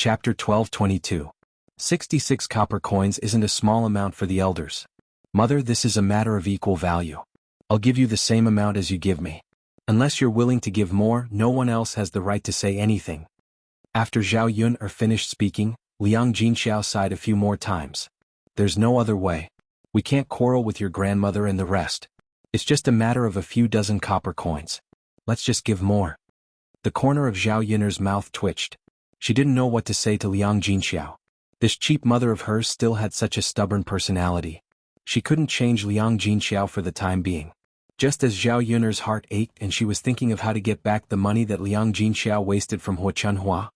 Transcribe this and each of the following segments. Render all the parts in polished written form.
Chapter 12:22. 66 copper coins isn't a small amount for the elders. Mother, this is a matter of equal value. I'll give you the same amount as you give me. Unless you're willing to give more, no one else has the right to say anything. After Zhao Yun finished speaking, Liang Jinxiao sighed a few more times. There's no other way. We can't quarrel with your grandmother and the rest. It's just a matter of a few dozen copper coins. Let's just give more. The corner of Zhao Yun's mouth twitched. She didn't know what to say to Liang Jinxiao. This cheap mother of hers still had such a stubborn personality. She couldn't change Liang Jinxiao for the time being. Just as Zhao Yun's heart ached and she was thinking of how to get back the money that Liang Jinxiao wasted from Xuanhua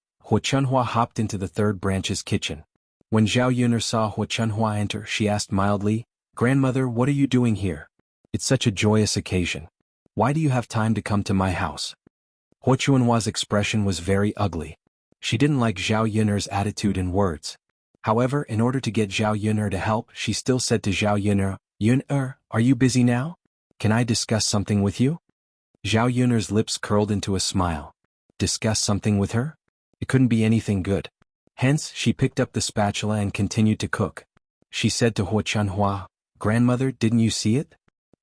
hopped into the third branch's kitchen. When Zhao Yun saw Xuanhua enter, she asked mildly, "Grandmother, what are you doing here? It's such a joyous occasion. Why do you have time to come to my house?" Xuanhua's expression was very ugly. She didn't like Zhao Yun's attitude and words. However, in order to get Zhao Yun to help, she still said to Zhao Yun, "Yun, are you busy now? Can I discuss something with you?" Zhao Yun's lips curled into a smile. Discuss something with her? It couldn't be anything good. Hence, she picked up the spatula and continued to cook. She said to Xuanhua, "Grandmother, didn't you see it?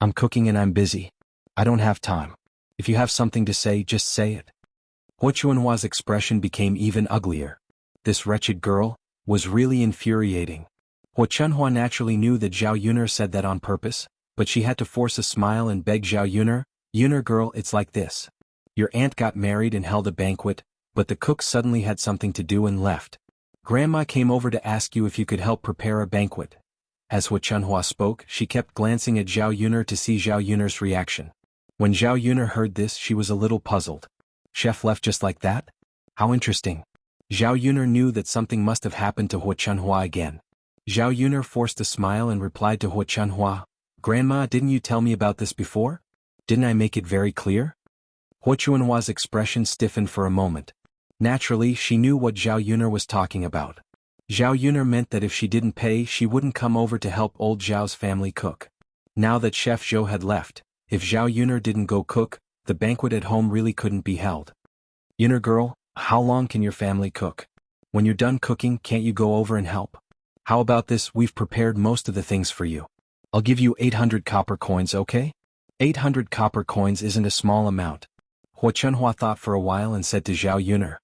I'm cooking and I'm busy. I don't have time. If you have something to say, just say it." Xuanhua's expression became even uglier. This wretched girl was really infuriating. Xuanhua naturally knew that Zhao Yun said that on purpose, but she had to force a smile and beg Zhao Yun, "Yun girl, it's like this. Your aunt got married and held a banquet, but the cook suddenly had something to do and left. Grandma came over to ask you if you could help prepare a banquet." As Xuanhua spoke, she kept glancing at Zhao Yun to see Zhao Yun's reaction. When Zhao Yun heard this, she was a little puzzled. Chef left just like that? How interesting. Zhao Yun knew that something must have happened to Xuanhua again. Zhao Yun forced a smile and replied to Xuanhua, "Grandma, didn't you tell me about this before? Didn't I make it very clear?" Xuanhua's expression stiffened for a moment. Naturally, she knew what Zhao Yun was talking about. Zhao Yun meant that if she didn't pay, she wouldn't come over to help old Zhao's family cook. Now that Chef Zhou had left, if Zhao Yun didn't go cook, the banquet at home really couldn't be held. "Yun girl, how long can your family cook? When you're done cooking, can't you go over and help? How about this, we've prepared most of the things for you. I'll give you 800 copper coins, okay?" 800 copper coins isn't a small amount. Xuanhua thought for a while and said to Zhao Yun.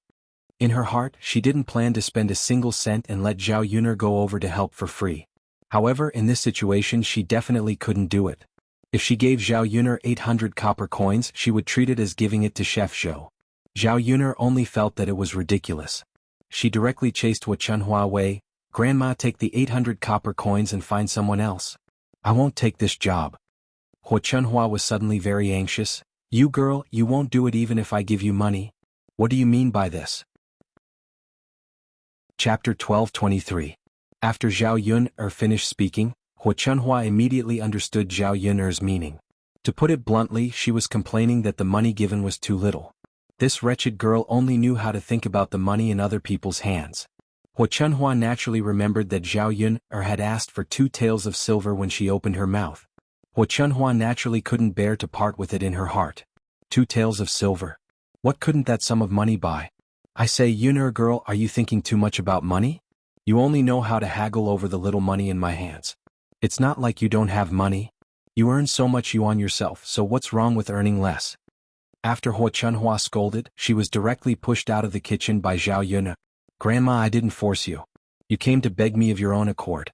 In her heart, she didn't plan to spend a single cent and let Zhao Yun go over to help for free. However, in this situation she definitely couldn't do it. If she gave Zhao Yun 800 copper coins, she would treat it as giving it to Chef Zhou. Zhao Yun only felt that it was ridiculous. She directly chased Xuanhua away. "Grandma, take the 800 copper coins and find someone else. I won't take this job." Xuanhua was suddenly very anxious. "You girl, you won't do it even if I give you money? What do you mean by this?" Chapter 12:23. After Zhao Yun finished speaking, Xuanhua immediately understood Zhao Yun's meaning. To put it bluntly, she was complaining that the money given was too little. This wretched girl only knew how to think about the money in other people's hands. Xuanhua naturally remembered that Zhao Yun had asked for 2 taels of silver when she opened her mouth. Xuanhua naturally couldn't bear to part with it in her heart. 2 taels of silver. What couldn't that sum of money buy? I say, Yun girl, are you thinking too much about money? You only know how to haggle over the little money in my hands. It's not like you don't have money. You earn so much yuan yourself, so what's wrong with earning less? After Xuanhua scolded, she was directly pushed out of the kitchen by Zhao Yun. "Grandma, I didn't force you. You came to beg me of your own accord."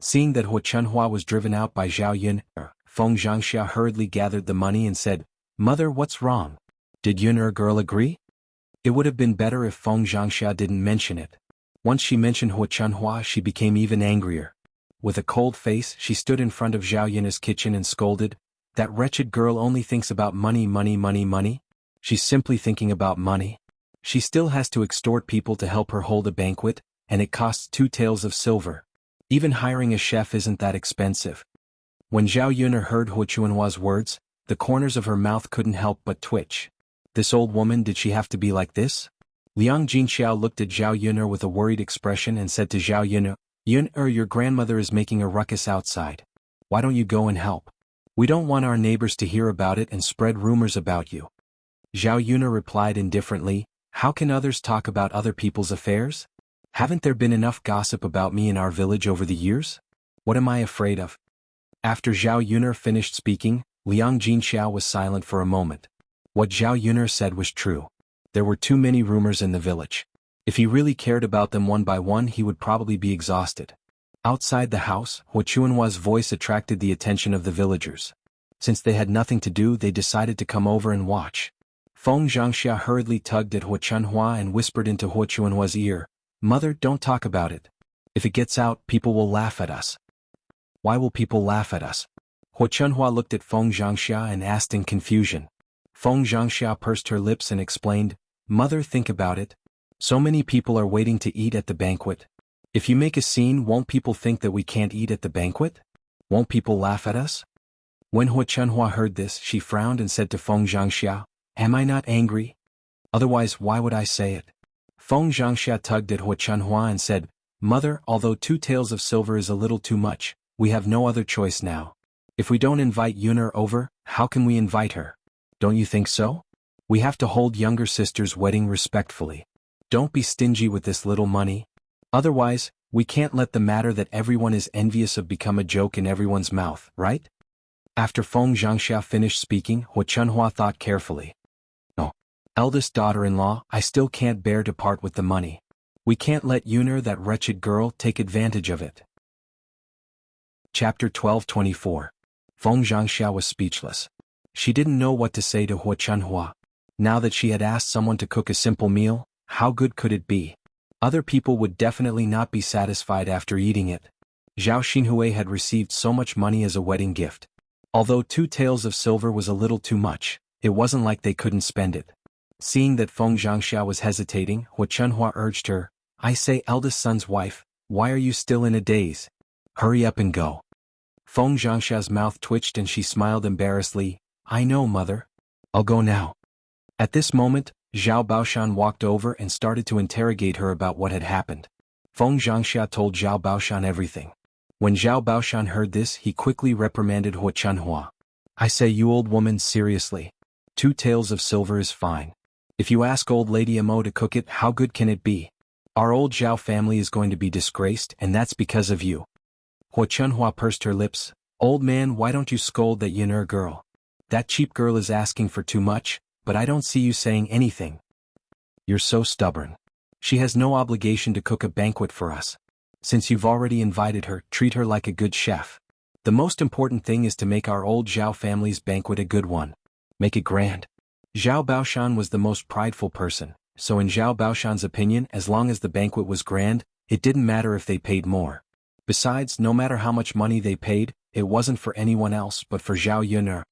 Seeing that Xuanhua was driven out by Zhao Yun, xianxia hurriedly gathered the money and said, "Mother, what's wrong? Did Yun girl agree?" It would have been better if xianxia didn't mention it. Once she mentioned Xuanhua, she became even angrier. With a cold face, she stood in front of Zhao Yun's kitchen and scolded, "That wretched girl only thinks about money, money, money, money. She's simply thinking about money. She still has to extort people to help her hold a banquet, and it costs 2 taels of silver. Even hiring a chef isn't that expensive." When Zhao Yun heard Xuanhua's words, the corners of her mouth couldn't help but twitch. This old woman, did she have to be like this? Liang Jinxiao looked at Zhao Yun with a worried expression and said to Zhao Yun, "Yun, your grandmother is making a ruckus outside. Why don't you go and help? We don't want our neighbors to hear about it and spread rumors about you." Zhao Yun replied indifferently, How can others talk about other people's affairs? Haven't there been enough gossip about me in our village over the years? What am I afraid of? After Zhao Yuner finished speaking, Liang Jinxiao was silent for a moment. What Zhao Yuner said was true. There were too many rumors in the village. If he really cared about them one by one, he would probably be exhausted. Outside the house, xuanhuan's voice attracted the attention of the villagers. Since they had nothing to do, they decided to come over and watch. Feng Xianxia hurriedly tugged at xuanhuan and whispered into xuanhuan's ear, "Mother, don't talk about it. If it gets out, people will laugh at us." "Why will people laugh at us?" Xuanhuan looked at Feng Xianxia and asked in confusion. Feng Xianxia pursed her lips and explained, "Mother, think about it. So many people are waiting to eat at the banquet. If you make a scene, won't people think that we can't eat at the banquet? Won't people laugh at us?" When Xuanhuan heard this, she frowned and said to Feng Xianxia, "Am I not angry? Otherwise, why would I say it?" Feng Xianxia tugged at xuanhuan and said, "Mother, although 2 taels of silver is a little too much, we have no other choice now. If we don't invite Yuner over, how can we invite her? Don't you think so? We have to hold younger sister's wedding respectfully. Don't be stingy with this little money. Otherwise, we can't let the matter that everyone is envious of become a joke in everyone's mouth, right?" After Feng Xianxia finished speaking, Xuanhua thought carefully. "No. Eldest daughter-in-law, I still can't bear to part with the money. We can't let Yuner, that wretched girl, take advantage of it." Chapter 12:24. Feng Xianxia was speechless. She didn't know what to say to Xuanhua. Now that she had asked someone to cook a simple meal, how good could it be? Other people would definitely not be satisfied after eating it. Zhao Xinhui had received so much money as a wedding gift. Although 2 taels of silver was a little too much, it wasn't like they couldn't spend it. Seeing that Feng Xianxia was hesitating, Xuanhua urged her, "I say, eldest son's wife, why are you still in a daze? Hurry up and go." Feng Xianxia's mouth twitched and she smiled embarrassedly, "I know, mother. I'll go now." At this moment, Zhao Baoshan walked over and started to interrogate her about what had happened. Feng Xianxia told Zhao Baoshan everything. When Zhao Baoshan heard this, he quickly reprimanded Xuanhua. "I say, you old woman, seriously. 2 taels of silver is fine. If you ask old Lady Amo to cook it, how good can it be? Our old Zhao family is going to be disgraced, and that's because of you." Xuanhua pursed her lips. "Old man, why don't you scold that Yuner girl? That cheap girl is asking for too much, but I don't see you saying anything. You're so stubborn. She has no obligation to cook a banquet for us. Since you've already invited her, treat her like a good chef. The most important thing is to make our old Zhao family's banquet a good one. Make it grand." Zhao Baoshan was the most prideful person, so in Zhao Baoshan's opinion, as long as the banquet was grand, it didn't matter if they paid more. Besides, no matter how much money they paid, it wasn't for anyone else but for Zhao Yuner.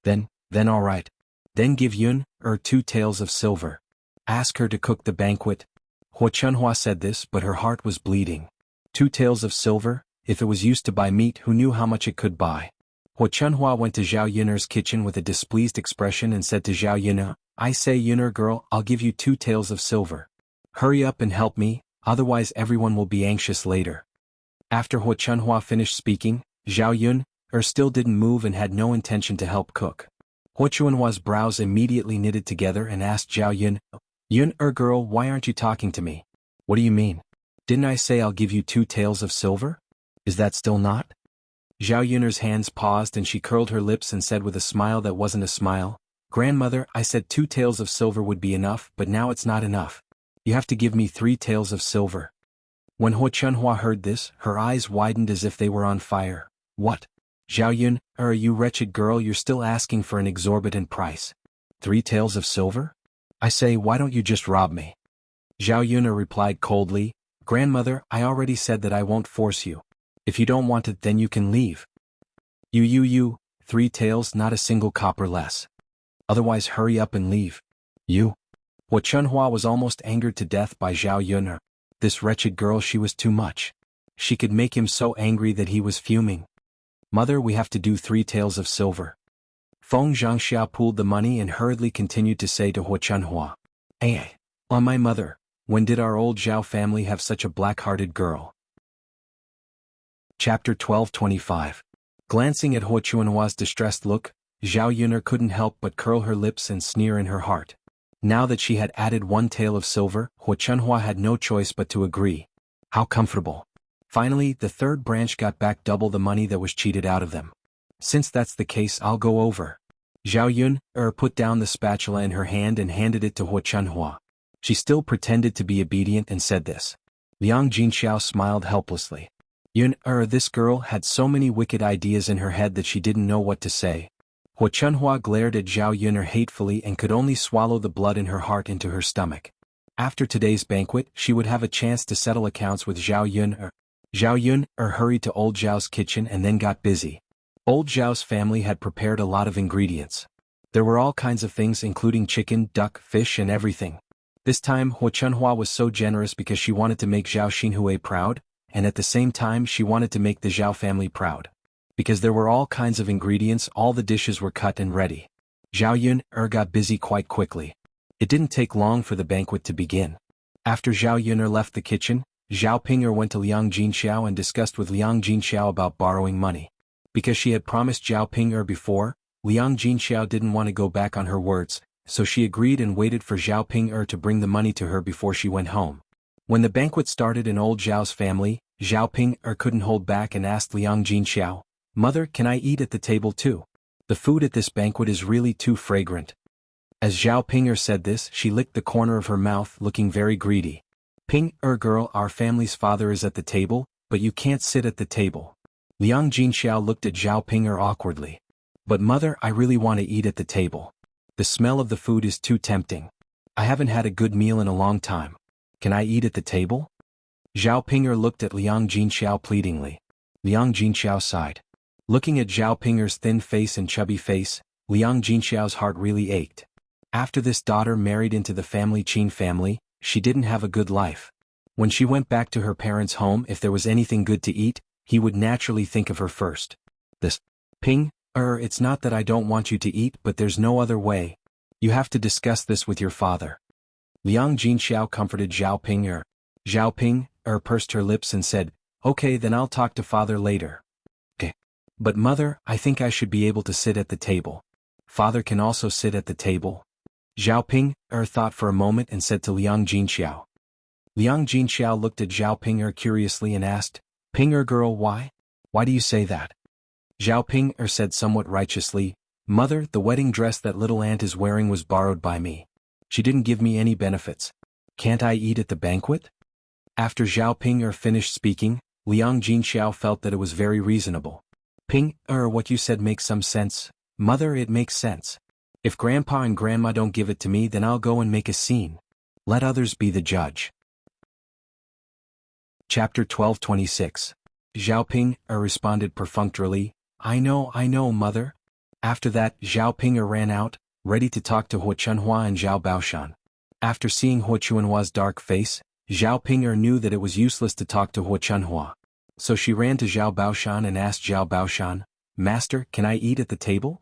Then all right. Then give Yun 2 taels of silver. Ask her to cook the banquet." Xuanhua said this, but her heart was bleeding. 2 taels of silver, if it was used to buy meat, who knew how much it could buy? Xuanhua went to Zhao Yuner's kitchen with a displeased expression and said to Zhao Yuner, "I say, Yuner girl, I'll give you 2 taels of silver. Hurry up and help me, otherwise everyone will be anxious later." After Xuanhua finished speaking, Zhao Yuner still didn't move and had no intention to help cook. Xuanhua's brows immediately knitted together and asked Zhao Yuner girl, why aren't you talking to me? What do you mean? Didn't I say I'll give you 2 taels of silver? Is that still not? Zhao Yuner's hands paused and she curled her lips and said with a smile that wasn't a smile, "Grandmother, I said 2 taels of silver would be enough, but now it's not enough. You have to give me 3 taels of silver." When Xuanhua heard this, her eyes widened as if they were on fire. "What? Zhao Yuner, you wretched girl, you're still asking for an exorbitant price. 3 taels of silver? I say, why don't you just rob me?" Zhao Yuner replied coldly, "Grandmother, I already said that I won't force you. If you don't want it, then you can leave. You, 3 taels, not a single copper less. Otherwise hurry up and leave. You." Xuanhua was almost angered to death by Zhao Yuner. This wretched girl, she was too much. She could make him so angry that he was fuming. "Mother, we have to do 3 taels of silver." Feng Xianxia pulled the money and hurriedly continued to say to Xuanhua, "Hey, on my mother, when did our old Zhao family have such a black-hearted girl?" Chapter 12:25. Glancing at Xuanhua's distressed look, Zhao Yuner couldn't help but curl her lips and sneer in her heart. Now that she had added 1 tael of silver, xuanhuan had no choice but to agree. How comfortable. Finally, the 3rd branch got back double the money that was cheated out of them. Since that's the case, I'll go over. Xiaoyun put down the spatula in her hand and handed it to xuanhuan. She still pretended to be obedient and said this. Liang Jinxiao smiled helplessly. Yun this girl had so many wicked ideas in her head that she didn't know what to say. Xuanhua glared at Zhao Yun hatefully and could only swallow the blood in her heart into her stomach. After today's banquet, she would have a chance to settle accounts with Zhao Yun. Zhao Yun hurried to old Zhao's kitchen and then got busy. Old Zhao's family had prepared a lot of ingredients. There were all kinds of things including chicken, duck, fish and everything. This time Xuanhua was so generous because she wanted to make Zhao Xinhui proud, and at the same time she wanted to make the Zhao family proud. Because there were all kinds of ingredients, all the dishes were cut and ready. Zhao Yun got busy quite quickly. It didn't take long for the banquet to begin. After Zhao Yun left the kitchen, Zhao Ping'er went to Liang Jinxiao and discussed with Liang Jinxiao about borrowing money. Because she had promised Zhao Ping'er before, Liang Jinxiao didn't want to go back on her words, so she agreed and waited for Zhao Ping'er to bring the money to her before she went home. When the banquet started in old Zhao's family, Zhao Ping'er couldn't hold back and asked Liang Jinxiao, "Mother, can I eat at the table too? The food at this banquet is really too fragrant." As Zhao Ping'er said this, she licked the corner of her mouth, looking very greedy. "Ping'er girl, our family's father is at the table, but you can't sit at the table." Liang Jinxiao looked at Zhao Ping'er awkwardly. "But mother, I really want to eat at the table. The smell of the food is too tempting. I haven't had a good meal in a long time. Can I eat at the table?" Zhao Ping'er looked at Liang Jinxiao pleadingly. Liang Jinxiao sighed. Looking at Zhao Ping'er's thin face and chubby face, Liang Jinxiao's heart really ached. After this daughter married into the family Qin family, she didn't have a good life. When she went back to her parents' home, if there was anything good to eat, he would naturally think of her first. This, it's not that I don't want you to eat, but there's no other way. You have to discuss this with your father. Liang Jinxiao comforted Zhao Ping'er. Zhao Ping'er pursed her lips and said, "Okay, then I'll talk to father later." "Okay. But mother, I think I should be able to sit at the table. Father can also sit at the table." Zhao Ping'er thought for a moment and said to Liang Jinxiao. Liang Jinxiao looked at Zhao Ping'er curiously and asked, "Ping'er girl, why? Why do you say that?" Zhao Ping'er said somewhat righteously, "Mother, the wedding dress that little aunt is wearing was borrowed by me. She didn't give me any benefits. Can't I eat at the banquet?" After Zhao Ping'er finished speaking, Liang Jinxiao felt that it was very reasonable. "Ping'er, what you said makes some sense. Mother, it makes sense. If grandpa and grandma don't give it to me, then I'll go and make a scene. Let others be the judge." Chapter 12:26. Zhao Ping'er responded perfunctorily, I know, mother." After that, Zhao Ping'er ran out, ready to talk to Xuanhuan and Zhao Baoshan. After seeing Xuanhua's dark face, Zhao Ping'er knew that it was useless to talk to Xuanhua. So she ran to Zhao Baoshan and asked Zhao Baoshan, "Master, can I eat at the table?"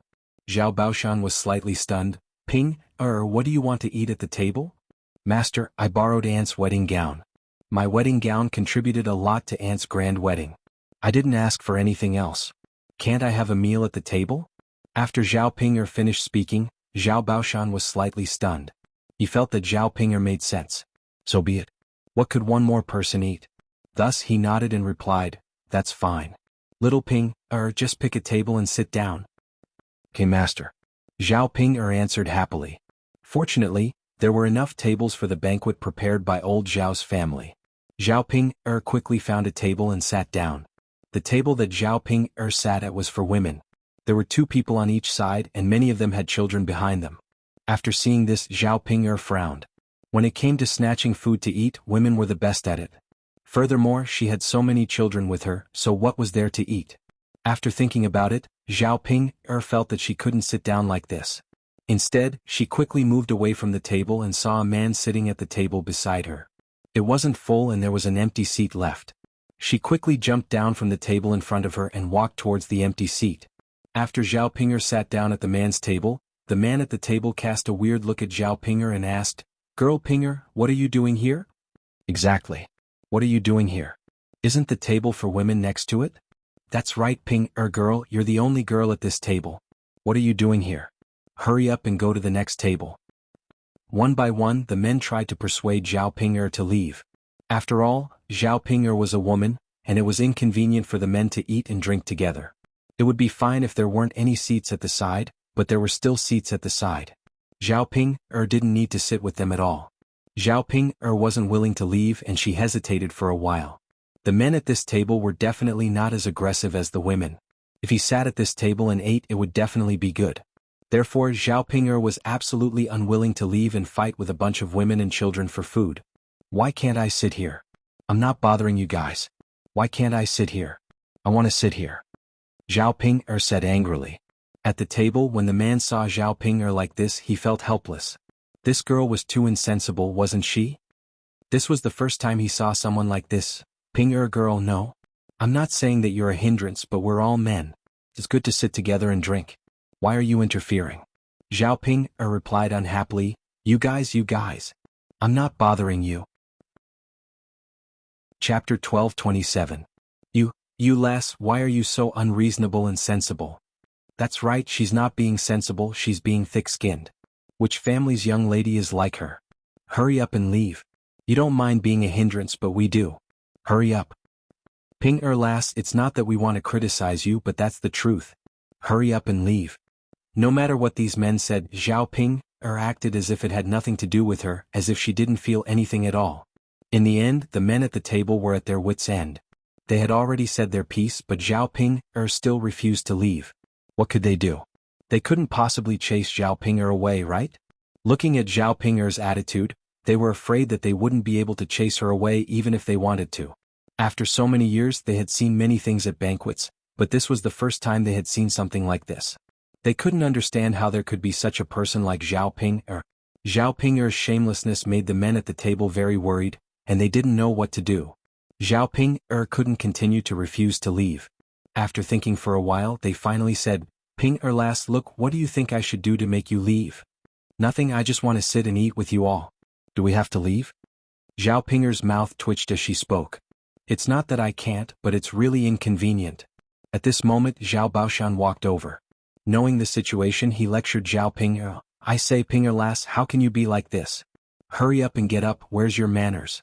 Zhao Baoshan was slightly stunned. "Ping'er, what do you want to eat at the table?" "Master, I borrowed Aunt's wedding gown. My wedding gown contributed a lot to Aunt's grand wedding. I didn't ask for anything else. Can't I have a meal at the table?" After Zhao Ping'er finished speaking, Zhao Baoshan was slightly stunned. He felt that Zhao Ping'er made sense. So be it. What could one more person eat? Thus he nodded and replied, "That's fine. Little Ping'er, just pick a table and sit down." "Okay, master." Zhao Ping'er answered happily. Fortunately, there were enough tables for the banquet prepared by old Zhao's family. Zhao Ping'er quickly found a table and sat down. The table that Zhao Ping'er sat at was for women. There were 2 people on each side and many of them had children behind them. After seeing this, Zhao Ping'er frowned. When it came to snatching food to eat, women were the best at it. Furthermore, she had so many children with her, so what was there to eat? After thinking about it, Zhao Ping'er felt that she couldn't sit down like this. Instead, she quickly moved away from the table and saw a man sitting at the table beside her. It wasn't full and there was an empty seat left. She quickly jumped down from the table in front of her and walked towards the empty seat. After Zhao Ping'er sat down at the man's table, the man at the table cast a weird look at Zhao Ping'er and asked, "Girl Ping'er, what are you doing here?" "Exactly. What are you doing here? Isn't the table for women next to it?" "That's right, Ping'er girl, you're the only girl at this table. What are you doing here? Hurry up and go to the next table." One by one, the men tried to persuade Zhao Ping'er to leave. After all, Zhao Ping'er was a woman, and it was inconvenient for the men to eat and drink together. It would be fine if there weren't any seats at the side, but there were still seats at the side. Zhao Ping'er didn't need to sit with them at all. Zhao Ping'er wasn't willing to leave and she hesitated for a while. The men at this table were definitely not as aggressive as the women. If he sat at this table and ate, it would definitely be good. Therefore, Zhao Ping'er was absolutely unwilling to leave and fight with a bunch of women and children for food. Why can't I sit here? I'm not bothering you guys. Why can't I sit here? I want to sit here. Zhao Ping'er said angrily. At the table, when the man saw Zhao Ping'er like this, he felt helpless. This girl was too insensible, wasn't she? This was the first time he saw someone like this. Ping'er girl, no. I'm not saying that you're a hindrance, but we're all men. It's good to sit together and drink. Why are you interfering? Zhao Ping'er replied unhappily, You guys. I'm not bothering you. Chapter 12:27. You lass, why are you so unreasonable and sensible? That's right, she's not being sensible, she's being thick-skinned. Which family's young lady is like her? Hurry up and leave. You don't mind being a hindrance, but we do. Hurry up. Ping'er lass, it's not that we want to criticize you, but that's the truth. Hurry up and leave. No matter what these men said, Zhao Ping'er acted as if it had nothing to do with her, as if she didn't feel anything at all. In the end, the men at the table were at their wits' end. They had already said their piece, but Zhao Ping'er still refused to leave. What could they do? They couldn't possibly chase Zhao Ping'er away, right? Looking at Zhao Ping'er's attitude, they were afraid that they wouldn't be able to chase her away even if they wanted to. After so many years, they had seen many things at banquets, but this was the first time they had seen something like this. They couldn't understand how there could be such a person like Zhao Ping'er. Zhao Ping'er's shamelessness made the men at the table very worried, and they didn't know what to do. Zhao Ping'er couldn't continue to refuse to leave. After thinking for a while, they finally said, Ping'er lass, look, what do you think I should do to make you leave? Nothing, I just want to sit and eat with you all. Do we have to leave? Zhao Ping'er's mouth twitched as she spoke. It's not that I can't, but it's really inconvenient. At this moment, Zhao Baoshan walked over. Knowing the situation, he lectured Zhao Ping'er. I say, Ping'er lass, how can you be like this? Hurry up and get up, where's your manners?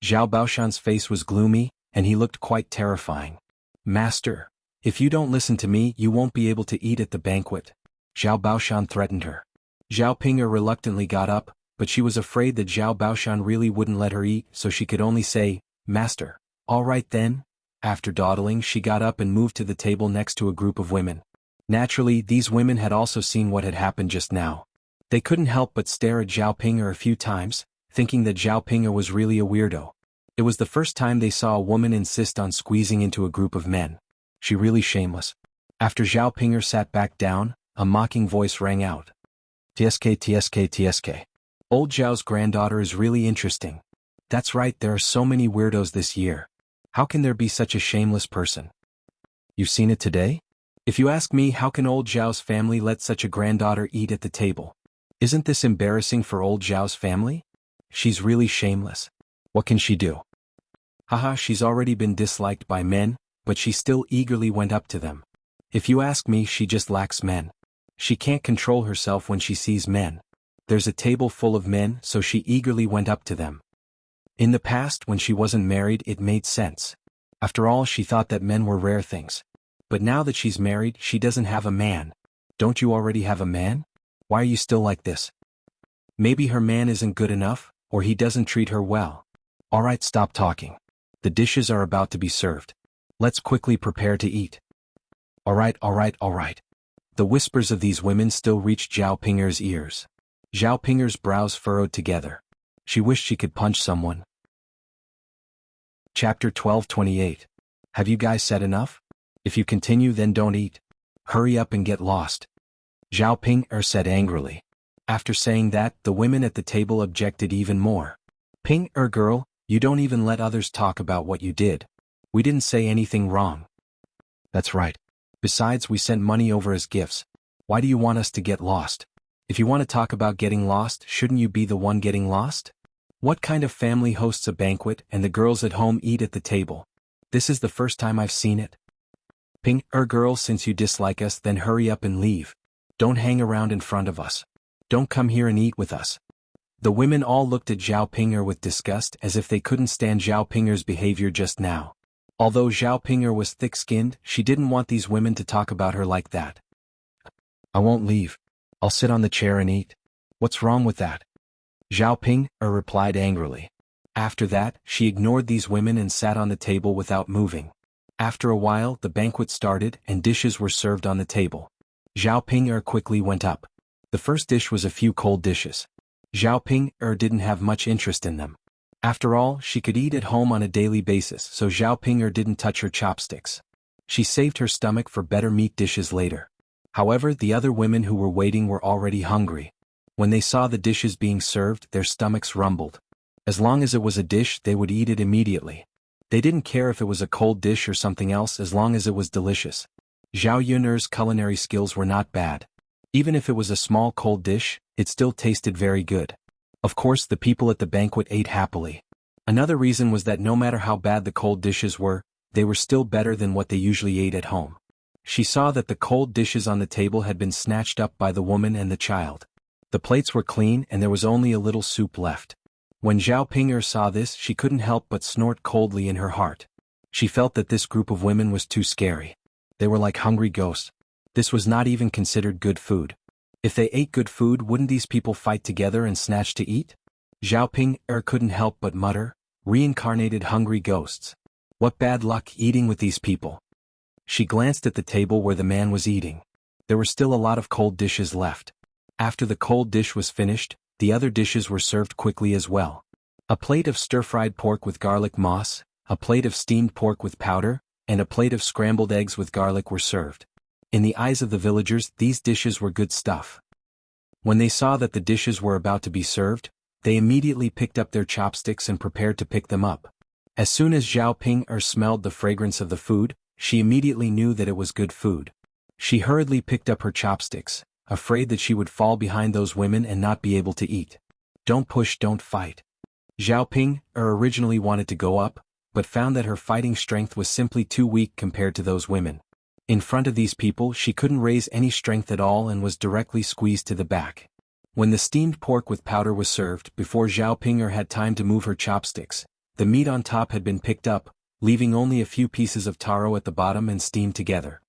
Zhao Baoshan's face was gloomy, and he looked quite terrifying. Master, if you don't listen to me, you won't be able to eat at the banquet. Zhao Baoshan threatened her. Zhao Ping'er reluctantly got up, but she was afraid that Zhao Baoshan really wouldn't let her eat, so she could only say, Master. All right then. After dawdling, she got up and moved to the table next to a group of women. Naturally, these women had also seen what had happened just now. They couldn't help but stare at Zhao Ping'er a few times, thinking that Zhao Ping'er was really a weirdo. It was the first time they saw a woman insist on squeezing into a group of men. She really shameless. After Zhao Ping'er sat back down, a mocking voice rang out. TSK. Old Zhao's granddaughter is really interesting. That's right, there are so many weirdos this year. How can there be such a shameless person? You've seen it today? If you ask me, how can old Zhao's family let such a granddaughter eat at the table? Isn't this embarrassing for old Zhao's family? She's really shameless. What can she do? Haha, she's already been disliked by men, but she still eagerly went up to them. If you ask me, she just lacks men. She can't control herself when she sees men. There's a table full of men, so she eagerly went up to them. In the past, when she wasn't married, it made sense. After all, she thought that men were rare things. But now that she's married, she doesn't have a man. Don't you already have a man? Why are you still like this? Maybe her man isn't good enough, or he doesn't treat her well. Alright, stop talking. The dishes are about to be served. Let's quickly prepare to eat. Alright. The whispers of these women still reached Zhao Ping'er's ears. Zhao Ping'er's brows furrowed together. She wished she could punch someone. Chapter 12:28. Have you guys said enough? If you continue, then don't eat. Hurry up and get lost. Zhao Ping'er said angrily. After saying that, the women at the table objected even more. Ping'er girl, you don't even let others talk about what you did. We didn't say anything wrong. That's right. Besides, we sent money over as gifts. Why do you want us to get lost? If you want to talk about getting lost, shouldn't you be the one getting lost? What kind of family hosts a banquet and the girls at home eat at the table? This is the first time I've seen it. Ping'er girl, since you dislike us, then hurry up and leave. Don't hang around in front of us. Don't come here and eat with us. The women all looked at Zhao Ping'er with disgust as if they couldn't stand Zhao Ping'er's behavior just now. Although Zhao Ping'er was thick-skinned, she didn't want these women to talk about her like that. I won't leave. I'll sit on the chair and eat. What's wrong with that? Zhao Ping'er replied angrily. After that, she ignored these women and sat on the table without moving. After a while, the banquet started and dishes were served on the table. Zhao Ping'er quickly went up. The first dish was a few cold dishes. Zhao Ping'er didn't have much interest in them. After all, she could eat at home on a daily basis, so Zhao Ping'er didn't touch her chopsticks. She saved her stomach for better meat dishes later. However, the other women who were waiting were already hungry. When they saw the dishes being served, their stomachs rumbled. As long as it was a dish, they would eat it immediately. They didn't care if it was a cold dish or something else as long as it was delicious. Zhao Yun'er's culinary skills were not bad. Even if it was a small cold dish, it still tasted very good. Of course, the people at the banquet ate happily. Another reason was that no matter how bad the cold dishes were, they were still better than what they usually ate at home. She saw that the cold dishes on the table had been snatched up by the woman and the child. The plates were clean and there was only a little soup left. When Zhao Ping'er saw this, she couldn't help but snort coldly in her heart. She felt that this group of women was too scary. They were like hungry ghosts. This was not even considered good food. If they ate good food, wouldn't these people fight together and snatch to eat? Zhao Ping'er couldn't help but mutter, reincarnated hungry ghosts. What bad luck eating with these people. She glanced at the table where the man was eating. There were still a lot of cold dishes left. After the cold dish was finished, the other dishes were served quickly as well. A plate of stir-fried pork with garlic moss, a plate of steamed pork with powder, and a plate of scrambled eggs with garlic were served. In the eyes of the villagers, these dishes were good stuff. When they saw that the dishes were about to be served, they immediately picked up their chopsticks and prepared to pick them up. As soon as Zhao Ping'er smelled the fragrance of the food, she immediately knew that it was good food. She hurriedly picked up her chopsticks, afraid that she would fall behind those women and not be able to eat. Don't push, don't fight. Zhao Ping'er originally wanted to go up, but found that her fighting strength was simply too weak compared to those women. In front of these people, she couldn't raise any strength at all and was directly squeezed to the back. When the steamed pork with powder was served, before Zhao Ping'er had time to move her chopsticks, the meat on top had been picked up, leaving only a few pieces of taro at the bottom and steamed together.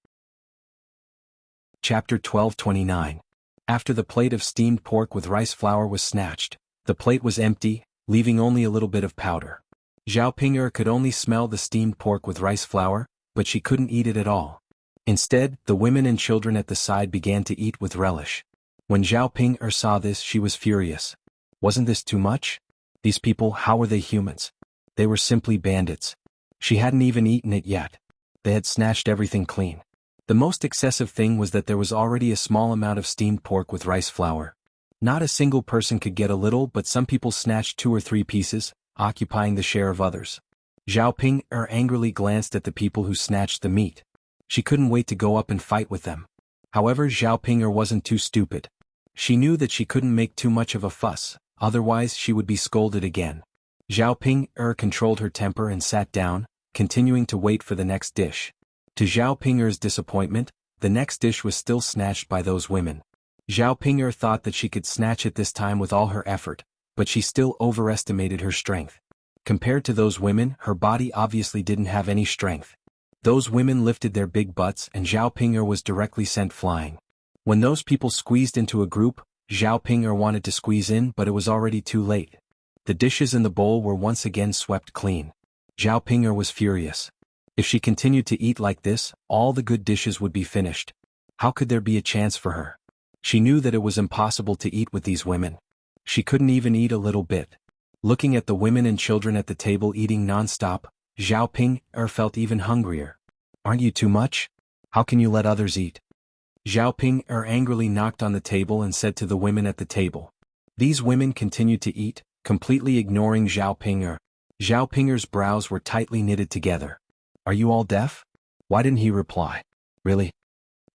Chapter 12:29. After the plate of steamed pork with rice flour was snatched, the plate was empty, leaving only a little bit of powder. Zhao Ping'er could only smell the steamed pork with rice flour, but she couldn't eat it at all. Instead, the women and children at the side began to eat with relish. When Zhao Ping'er saw this, she was furious. Wasn't this too much? These people, how were they humans? They were simply bandits. She hadn't even eaten it yet. They had snatched everything clean. The most excessive thing was that there was already a small amount of steamed pork with rice flour. Not a single person could get a little, but some people snatched 2 or 3 pieces, occupying the share of others. Zhao Ping'er angrily glanced at the people who snatched the meat. She couldn't wait to go up and fight with them. However, Zhao Ping'er wasn't too stupid. She knew that she couldn't make too much of a fuss, otherwise she would be scolded again. Zhao Ping'er controlled her temper and sat down, continuing to wait for the next dish. To Zhao Ping'er's disappointment, the next dish was still snatched by those women. Zhao Ping'er thought that she could snatch it this time with all her effort, but she still overestimated her strength. Compared to those women, her body obviously didn't have any strength. Those women lifted their big butts and Zhao Ping'er was directly sent flying. When those people squeezed into a group, Zhao Ping'er wanted to squeeze in, but it was already too late. The dishes in the bowl were once again swept clean. Zhao Ping'er was furious. If she continued to eat like this, all the good dishes would be finished. How could there be a chance for her? She knew that it was impossible to eat with these women. She couldn't even eat a little bit. Looking at the women and children at the table eating non-stop, Zhao Ping'er felt even hungrier. Aren't you too much? How can you let others eat? Zhao Ping'er angrily knocked on the table and said to the women at the table. These women continued to eat, completely ignoring Zhao Ping'er. Zhao Ping'er's brows were tightly knitted together. Are you all deaf? Why didn't he reply? Really?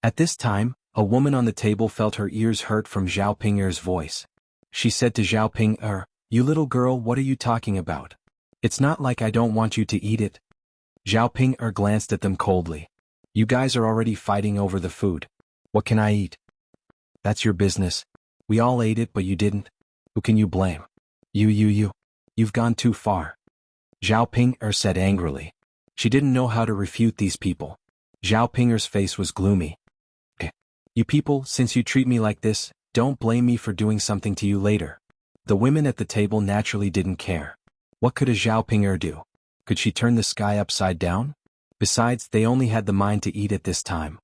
At this time, a woman on the table felt her ears hurt from Zhao Ping'er's voice. She said to Zhao Ping'er, "You little girl, what are you talking about? It's not like I don't want you to eat it." Zhao Ping'er glanced at them coldly. You guys are already fighting over the food. What can I eat? That's your business. We all ate it but you didn't. Who can you blame? You. You've gone too far. Zhao Ping said angrily. She didn't know how to refute these people. Zhao Pinger's face was gloomy. You people, since you treat me like this, don't blame me for doing something to you later. The women at the table naturally didn't care. What could a Zhao Pinger do? Could she turn the sky upside down? Besides, they only had the mind to eat at this time.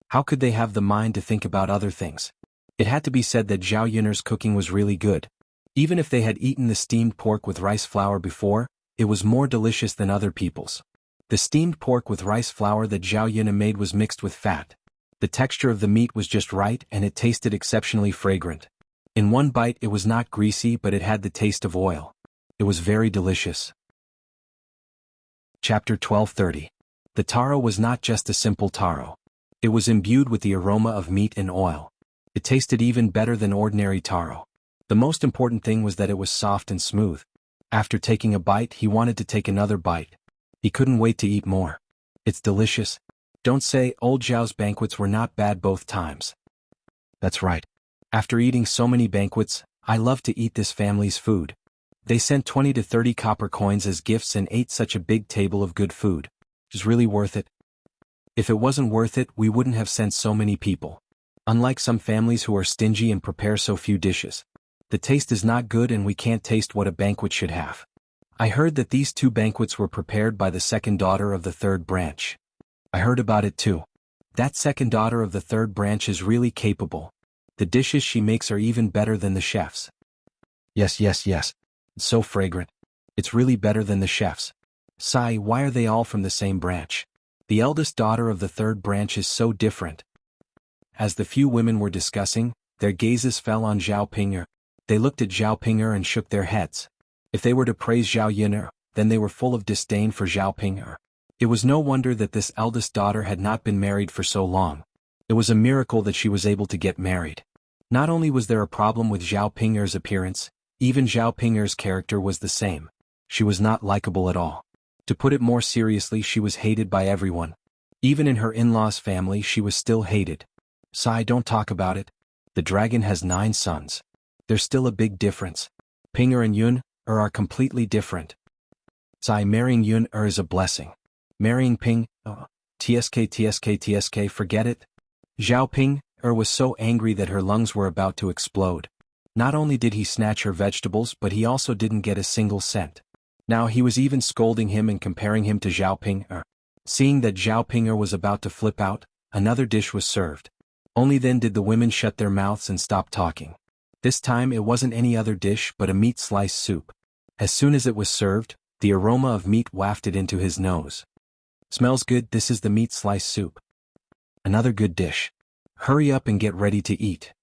How could they have the mind to think about other things? It had to be said that Zhao Yun'er's cooking was really good. Even if they had eaten the steamed pork with rice flour before, it was more delicious than other people's. The steamed pork with rice flour that Zhao Yun'er made was mixed with fat. The texture of the meat was just right and it tasted exceptionally fragrant. In one bite it was not greasy but it had the taste of oil. It was very delicious. Chapter 1230. The taro was not just a simple taro. It was imbued with the aroma of meat and oil. It tasted even better than ordinary taro. The most important thing was that it was soft and smooth. After taking a bite he wanted to take another bite. He couldn't wait to eat more. It's delicious. Don't say old Zhao's banquets were not bad both times. That's right. After eating so many banquets, I love to eat this family's food. They sent 20 to 30 copper coins as gifts and ate such a big table of good food. It's really worth it. If it wasn't worth it, we wouldn't have sent so many people. Unlike some families who are stingy and prepare so few dishes. The taste is not good and we can't taste what a banquet should have. I heard that these 2 banquets were prepared by the second daughter of the third branch. I heard about it too. That second daughter of the third branch is really capable. The dishes she makes are even better than the chef's. Yes. It's so fragrant. It's really better than the chef's. Sigh, why are they all from the same branch? The eldest daughter of the third branch is so different. As the few women were discussing, their gazes fell on Zhao Pinger. They looked at Zhao Pinger and shook their heads. If they were to praise Zhao Yun'er, then they were full of disdain for Zhao Pinger. It was no wonder that this eldest daughter had not been married for so long. It was a miracle that she was able to get married. Not only was there a problem with Zhao Pinger's appearance, even Zhao Pinger's character was the same. She was not likable at all. To put it more seriously, she was hated by everyone. Even in her in-laws' family she was still hated. Sigh, don't talk about it. The dragon has 9 sons. There's still a big difference. Pinger and Yun are completely different. Sigh, marrying Yun is a blessing. Marrying Ping, tsk, forget it. Zhao Ping was so angry that her lungs were about to explode. Not only did he snatch her vegetables but he also didn't get a single cent. Now he was even scolding him and comparing him to Zhao Ping. Seeing that Zhao Ping was about to flip out, another dish was served. Only then did the women shut their mouths and stop talking. This time it wasn't any other dish but a meat slice soup. As soon as it was served, the aroma of meat wafted into his nose. Smells good, this is the meat slice soup. Another good dish. Hurry up and get ready to eat.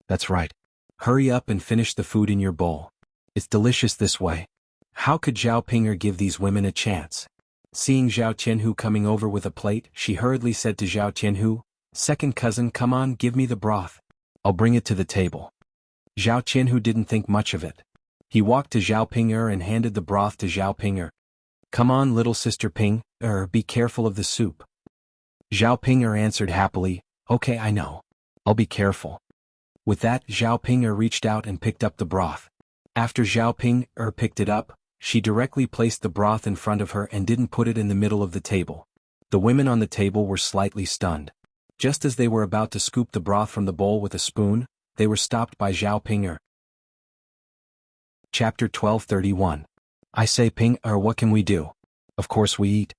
That's right. Hurry up and finish the food in your bowl. It's delicious this way. How could Zhao Pinger give these women a chance? Seeing Zhao Qianhu coming over with a plate, she hurriedly said to Zhao Qianhu, "Second cousin, come on, give me the broth. I'll bring it to the table." Zhao Qianhu didn't think much of it. He walked to Zhao Pinger and handed the broth to Zhao Pinger. "Come on, little sister Ping, be careful of the soup." Zhao Pinger answered happily, "Okay, I know. I'll be careful." With that, Zhao Pinger reached out and picked up the broth. After Zhao Pinger picked it up, she directly placed the broth in front of her and didn't put it in the middle of the table. The women on the table were slightly stunned. Just as they were about to scoop the broth from the bowl with a spoon, they were stopped by Zhao Pinger. Chapter 1231. I say Pinger, what can we do? Of course we eat.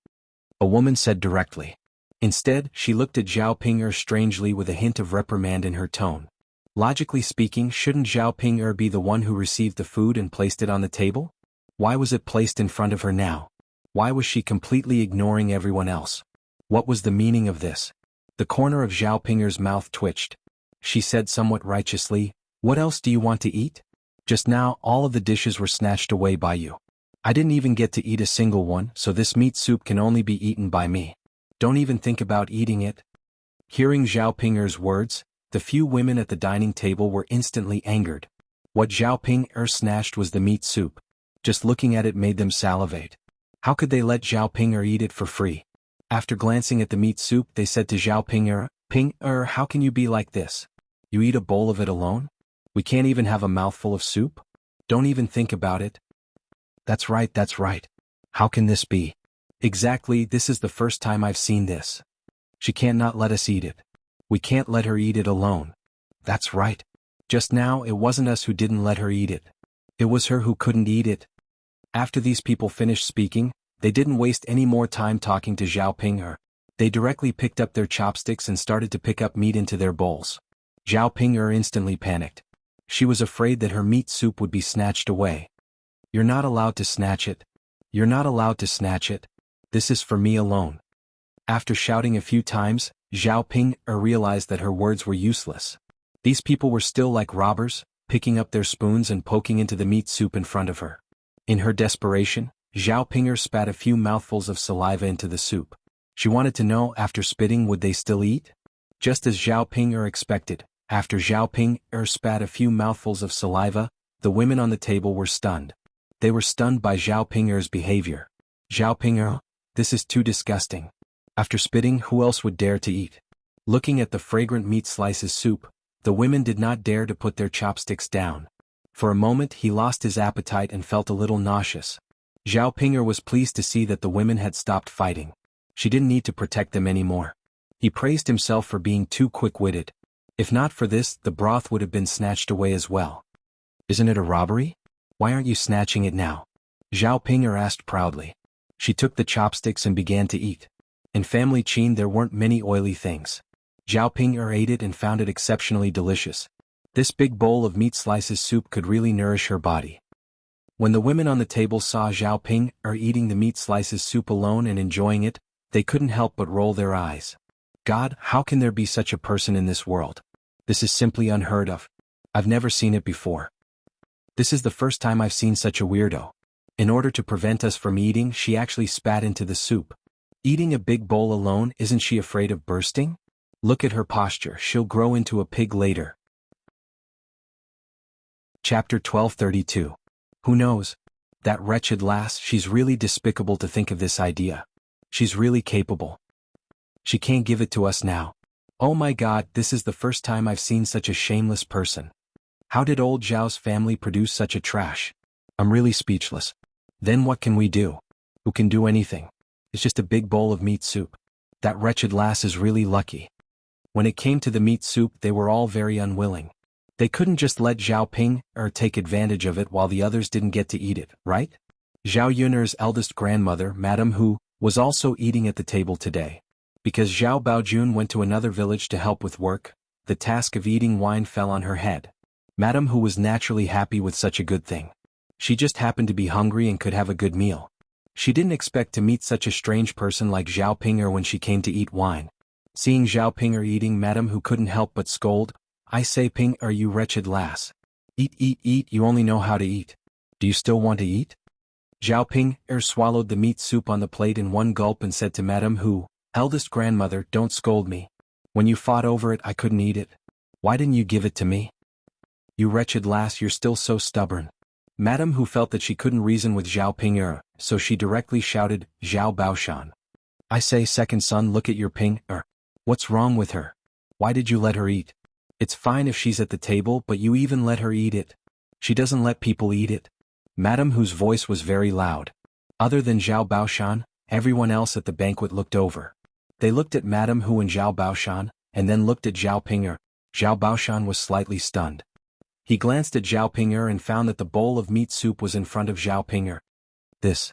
A woman said directly. Instead, she looked at Zhao Pinger strangely with a hint of reprimand in her tone. Logically speaking, shouldn't Zhao Pinger be the one who received the food and placed it on the table? Why was it placed in front of her now? Why was she completely ignoring everyone else? What was the meaning of this? The corner of Zhao Pinger's mouth twitched. She said somewhat righteously, "What else do you want to eat? Just now all of the dishes were snatched away by you. I didn't even get to eat a single one, so this meat soup can only be eaten by me. Don't even think about eating it." Hearing Zhao Pinger's words, the few women at the dining table were instantly angered. What Zhao Pinger snatched was the meat soup. Just looking at it made them salivate. How could they let Zhao Pinger eat it for free? After glancing at the meat soup, they said to Zhao Pinger, "Pinger, how can you be like this? You eat a bowl of it alone? We can't even have a mouthful of soup? Don't even think about it. That's right, that's right. How can this be? Exactly, this is the first time I've seen this. She can't not let us eat it. We can't let her eat it alone. That's right. Just now it wasn't us who didn't let her eat it. It was her who couldn't eat it. After these people finished speaking, they didn't waste any more time talking to Zhao Ping'er. They directly picked up their chopsticks and started to pick up meat into their bowls. Zhao Ping'er instantly panicked. She was afraid that her meat soup would be snatched away. You're not allowed to snatch it. You're not allowed to snatch it. This is for me alone. After shouting a few times, Zhao Ping'er realized that her words were useless. These people were still like robbers, picking up their spoons and poking into the meat soup in front of her. In her desperation, Zhao Ping'er spat a few mouthfuls of saliva into the soup. She wanted to know, after spitting, would they still eat? Just as Zhao Ping'er expected, after Zhao Ping'er spat a few mouthfuls of saliva, the women on the table were stunned. They were stunned by Zhao Ping'er's behavior. Zhao Ping'er, this is too disgusting. After spitting, who else would dare to eat? Looking at the fragrant meat slices soup, the women did not dare to put their chopsticks down. For a moment he lost his appetite and felt a little nauseous. Zhao Ping'er was pleased to see that the women had stopped fighting. She didn't need to protect them anymore. He praised himself for being too quick-witted. If not for this, the broth would have been snatched away as well. Isn't it a robbery? Why aren't you snatching it now? Zhao Ping'er asked proudly. She took the chopsticks and began to eat. In family Qin there weren't many oily things. Zhao Ping'er ate it and found it exceptionally delicious. This big bowl of meat slices soup could really nourish her body. When the women on the table saw Zhao Ping'er eating the meat slices soup alone and enjoying it, they couldn't help but roll their eyes. God, how can there be such a person in this world? This is simply unheard of. I've never seen it before. This is the first time I've seen such a weirdo. In order to prevent us from eating, she actually spat into the soup. Eating a big bowl alone, isn't she afraid of bursting? Look at her posture, she'll grow into a pig later. Chapter 1232. Who knows? That wretched lass, she's really despicable to think of this idea. She's really capable. She can't give it to us now. Oh my God, this is the first time I've seen such a shameless person. How did old Zhao's family produce such a trash? I'm really speechless. Then what can we do? Who can do anything? It's just a big bowl of meat soup. That wretched lass is really lucky. When it came to the meat soup, they were all very unwilling. They couldn't just let Zhao Ping'er take advantage of it while the others didn't get to eat it, right? Zhao Yun'er's eldest grandmother, Madame Hu, was also eating at the table today. Because Zhao Baojun went to another village to help with work, the task of eating wine fell on her head. Madame Hu was naturally happy with such a good thing. She just happened to be hungry and could have a good meal. She didn't expect to meet such a strange person like Zhao Ping'er when she came to eat wine. Seeing Zhao Ping'er eating, Madame Hu couldn't help but scold. I say, Ping'er, you wretched lass. Eat, eat, eat, you only know how to eat. Do you still want to eat? Zhao Ping'er swallowed the meat soup on the plate in one gulp and said to Madame Hu, eldest grandmother, don't scold me. When you fought over it, I couldn't eat it. Why didn't you give it to me? You wretched lass, you're still so stubborn. Madame Hu felt that she couldn't reason with Zhao Ping'er, so she directly shouted, Zhao Baoshan. I say, second son, look at your Ping'er. What's wrong with her? Why did you let her eat? It's fine if she's at the table, but you even let her eat it. She doesn't let people eat it. Madame Hu's voice was very loud. Other than Zhao Baoshan, everyone else at the banquet looked over. They looked at Madame Hu and Zhao Baoshan, and then looked at Zhao Ping'er. Zhao Baoshan was slightly stunned. He glanced at Zhao Ping'er and found that the bowl of meat soup was in front of Zhao Ping'er. This.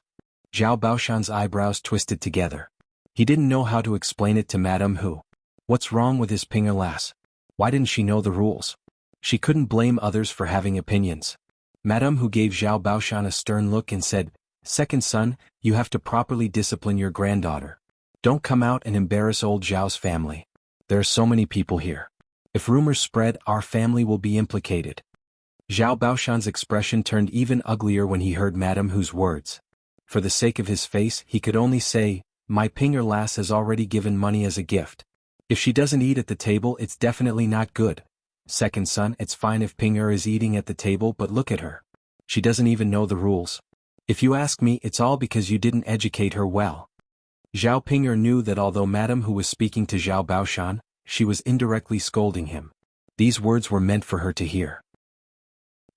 Zhao Baoshan's eyebrows twisted together. He didn't know how to explain it to Madame Hu. What's wrong with his Ping'er lass? Why didn't she know the rules? She couldn't blame others for having opinions. Madame Hu gave Zhao Baoshan a stern look and said, second son, you have to properly discipline your granddaughter. Don't come out and embarrass old Zhao's family. There are so many people here. If rumors spread, our family will be implicated. Zhao Baoshan's expression turned even uglier when he heard Madame Hu's words. For the sake of his face, he could only say, my Ping'er lass has already given money as a gift. If she doesn't eat at the table, it's definitely not good. Second son, it's fine if Ping'er is eating at the table, but look at her. She doesn't even know the rules. If you ask me, it's all because you didn't educate her well. Zhao Ping'er knew that although Madame Hu was speaking to Zhao Baoshan, she was indirectly scolding him. These words were meant for her to hear.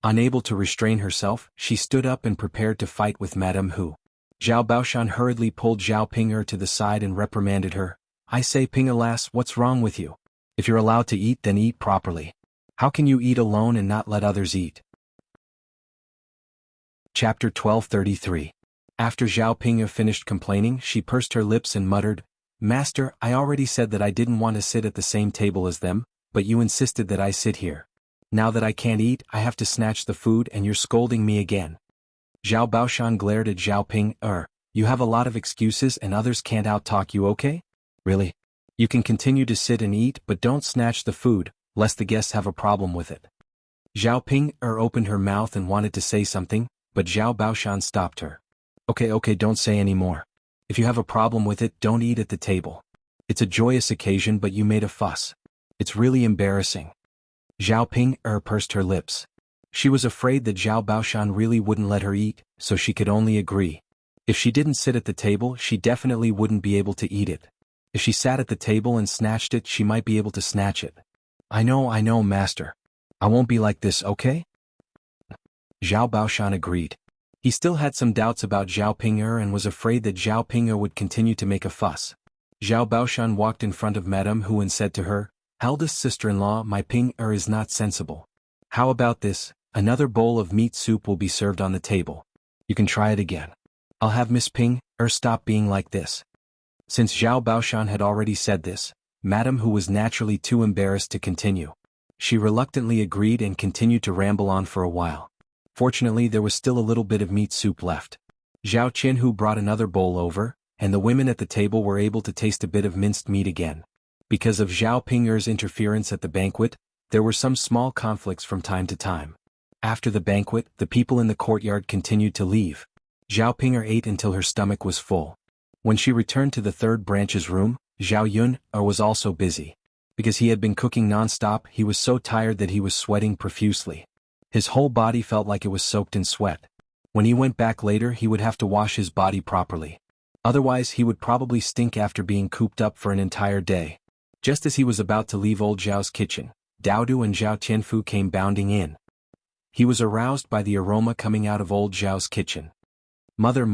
Unable to restrain herself, she stood up and prepared to fight with Madame Hu. Zhao Baoshan hurriedly pulled Zhao Ping'er to the side and reprimanded her. I say, Ping'er lass, what's wrong with you? If you're allowed to eat, then eat properly. How can you eat alone and not let others eat? Chapter 1233. After Zhao Ping'er finished complaining, she pursed her lips and muttered, Master, I already said that I didn't want to sit at the same table as them, but you insisted that I sit here. Now that I can't eat, I have to snatch the food and you're scolding me again. Zhao Baoshan glared at Zhao Ping'er. You have a lot of excuses and others can't out-talk you, okay? Really? You can continue to sit and eat but don't snatch the food, lest the guests have a problem with it. Zhao Ping'er opened her mouth and wanted to say something, but Zhao Baoshan stopped her. Okay, don't say any more. If you have a problem with it, don't eat at the table. It's a joyous occasion but you made a fuss. It's really embarrassing. Zhao Ping'er pursed her lips. She was afraid that Zhao Baoshan really wouldn't let her eat, so she could only agree. If she didn't sit at the table, she definitely wouldn't be able to eat it. If she sat at the table and snatched it, she might be able to snatch it. I know, master. I won't be like this, okay? Zhao Baoshan agreed. He still had some doubts about Zhao Ping'er and was afraid that Zhao Ping'er would continue to make a fuss. Zhao Baoshan walked in front of Madame Hu and said to her, Eldest sister-in-law, my Ping'er is not sensible. How about this? Another bowl of meat soup will be served on the table. You can try it again. I'll have Miss Ping'er stop being like this. Since Zhao Baoshan had already said this, Madame Hu was naturally too embarrassed to continue. She reluctantly agreed and continued to ramble on for a while. Fortunately, there was still a little bit of meat soup left. Zhao Xianhu brought another bowl over, and the women at the table were able to taste a bit of minced meat again. Because of Zhao Ping'er's interference at the banquet, there were some small conflicts from time to time. After the banquet, the people in the courtyard continued to leave. Zhao Ping'er ate until her stomach was full. When she returned to the third branch's room, Zhao Yun was also busy. Because he had been cooking non-stop, he was so tired that he was sweating profusely. His whole body felt like it was soaked in sweat. When he went back later, he would have to wash his body properly. Otherwise, he would probably stink after being cooped up for an entire day. Just as he was about to leave old Zhao's kitchen, Daodu and Zhao Tianfu came bounding in. He was aroused by the aroma coming out of old Zhao's kitchen. Mother,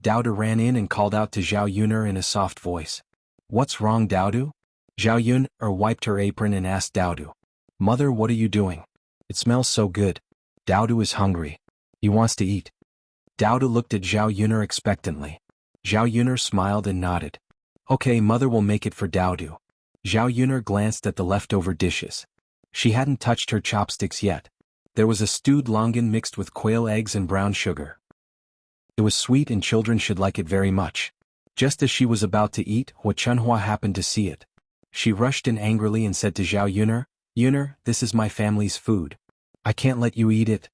Daodu ran in and called out to Zhao Yuner in a soft voice. What's wrong, Daodu? Zhao Yuner wiped her apron and asked Daodu. Mother, what are you doing? It smells so good. Daodu is hungry. He wants to eat. Daodu looked at Zhao Yuner expectantly. Zhao Yuner smiled and nodded. Okay, mother will make it for Daodu. Zhao Yuner glanced at the leftover dishes. She hadn't touched her chopsticks yet. There was a stewed longan mixed with quail eggs and brown sugar. It was sweet and children should like it very much. Just as she was about to eat, xuanhuan happened to see it. She rushed in angrily and said to Zhao Yuner, Yuner, this is my family's food. I can't let you eat it.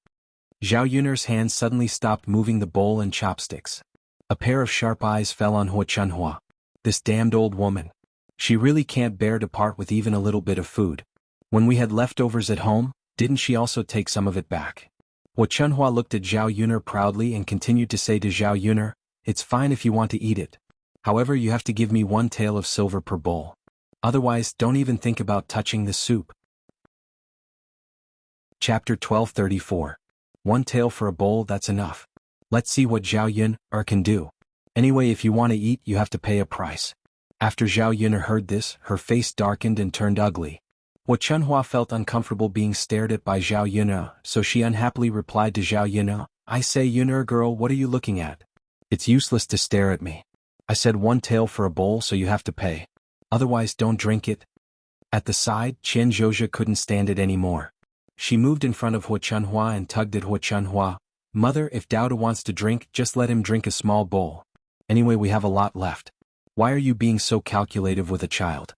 Zhao Yuner's hands suddenly stopped moving the bowl and chopsticks. A pair of sharp eyes fell on xuanhuan. This damned old woman. She really can't bear to part with even a little bit of food. When we had leftovers at home, didn't she also take some of it back? Xuanhuan looked at Zhao Yuner proudly and continued to say to Zhao Yuner, It's fine if you want to eat it. However, you have to give me 1 tael of silver per bowl. Otherwise, don't even think about touching the soup. Chapter 1234. 1 tael for a bowl, that's enough. Let's see what Zhao Yuner can do. Anyway, if you want to eat, you have to pay a price. After Zhao Yuner heard this, her face darkened and turned ugly. Xuanhuan felt uncomfortable being stared at by Zhao Yuner, so she unhappily replied to Zhao Yuner, I say, Yuner girl, what are you looking at? It's useless to stare at me. I said 1 tael for a bowl, so you have to pay. Otherwise, don't drink it. At the side, Xianxia couldn't stand it anymore. She moved in front of Xuanhuan and tugged at Xuanhuan. Mother, if Daodu wants to drink, just let him drink a small bowl. Anyway, we have a lot left. Why are you being so calculative with a child?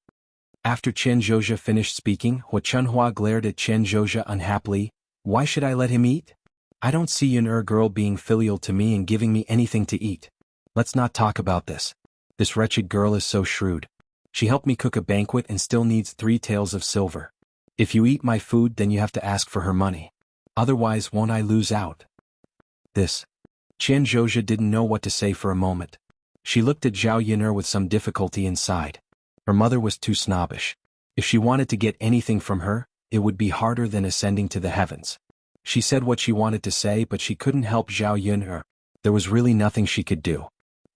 After Xianxia finished speaking, Xuanhuan glared at Xianxia unhappily. Why should I let him eat? I don't see Yuner girl being filial to me and giving me anything to eat. Let's not talk about this. This wretched girl is so shrewd. She helped me cook a banquet and still needs 3 taels of silver. If you eat my food, then you have to ask for her money. Otherwise, won't I lose out? This. Xianxia didn't know what to say for a moment. She looked at Zhao Yuner with some difficulty inside. Her mother was too snobbish. If she wanted to get anything from her, it would be harder than ascending to the heavens. She said what she wanted to say, but she couldn't help Zhao Yun. There was really nothing she could do.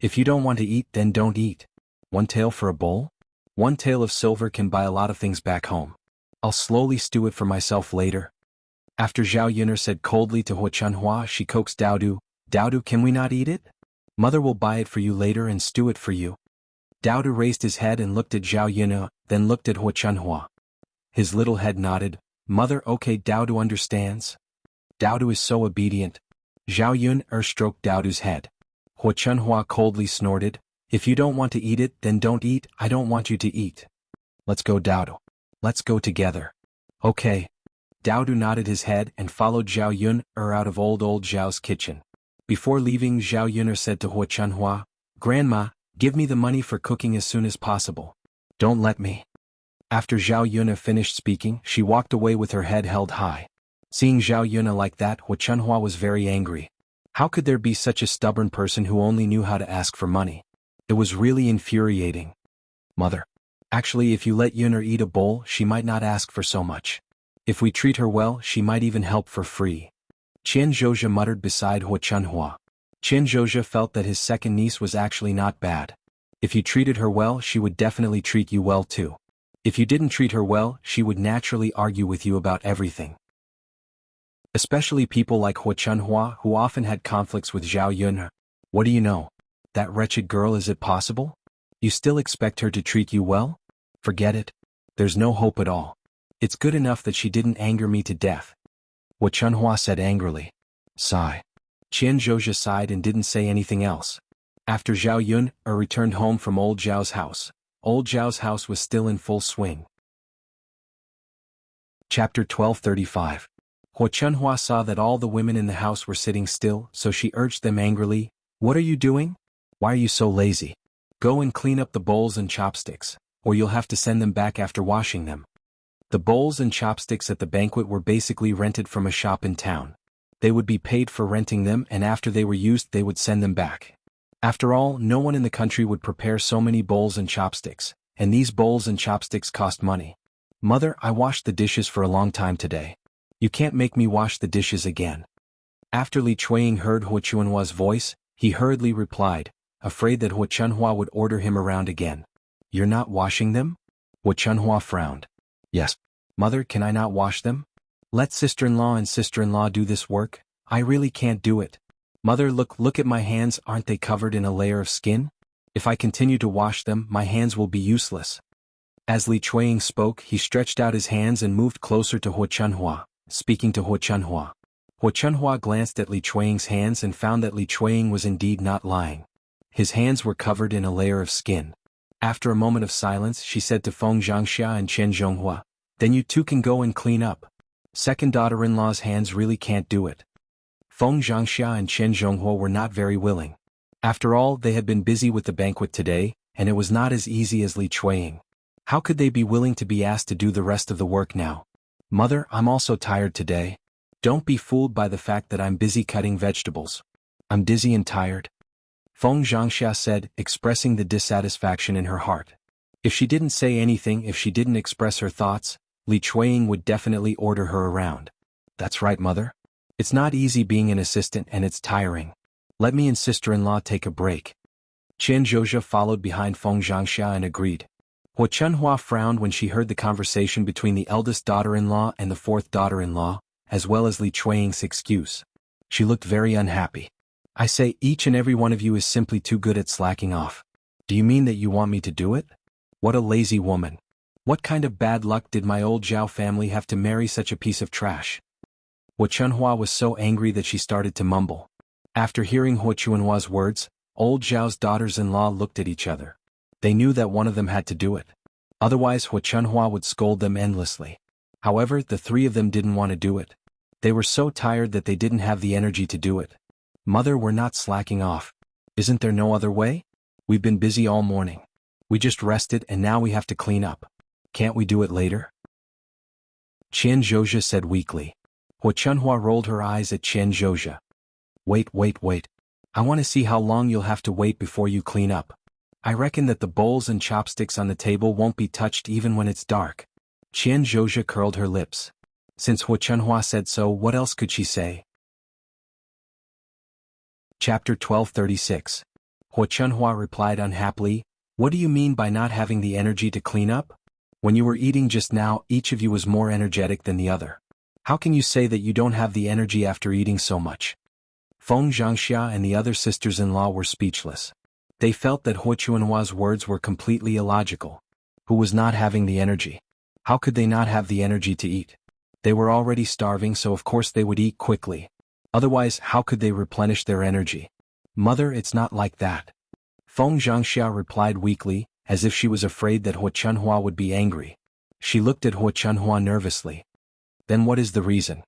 If you don't want to eat, then don't eat. One tael for a bowl? One tael of silver can buy a lot of things back home. I'll slowly stew it for myself later. After Zhao Yun'er said coldly to Xuanhuan, she coaxed Daodu, Daodu, can we not eat it? Mother will buy it for you later and stew it for you. Daodu raised his head and looked at Zhao Yun'er, then looked at Xuanhuan. His little head nodded. Mother, okay, Daodu understands. Daodu is so obedient. Zhao Yun'er stroked Daodu's head. Xuanhuan coldly snorted, if you don't want to eat it, then don't eat. I don't want you to eat. Let's go, Daodu. Let's go together. Okay. Daodu nodded his head and followed Zhao Yun'er out of old Zhao's kitchen. Before leaving, Zhao Yun'er said to Xuanhuan, Grandma, give me the money for cooking as soon as possible. Don't let me. After Zhao Yun'er finished speaking, she walked away with her head held high. Seeing Zhao Yun'er like that, Xuanhuan was very angry. How could there be such a stubborn person who only knew how to ask for money? It was really infuriating. Mother. Actually, if you let Yun'er eat a bowl, she might not ask for so much. If we treat her well, she might even help for free. Xianxia muttered beside Xuanhuan. Xianxia felt that his second niece was actually not bad. If you treated her well, she would definitely treat you well too. If you didn't treat her well, she would naturally argue with you about everything. Especially people like Xuanhuan, who often had conflicts with Zhao Yun'er. What do you know? That wretched girl, is it possible? You still expect her to treat you well? Forget it. There's no hope at all. It's good enough that she didn't anger me to death. Xuanhuan said angrily. Sigh. Xianxia sighed and didn't say anything else. After Zhao Yun'er returned home from old Zhao's house, old Zhao's house was still in full swing. Chapter 1235. Xuanhuan saw that all the women in the house were sitting still, so she urged them angrily, What are you doing? Why are you so lazy? Go and clean up the bowls and chopsticks, or you'll have to send them back after washing them. The bowls and chopsticks at the banquet were basically rented from a shop in town. They would be paid for renting them, and after they were used they would send them back. After all, no one in the country would prepare so many bowls and chopsticks, and these bowls and chopsticks cost money. Mother, I washed the dishes for a long time today. You can't make me wash the dishes again. After Li Chuanying heard Xuanhua's voice, he hurriedly replied, afraid that Xuanhua would order him around again. You're not washing them? Xuanhua frowned. Yes. Mother, can I not wash them? Let sister-in-law and sister-in-law do this work. I really can't do it. Mother, look at my hands, aren't they covered in a layer of skin? If I continue to wash them, my hands will be useless. As Li Chuanying spoke, he stretched out his hands and moved closer to Xuanhua, speaking to Xuanhua. Xuanhua glanced at Li Chuanying's hands and found that Li Chuanying was indeed not lying. His hands were covered in a layer of skin. After a moment of silence, she said to Feng Xianxia and Chen Zhonghua, Then you two can go and clean up. Second daughter-in-law's hands really can't do it. Feng Xianxia and Chen Zhonghua were not very willing. After all, they had been busy with the banquet today, and it was not as easy as Li Chuanying. How could they be willing to be asked to do the rest of the work now? Mother, I'm also tired today. Don't be fooled by the fact that I'm busy cutting vegetables. I'm dizzy and tired. Feng Xianxia said, expressing the dissatisfaction in her heart. If she didn't say anything, if she didn't express her thoughts, Li Chuanying would definitely order her around. That's right, Mother. It's not easy being an assistant and it's tiring. Let me and sister-in-law take a break. Chen Zhozha followed behind Feng Xianxia and agreed. Xuanhua frowned when she heard the conversation between the eldest daughter-in-law and the fourth daughter-in-law, as well as Li Chuanying's excuse. She looked very unhappy. I say, each and every one of you is simply too good at slacking off. Do you mean that you want me to do it? What a lazy woman. What kind of bad luck did my old Zhao family have to marry such a piece of trash? Xuanhua was so angry that she started to mumble. After hearing Xuanhua's words, old Zhao's daughters-in-law looked at each other. They knew that one of them had to do it. Otherwise Xuanhua would scold them endlessly. However, the three of them didn't want to do it. They were so tired that they didn't have the energy to do it. Mother, we're not slacking off. Isn't there no other way? We've been busy all morning. We just rested and now we have to clean up. Can't we do it later? Chen Zhozha said weakly. Xuanhua rolled her eyes at Chen Zhozha. Wait. I want to see how long you'll have to wait before you clean up. I reckon that the bowls and chopsticks on the table won't be touched even when it's dark. Chen Zhozha curled her lips. Since Xuanhuan said so, what else could she say? Chapter 1236. Xuanhuan replied unhappily, "What do you mean by not having the energy to clean up? When you were eating just now, each of you was more energetic than the other. How can you say that you don't have the energy after eating so much?" xianxia and the other sisters-in-law were speechless. They felt that Xuanhuan's words were completely illogical. Who was not having the energy? How could they not have the energy to eat? They were already starving, so of course they would eat quickly. Otherwise, how could they replenish their energy? "Mother, it's not like that." xianxia replied weakly, as if she was afraid that Xuanhuan would be angry. She looked at Xuanhuan nervously. "Then what is the reason?"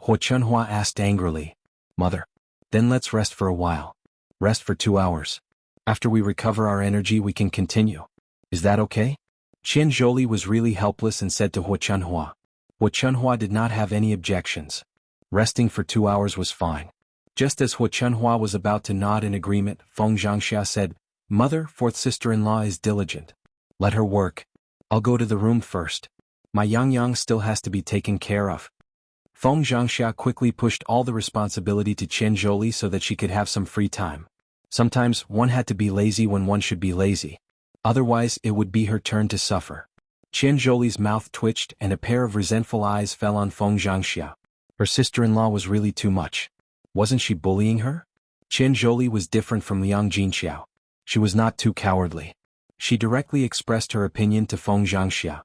Xuanhuan asked angrily. "Mother. Then let's rest for a while. Rest for 2 hours. After we recover our energy we can continue. Is that okay?" Xianzholi was really helpless and said to Xuanhuan. Xuanhuan did not have any objections. Resting for 2 hours was fine. Just as Xuanhuan was about to nod in agreement, xianxia said, "Mother, fourth sister-in-law is diligent. Let her work. I'll go to the room first. My yang still has to be taken care of." xianxia quickly pushed all the responsibility to Xianzholi so that she could have some free time. Sometimes one had to be lazy when one should be lazy. Otherwise it would be her turn to suffer. Xianzholi's mouth twitched and a pair of resentful eyes fell on xianxia. Her sister-in-law was really too much. Wasn't she bullying her? Xianzholi was different from Liang Jinxiao. She was not too cowardly. She directly expressed her opinion to xianxia.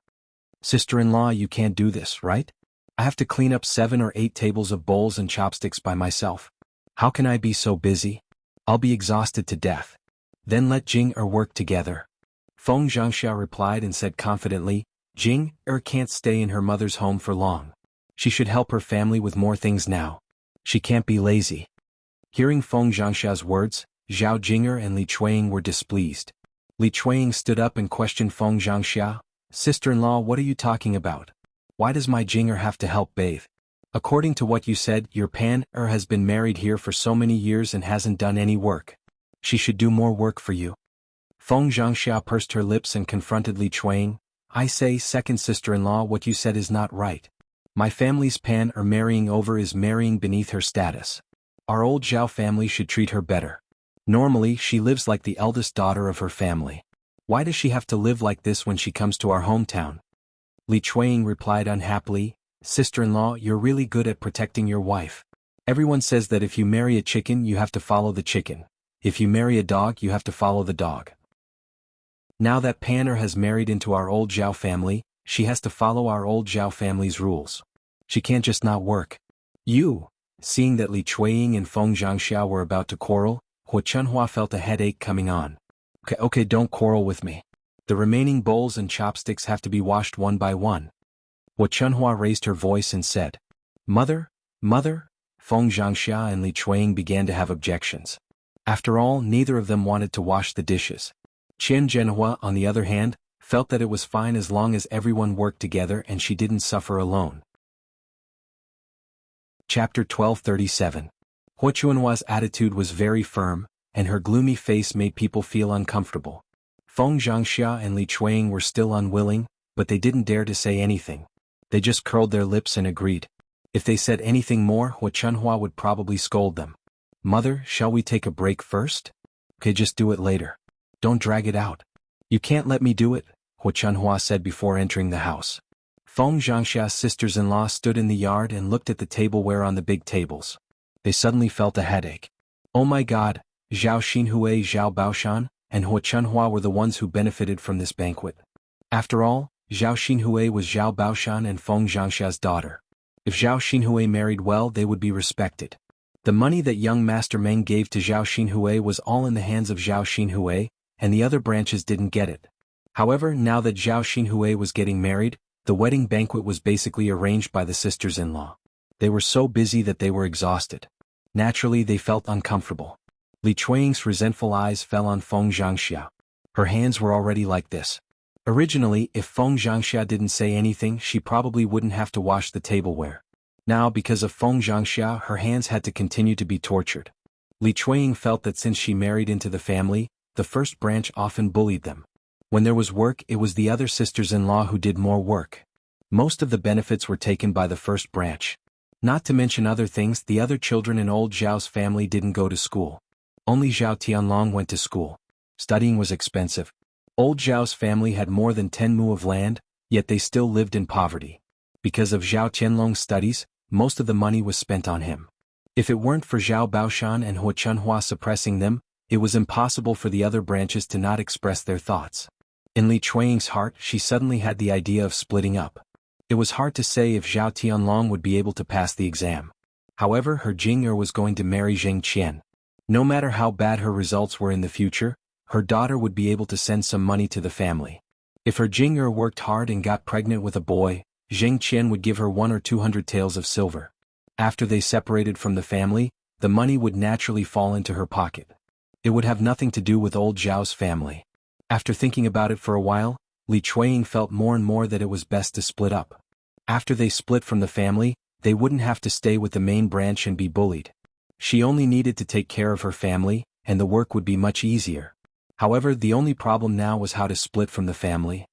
"Sister-in-law, you can't do this, right? I have to clean up 7 or 8 tables of bowls and chopsticks by myself. How can I be so busy? I'll be exhausted to death. Then let Jing work together." xianxia replied and said confidently, "Jing can't stay in her mother's home for long. She should help her family with more things now. She can't be lazy." Hearing xianxia's words, Zhao Jinger and Li Chuang were displeased. Li Chuang stood up and questioned xianxia, "Sister-in-law, what are you talking about? Why does my Jinger have to help bathe? According to what you said, your pan has been married here for so many years and hasn't done any work. She should do more work for you." xianxia pursed her lips and confronted Li Chuang. "I say, second sister-in-law, what you said is not right. My family's pan marrying over is marrying beneath her status. Our old Zhao family should treat her better. Normally she lives like the eldest daughter of her family. Why does she have to live like this when she comes to our hometown?" Li Chuang replied unhappily, "Sister-in-law, you're really good at protecting your wife. Everyone says that if you marry a chicken you have to follow the chicken. If you marry a dog you have to follow the dog. Now that Panner has married into our old Zhao family, she has to follow our old Zhao family's rules. She can't just not work." "You." Seeing that Li Chuang and xianxia were about to quarrel, Xuanhuan felt a headache coming on. Okay, don't quarrel with me. The remaining bowls and chopsticks have to be washed one by one." Xuanhuan raised her voice and said, Mother. xianxia and Li Chuang began to have objections. After all, neither of them wanted to wash the dishes. Jianhua, on the other hand, felt that it was fine as long as everyone worked together and she didn't suffer alone. Chapter 1237. Xuanhua's attitude was very firm, and her gloomy face made people feel uncomfortable. xianxia and Li Chuang were still unwilling, but they didn't dare to say anything. They just curled their lips and agreed. If they said anything more, Xuanhuan would probably scold them. "Mother, shall we take a break first?" "Okay, just do it later. Don't drag it out." "You can't let me do it," Xuanhuan said before entering the house. xianxia's sisters-in-law stood in the yard and looked at the tableware on the big tables. They suddenly felt a headache. Oh my God, Zhao Xinhui, Zhao Baoshan, and Xuanhuan were the ones who benefited from this banquet. After all, Zhao Xinhui was Zhao Baoshan and xianxia's daughter. If Zhao Xinhui married well, they would be respected. The money that young Master Meng gave to Zhao Xinhui was all in the hands of Zhao Xinhui, and the other branches didn't get it. However, now that Zhao Xinhui was getting married, the wedding banquet was basically arranged by the sisters-in-law. They were so busy that they were exhausted. Naturally, they felt uncomfortable. Li Chuang's resentful eyes fell on xianxia. Her hands were already like this. Originally, if xianxia didn't say anything, she probably wouldn't have to wash the tableware. Now, because of xianxia, her hands had to continue to be tortured. Li Chuang felt that since she married into the family, the first branch often bullied them. When there was work, it was the other sisters-in-law who did more work. Most of the benefits were taken by the first branch. Not to mention other things, the other children in old Zhao's family didn't go to school. Only Zhao Tianlong went to school. Studying was expensive. Old Zhao's family had more than 10 mu of land, yet they still lived in poverty. Because of Zhao Tianlong's studies, most of the money was spent on him. If it weren't for Zhao Baoshan and Xuanhuan suppressing them, it was impossible for the other branches to not express their thoughts. In Li Chuanying's heart, she suddenly had the idea of splitting up. It was hard to say if Zhao Tianlong would be able to pass the exam. However, her Jing'er was going to marry Zheng Qian. No matter how bad her results were in the future, her daughter would be able to send some money to the family. If her Jing'er worked hard and got pregnant with a boy, Zheng Qian would give her 100 or 200 taels of silver. After they separated from the family, the money would naturally fall into her pocket. It would have nothing to do with old Zhao's family. After thinking about it for a while, Li Chuanying felt more and more that it was best to split up. After they split from the family, they wouldn't have to stay with the main branch and be bullied. She only needed to take care of her family, and the work would be much easier. However, the only problem now was how to split from the family.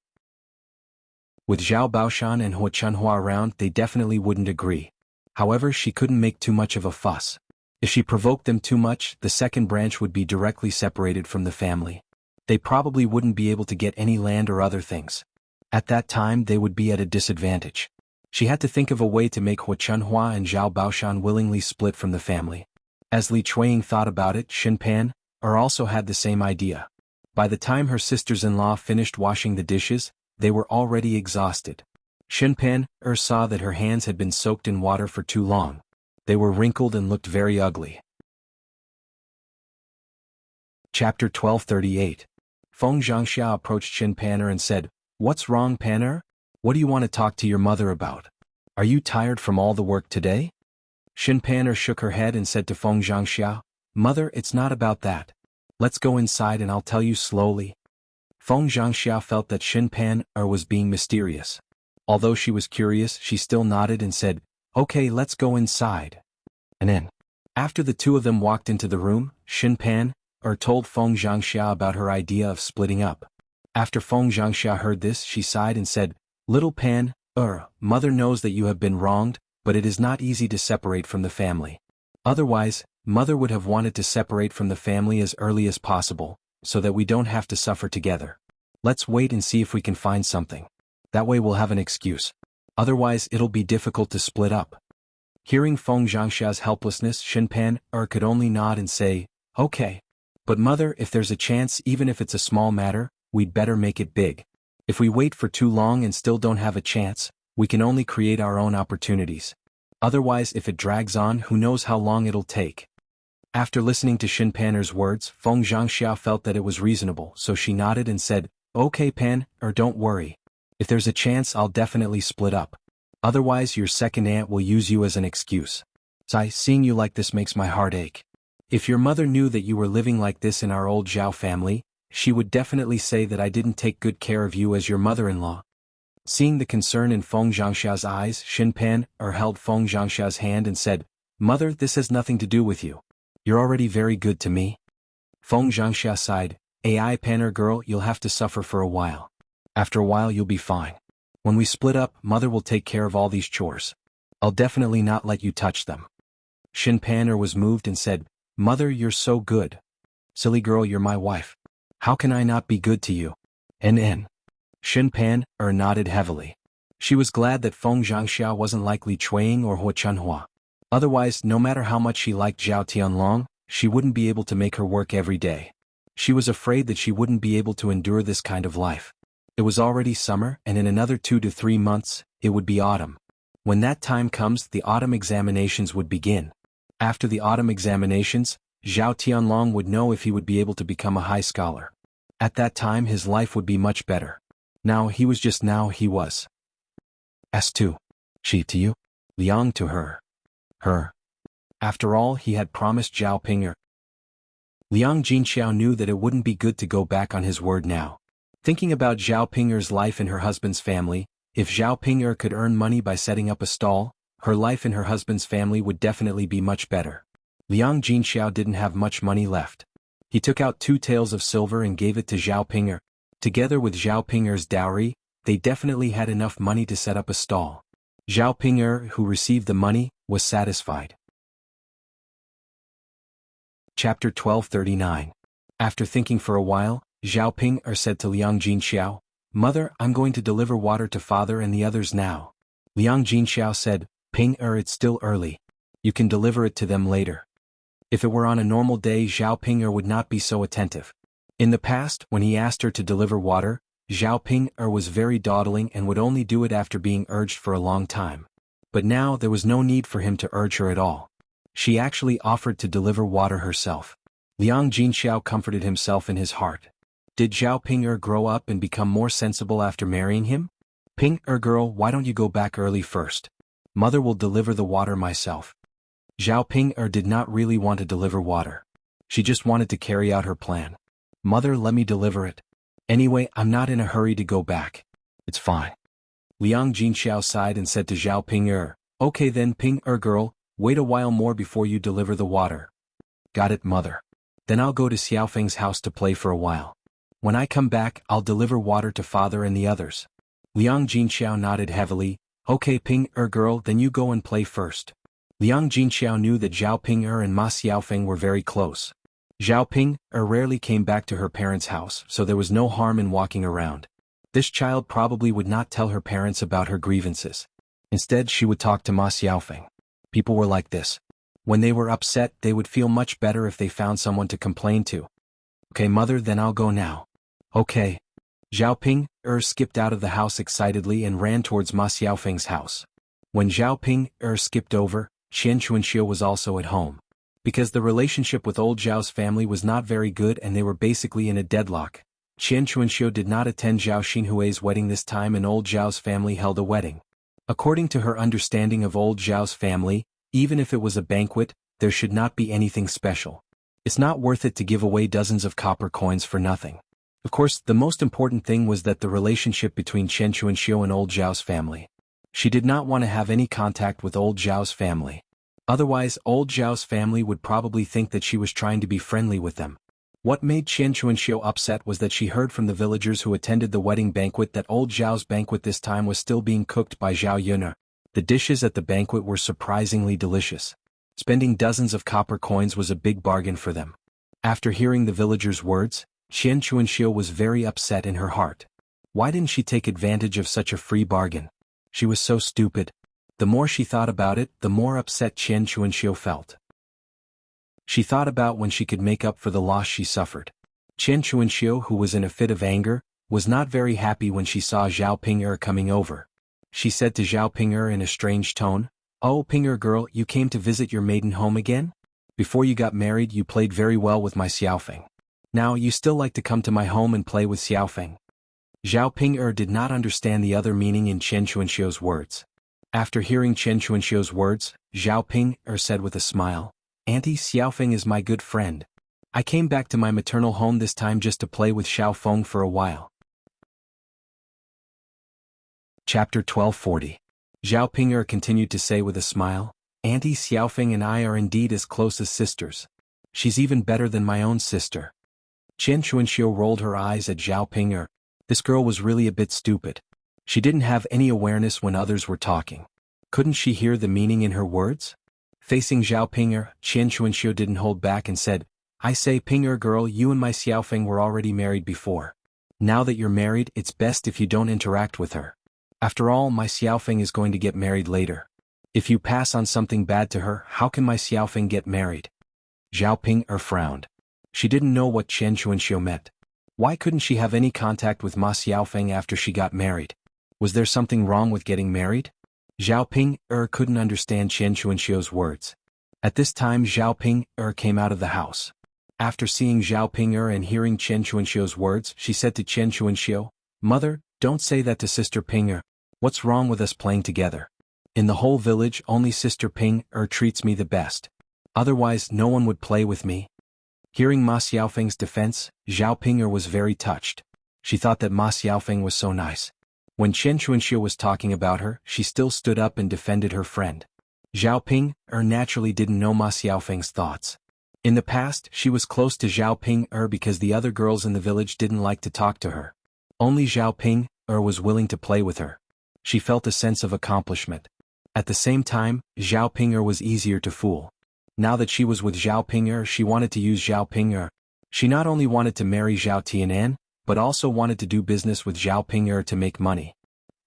With Zhao Baoshan and Xuanhuan around, they definitely wouldn't agree. However, she couldn't make too much of a fuss. If she provoked them too much, the second branch would be directly separated from the family. They probably wouldn't be able to get any land or other things. At that time, they would be at a disadvantage. She had to think of a way to make Xuanhuan and Zhao Baoshan willingly split from the family. As Li Chuanying thought about it, Xinpan also had the same idea. By the time her sisters-in-law finished washing the dishes, they were already exhausted. Xinpan saw that her hands had been soaked in water for too long. They were wrinkled and looked very ugly. Chapter 1238. Feng Xianxia approached Xinpan and said, "What's wrong, Pan? What do you want to talk to your mother about? Are you tired from all the work today?" Xinpan shook her head and said to Feng Xianxia, "Mother, it's not about that. Let's go inside and I'll tell you slowly." Feng Xianxia felt that Xinpan was being mysterious. Although she was curious, she still nodded and said, "Okay, let's go inside." And then, after the two of them walked into the room, Xinpan told Feng Xianxia about her idea of splitting up. After Feng Xianxia heard this, she sighed and said, "Little Pan, Mother knows that you have been wronged, but it is not easy to separate from the family. Otherwise, Mother would have wanted to separate from the family as early as possible, so that we don't have to suffer together. Let's wait and see if we can find something. That way we'll have an excuse. Otherwise it'll be difficult to split up." Hearing Feng Xianxia's helplessness, Xinpan could only nod and say, "Okay. But Mother, if there's a chance, even if it's a small matter, we'd better make it big. If we wait for too long and still don't have a chance, we can only create our own opportunities. Otherwise, if it drags on, who knows how long it'll take." After listening to Xinpan's words, Feng Xianxia felt that it was reasonable, so she nodded and said, "Okay, Pan, don't worry. If there's a chance, I'll definitely split up. Otherwise, your second aunt will use you as an excuse. Seeing you like this makes my heart ache. If your mother knew that you were living like this in our old Zhao family, she would definitely say that I didn't take good care of you as your mother-in-law." Seeing the concern in Feng Xianxia's eyes, Xinpan held Feng Xianxia's hand and said, "Mother, this has nothing to do with you. You're already very good to me." Feng Xianxia sighed, "Ai Panner girl, you'll have to suffer for a while. After a while you'll be fine. When we split up, Mother will take care of all these chores. I'll definitely not let you touch them." Xinpan was moved and said, "Mother, you're so good. Silly girl, you're my wife. How can I not be good to you?" And Xinpan nodded heavily. She was glad that Feng Xianxia wasn't like Li Chuanying or Xuanhuan. Otherwise, no matter how much she liked Zhao Tianlong, she wouldn't be able to make her work every day. She was afraid that she wouldn't be able to endure this kind of life. It was already summer, and in another 2 to 3 months, it would be autumn. When that time comes, the autumn examinations would begin. After the autumn examinations, Zhao Tianlong would know if he would be able to become a high scholar. At that time his life would be much better. He was S2. She to you? Liang to her. After all, he had promised Zhao Ping'er. Liang Jinxiao knew that it wouldn't be good to go back on his word now. Thinking about Zhao Ping'er's life in her husband's family, if Zhao Ping'er could earn money by setting up a stall, her life in her husband's family would definitely be much better. Liang Jinxiao didn't have much money left. He took out 2 taels of silver and gave it to Zhao Ping'er. Together with Zhao Ping'er's dowry, they definitely had enough money to set up a stall. Zhao Ping'er, who received the money, was satisfied. Chapter 1239. After thinking for a while, Zhao Ping'er said to Liang Jinxiao, "Mother, I'm going to deliver water to father and the others now." Liang Jinxiao said, "Ping'er, it's still early. You can deliver it to them later." If it were on a normal day, Zhao Ping'er would not be so attentive. In the past, when he asked her to deliver water, Zhao Ping'er was very dawdling and would only do it after being urged for a long time. But now there was no need for him to urge her at all. She actually offered to deliver water herself. Liang Jinxiao comforted himself in his heart. Did Zhao Ping'er grow up and become more sensible after marrying him? "Ping'er girl, why don't you go back early first? Mother will deliver the water myself." Zhao Ping'er did not really want to deliver water. She just wanted to carry out her plan. "Mother, let me deliver it. Anyway, I'm not in a hurry to go back. It's fine." Liang Jinxiao sighed and said to Zhao Ping'er, "Okay then, Ping'er girl, wait a while more before you deliver the water." "Got it, mother. Then I'll go to Xiaofeng's house to play for a while. When I come back, I'll deliver water to father and the others." Liang Jinxiao nodded heavily. "Okay, Ping'er girl, then you go and play first." Liang Jinxiao knew that Zhao Ping'er and Ma Xiaofeng were very close. Zhao Ping'er rarely came back to her parents' house, so there was no harm in walking around. This child probably would not tell her parents about her grievances. Instead, she would talk to Ma Xiaofeng. People were like this. When they were upset, they would feel much better if they found someone to complain to. "Okay, mother, then I'll go now." "Okay." Zhao Ping'er skipped out of the house excitedly and ran towards Ma Xiaofeng's house. When Zhao Ping'er skipped over, Xuanhuan was also at home. Because the relationship with old Zhao's family was not very good and they were basically in a deadlock, Xuanhuan did not attend Zhao Xinhui's wedding this time and old Zhao's family held a wedding. According to her understanding of old Zhao's family, even if it was a banquet, there should not be anything special. It's not worth it to give away dozens of copper coins for nothing. Of course, the most important thing was that the relationship between Xuanhuan and old Zhao's family. She did not want to have any contact with old Zhao's family. Otherwise, old Zhao's family would probably think that she was trying to be friendly with them. What made Xuanhuan upset was that she heard from the villagers who attended the wedding banquet that old Zhao's banquet this time was still being cooked by Zhao Yun'er. The dishes at the banquet were surprisingly delicious. Spending dozens of copper coins was a big bargain for them. After hearing the villagers' words, Xuanhuan was very upset in her heart. Why didn't she take advantage of such a free bargain? She was so stupid. The more she thought about it, the more upset Xuanhuan felt. She thought about when she could make up for the loss she suffered. Xuanhuan, who was in a fit of anger, was not very happy when she saw Zhao Ping'er coming over. She said to Zhao Ping'er in a strange tone, "Oh, Ping'er girl, you came to visit your maiden home again? Before you got married, you played very well with my Xiaofeng. Now you still like to come to my home and play with Xiaofeng?" Zhao Ping'er did not understand the other meaning in Xuanhuan's words. After hearing Xuanhuan's words, Zhao Ping'er said with a smile, "Auntie, Xiaofeng is my good friend. I came back to my maternal home this time just to play with Xiaofeng for a while." Chapter 1240. Zhao Ping'er continued to say with a smile, "Auntie Xiaofeng and I are indeed as close as sisters. She's even better than my own sister." Xuanhuan rolled her eyes at Zhao Ping'er. This girl was really a bit stupid. She didn't have any awareness when others were talking. Couldn't she hear the meaning in her words? Facing Zhao Ping'er, Xuanhuan didn't hold back and said, "I say, Ping'er girl, you and my Xiaofeng were already married before. Now that you're married, it's best if you don't interact with her. After all, my Xiaofeng is going to get married later. If you pass on something bad to her, how can my Xiaofeng get married?" Zhao Ping'er frowned. She didn't know what Xuanhuan meant. Why couldn't she have any contact with Ma Xiaofeng after she got married? Was there something wrong with getting married? Zhao Ping'er couldn't understand Xuanhuan's words. At this time Zhao Ping'er came out of the house. After seeing Zhao Ping'er and hearing Xuanhuan's words, she said to Xuanhuan, "Mother, don't say that to Sister Ping'er. What's wrong with us playing together? In the whole village, only Sister Ping'er treats me the best. Otherwise, no one would play with me." Hearing Ma Xiaofeng's defense, Zhao Ping'er was very touched. She thought that Ma Xiaofeng was so nice. When Xuanhuan was talking about her, she still stood up and defended her friend. Zhao Ping'er naturally didn't know Ma Xiaofeng's thoughts. In the past, she was close to Zhao Ping'er because the other girls in the village didn't like to talk to her. Only Zhao was willing to play with her. She felt a sense of accomplishment. At the same time, Zhao Ping was easier to fool. Now that she was with Zhao Ping, she wanted to use Zhao Ping. She not only wanted to marry Zhao Tianan, but also wanted to do business with Zhao Ping to make money.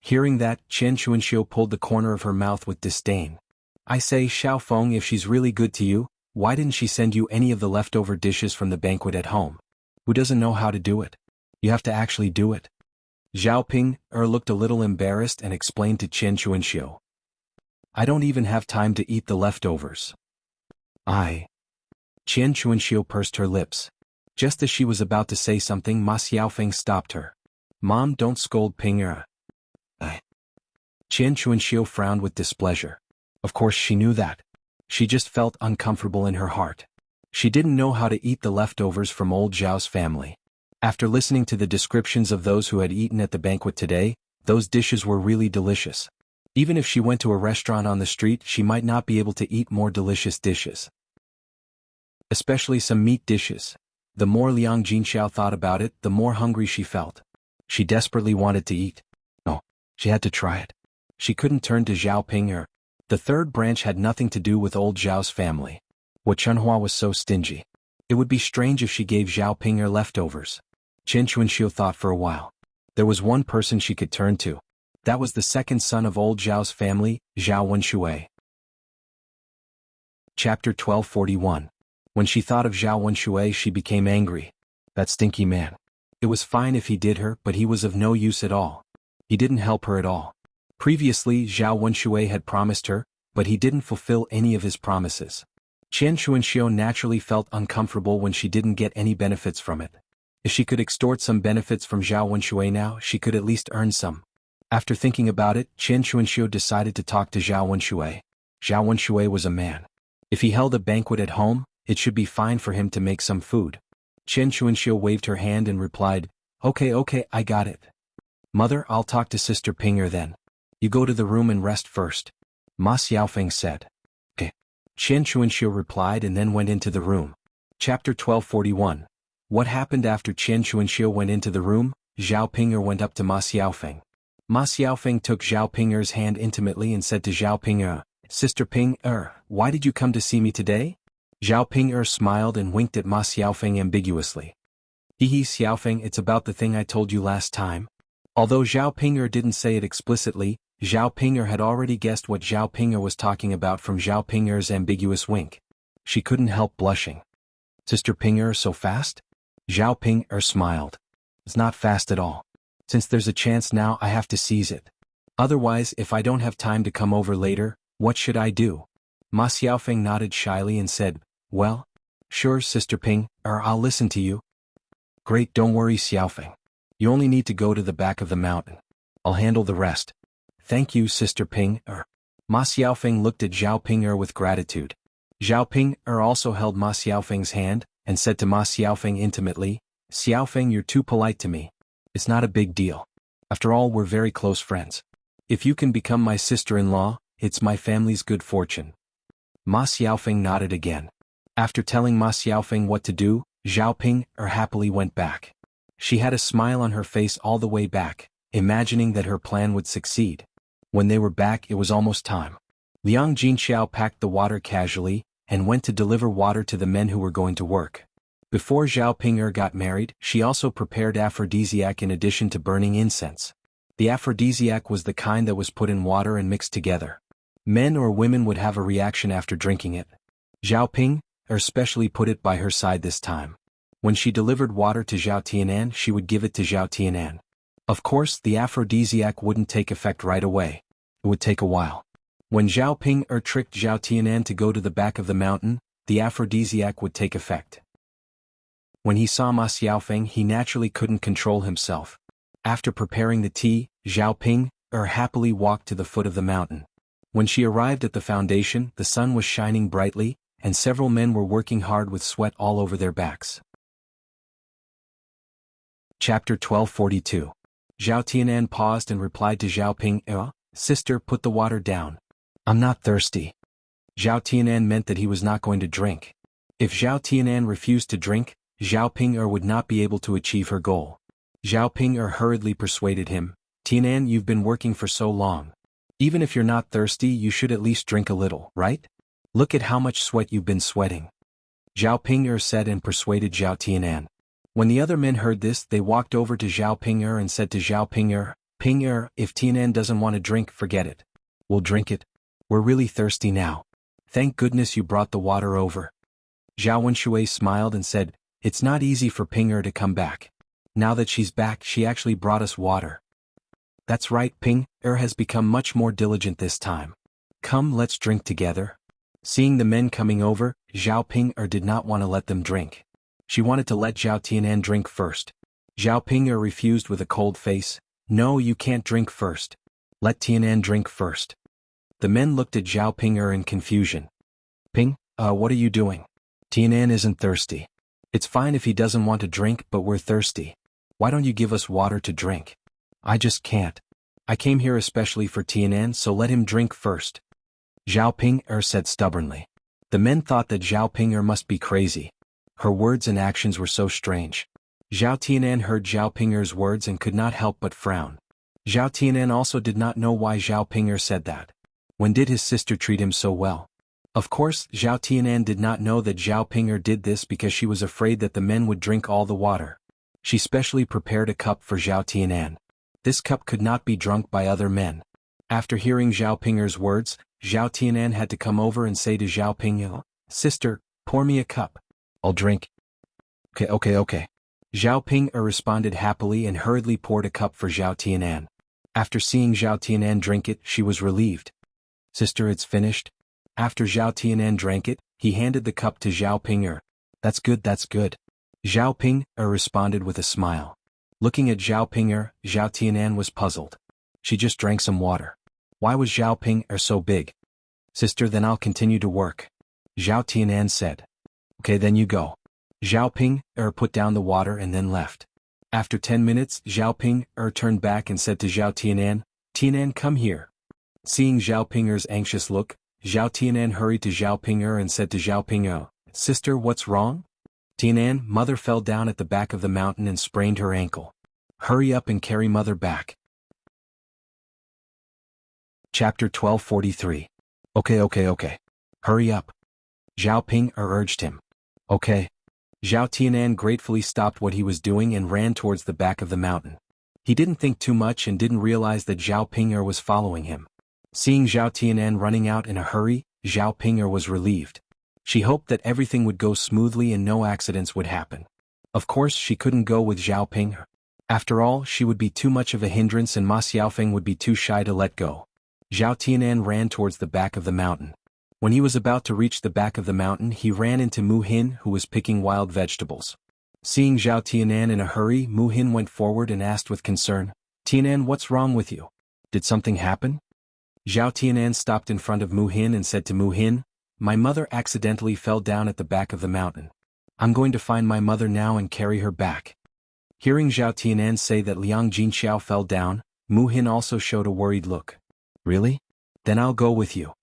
Hearing that, Chen Chuanxiu pulled the corner of her mouth with disdain. I say, Xiao Feng, if she's really good to you, why didn't she send you any of the leftover dishes from the banquet at home? Who doesn't know how to do it? You have to actually do it. Zhao Ping looked a little embarrassed and explained to Chen Chuanxiu. I don't even have time to eat the leftovers. Chen Chuanxiu pursed her lips. Just as she was about to say something, Ma Xiaofeng stopped her. Mom, don't scold Ping. Chen Chuanxiu frowned with displeasure. Of course she knew that. She just felt uncomfortable in her heart. She didn't know how to eat the leftovers from old Zhao's family. After listening to the descriptions of those who had eaten at the banquet today, those dishes were really delicious. Even if she went to a restaurant on the street, she might not be able to eat more delicious dishes. Especially some meat dishes. The more Liang Jinxiao thought about it, the more hungry she felt. She desperately wanted to eat. No, she had to try it. She couldn't turn to Zhao Ping. The third branch had nothing to do with old Zhao's family. Xuanhuan was so stingy. It would be strange if she gave Zhao Ping leftovers. Chen Chuanxiu thought for a while. There was one person she could turn to. That was the second son of old Zhao's family, Zhao Wenshui. Chapter 1241. When she thought of Zhao Wenshui, she became angry. That stinky man. It was fine if he did her, but he was of no use at all. He didn't help her at all. Previously, Zhao Wenshui had promised her, but he didn't fulfill any of his promises. Chen Chuanxiu naturally felt uncomfortable when she didn't get any benefits from it. If she could extort some benefits from Zhao Wenshui now, she could at least earn some. After thinking about it, Chen Chuanxiu decided to talk to Zhao Wenshui. Zhao Wenshui was a man. If he held a banquet at home, it should be fine for him to make some food. Chen Chuanxiu waved her hand and replied, Okay, I got it. Mother, I'll talk to Sister Ping then. You go to the room and rest first. Ma Xiaofeng said. Okay. Chen Chuanxiu replied and then went into the room. Chapter 1241. What happened after Chen Chuanxiu went into the room? Zhao Ping went up to Ma Xiaofeng. Ma Xiaofeng took Zhao Ping's hand intimately and said to Zhao Ping, Sister Ping, why did you come to see me today? Zhao Ping smiled and winked at Ma Xiaofeng ambiguously. Hee Xiaofeng, it's about the thing I told you last time. Although Zhao Ping didn't say it explicitly, Zhao Ping had already guessed what Zhao Ping was talking about from Zhao Ping's ambiguous wink. She couldn't help blushing. Sister Ping, so fast? Zhao Ping smiled. It's not fast at all. Since there's a chance now, I have to seize it. Otherwise, if I don't have time to come over later, what should I do? Ma Xiaofeng nodded shyly and said, Well, sure, Sister Ping, I'll listen to you. Great, don't worry, Xiaofeng. You only need to go to the back of the mountain. I'll handle the rest. Thank you, Sister Ping. Ma Xiaofeng looked at Zhao Ping with gratitude. Zhao Ping also held Ma Xiaofeng's hand and said to Ma Xiaofeng intimately, Xiaofeng, you're too polite to me. It's not a big deal. After all, we're very close friends. If you can become my sister-in-law, it's my family's good fortune. Ma Xiaofeng nodded again. After telling Ma Xiaofeng what to do, Zhao Ping happily went back. She had a smile on her face all the way back, imagining that her plan would succeed. When they were back, it was almost time. Liang Jinxiao packed the water casually and went to deliver water to the men who were going to work. Before Zhao Ping got married, she also prepared aphrodisiac in addition to burning incense. The aphrodisiac was the kind that was put in water and mixed together. Men or women would have a reaction after drinking it. Zhao Ping especially put it by her side this time. When she delivered water to Zhao Tianan, she would give it to Zhao Tianan. Of course, the aphrodisiac wouldn't take effect right away. It would take a while. When Zhao Ping tricked Zhao Tianan to go to the back of the mountain, the aphrodisiac would take effect. When he saw Ma Xiaofeng, he naturally couldn't control himself. After preparing the tea, Zhao Ping happily walked to the foot of the mountain. When she arrived at the foundation, the sun was shining brightly, and several men were working hard with sweat all over their backs. Chapter 1242. Zhao Tianan paused and replied to Zhao Ping, Sister, put the water down. I'm not thirsty. Zhao Tianan meant that he was not going to drink. If Zhao Tianan refused to drink, Zhao Ping would not be able to achieve her goal. Zhao Ping hurriedly persuaded him, Tianan, you've been working for so long. Even if you're not thirsty, you should at least drink a little, right? Look at how much sweat you've been sweating. Zhao Ping'er said and persuaded Zhao Tianan. When the other men heard this, they walked over to Zhao Ping'er and said to Zhao Ping'er, Ping'er, if Tianan doesn't want to drink, forget it. We'll drink it. We're really thirsty now. Thank goodness you brought the water over. Zhao Wenshui smiled and said, it's not easy for Ping'er to come back. Now that she's back, she actually brought us water. That's right, Ping'er has become much more diligent this time. Come, let's drink together. Seeing the men coming over, Zhao Ping'er did not want to let them drink. She wanted to let Zhao Tianan drink first. Zhao Ping'er refused with a cold face. No, you can't drink first. Let Tianan drink first. The men looked at Zhao Ping'er in confusion. What are you doing? Tianan isn't thirsty. It's fine if he doesn't want to drink, but we're thirsty. Why don't you give us water to drink? I just can't. I came here especially for Tianan, so let him drink first. Zhao Ping'er said stubbornly. The men thought that Zhao Ping'er must be crazy. Her words and actions were so strange. Zhao Tianan heard Zhao Ping'er's words and could not help but frown. Zhao Tianan also did not know why Zhao Ping'er said that. When did his sister treat him so well? Of course, Zhao Tianan did not know that Zhao Ping'er did this because she was afraid that the men would drink all the water. She specially prepared a cup for Zhao Tianan. This cup could not be drunk by other men. After hearing Zhao Ping'er's words, Zhao Tianan had to come over and say to Zhao Ping'er, Sister, pour me a cup. I'll drink. Okay. Zhao Ping'er responded happily and hurriedly poured a cup for Zhao Tianan. After seeing Zhao Tianan drink it, she was relieved. Sister, it's finished. After Zhao Tianan drank it, he handed the cup to Zhao Ping'er. That's good. Zhao Ping'er responded with a smile. Looking at Zhao Ping'er, Zhao Tianan was puzzled. She just drank some water. Why was Zhao Ping'er so big? Sister, then I'll continue to work. Zhao Tianan said. Okay, then you go. Zhao Ping'er put down the water and then left. After 10 minutes, Zhao Ping'er turned back and said to Zhao Tianan, Tianan, come here. Seeing Zhao Ping'er's anxious look, Zhao Tianan hurried to Zhao Ping'er and said to Zhao Ping'er, Sister, what's wrong? Tianan, Mother fell down at the back of the mountain and sprained her ankle. Hurry up and carry Mother back. Chapter 1243. Okay. Hurry up. Zhao Ping'er urged him. Okay. Zhao Tianan gratefully stopped what he was doing and ran towards the back of the mountain. He didn't think too much and didn't realize that Zhao Ping'er was following him. Seeing Zhao Tianan running out in a hurry, Zhao Ping'er was relieved. She hoped that everything would go smoothly and no accidents would happen. Of course, she couldn't go with Zhao Ping'er. After all, she would be too much of a hindrance and Ma Xiaofeng would be too shy to let go. Zhao Tianan ran towards the back of the mountain. When he was about to reach the back of the mountain, he ran into Mu Hin, who was picking wild vegetables. Seeing Zhao Tianan in a hurry, Mu Hin went forward and asked with concern, Tianan, what's wrong with you? Did something happen? Zhao Tianan stopped in front of Mu Hin and said to Mu Hin, My mother accidentally fell down at the back of the mountain. I'm going to find my mother now and carry her back. Hearing Zhao Tianan say that Liang Jinxiao fell down, Mu Hin also showed a worried look. Really? Then I'll go with you.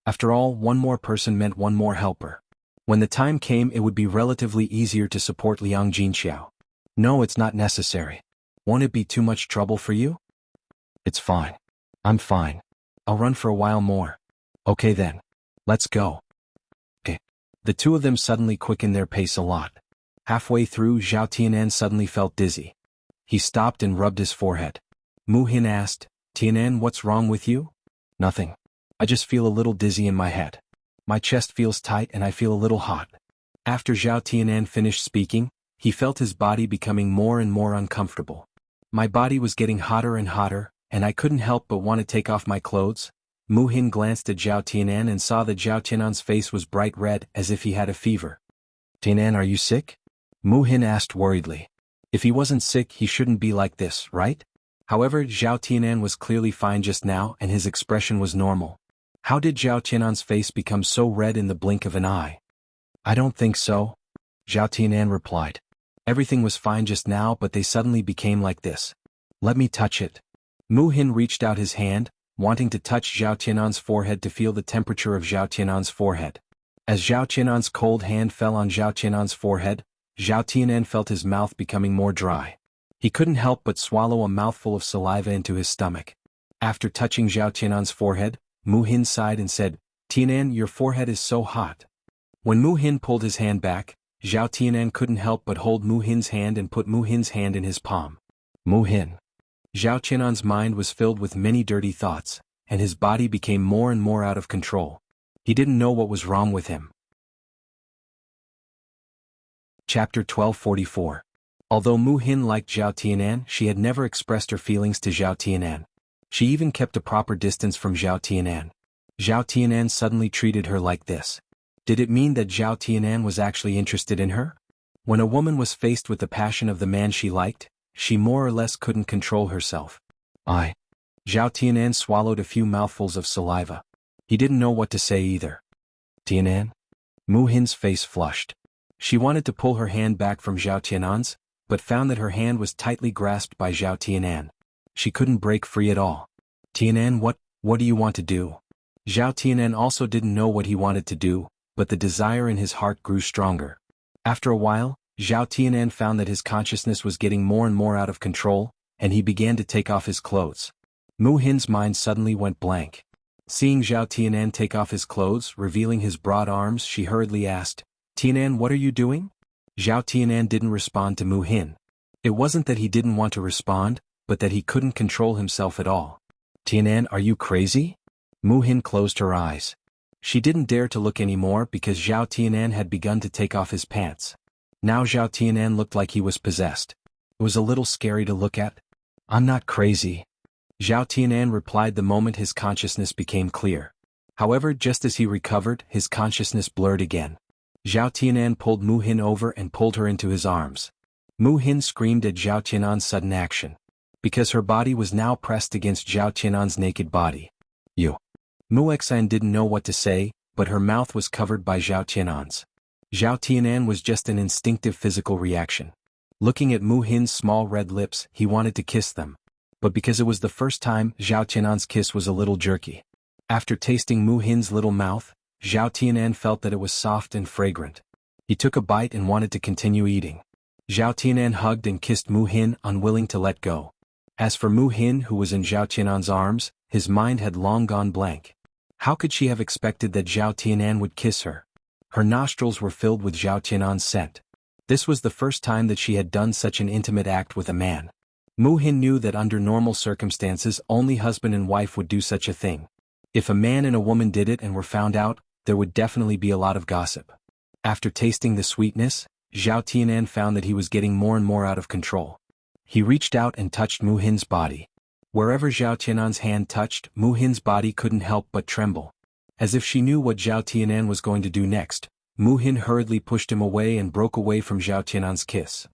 After all, one more person meant one more helper. When the time came, it would be relatively easier to support Liang Jinxiao. No, it's not necessary. Won't it be too much trouble for you? It's fine. I'm fine. I'll run for a while more. Okay then. Let's go. Okay. The two of them suddenly quickened their pace a lot. Halfway through, Zhao Tianan suddenly felt dizzy. He stopped and rubbed his forehead. Mu Hin asked, Tianan, what's wrong with you? Nothing. I just feel a little dizzy in my head. My chest feels tight and I feel a little hot. After Zhao Tianan finished speaking, he felt his body becoming more and more uncomfortable. My body was getting hotter and hotter, and I couldn't help but want to take off my clothes. Mu Hin glanced at Zhao Tianan and saw that Zhao Tianan's face was bright red as if he had a fever. Tianan, are you sick? Mu Hin asked worriedly. If he wasn't sick, he shouldn't be like this, right? However, Zhao Tianan was clearly fine just now and his expression was normal. How did Zhao Tianan's face become so red in the blink of an eye? I don't think so. Zhao Tianan replied. Everything was fine just now, but they suddenly became like this. Let me touch it. Mu Hin reached out his hand, wanting to touch Zhao Tianan's forehead to feel the temperature of Zhao Tianan's forehead. As Zhao Tianan's cold hand fell on Zhao Tianan's forehead, Zhao Tianan felt his mouth becoming more dry. He couldn't help but swallow a mouthful of saliva into his stomach. After touching Zhao Tianan's forehead, Mu Hin sighed and said, "Tianan, your forehead is so hot." When Mu Hin pulled his hand back, Zhao Tianan couldn't help but hold Mu Hin's hand and put Mu Hin's hand in his palm. Mu Hin. Zhao Tianan's mind was filled with many dirty thoughts, and his body became more and more out of control. He didn't know what was wrong with him. Chapter 1244. Although Mu Hin liked Zhao Tianan, she had never expressed her feelings to Zhao Tianan. She even kept a proper distance from Zhao Tianan. Zhao Tianan suddenly treated her like this. Did it mean that Zhao Tianan was actually interested in her? When a woman was faced with the passion of the man she liked, she more or less couldn't control herself. Zhao Tianan swallowed a few mouthfuls of saliva. He didn't know what to say either. Tianan? Mu Hin's face flushed. She wanted to pull her hand back from Zhao Tianan's, but found that her hand was tightly grasped by Zhao Tianan. She couldn't break free at all. Tianan, what do you want to do? Zhao Tianan also didn't know what he wanted to do, but the desire in his heart grew stronger. After a while, Zhao Tianan found that his consciousness was getting more and more out of control, and he began to take off his clothes. Mu Hin's mind suddenly went blank. Seeing Zhao Tianan take off his clothes, revealing his broad arms, she hurriedly asked, "Tianan, what are you doing?" Zhao Tianan didn't respond to Mu Hin. It wasn't that he didn't want to respond, but that he couldn't control himself at all. "Tianan, are you crazy?" Mu Hin closed her eyes. She didn't dare to look anymore because Zhao Tianan had begun to take off his pants. Now Zhao Tianan looked like he was possessed. It was a little scary to look at. "I'm not crazy," Zhao Tianan replied the moment his consciousness became clear. However, just as he recovered, his consciousness blurred again. Zhao Tianan pulled Mu Hin over and pulled her into his arms. Mu Hin screamed at Zhao Tianan's sudden action. Because her body was now pressed against Zhao Tianan's naked body. "You." Mu Xin didn't know what to say, but her mouth was covered by Zhao Tianan's. Zhao Tianan was just an instinctive physical reaction. Looking at Mu Hin's small red lips, he wanted to kiss them. But because it was the first time, Zhao Tianan's kiss was a little jerky. After tasting Mu Hin's little mouth, Zhao Tianan felt that it was soft and fragrant. He took a bite and wanted to continue eating. Zhao Tianan hugged and kissed Mu Hin, unwilling to let go. As for Mu Hin, who was in Zhao Tianan's arms, his mind had long gone blank. How could she have expected that Zhao Tianan would kiss her? Her nostrils were filled with Zhao Tianan's scent. This was the first time that she had done such an intimate act with a man. Mu Hin knew that under normal circumstances only husband and wife would do such a thing. If a man and a woman did it and were found out, there would definitely be a lot of gossip. After tasting the sweetness, Zhao Tianan found that he was getting more and more out of control. He reached out and touched Mu Hin's body. Wherever Zhao Tianan's hand touched, Mu Hin's body couldn't help but tremble. As if she knew what Zhao Tianan was going to do next, Mu Hin hurriedly pushed him away and broke away from Zhao Tianan's kiss.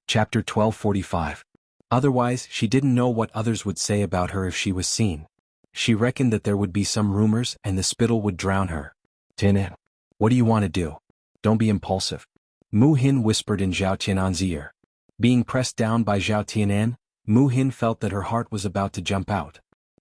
Chapter 1245. Otherwise, she didn't know what others would say about her if she was seen. She reckoned that there would be some rumors and the spittle would drown her. "Tianan, what do you want to do? Don't be impulsive," Mu Hin whispered in Zhao Tianan's ear. Being pressed down by Zhao Tianan, Mu Hin felt that her heart was about to jump out.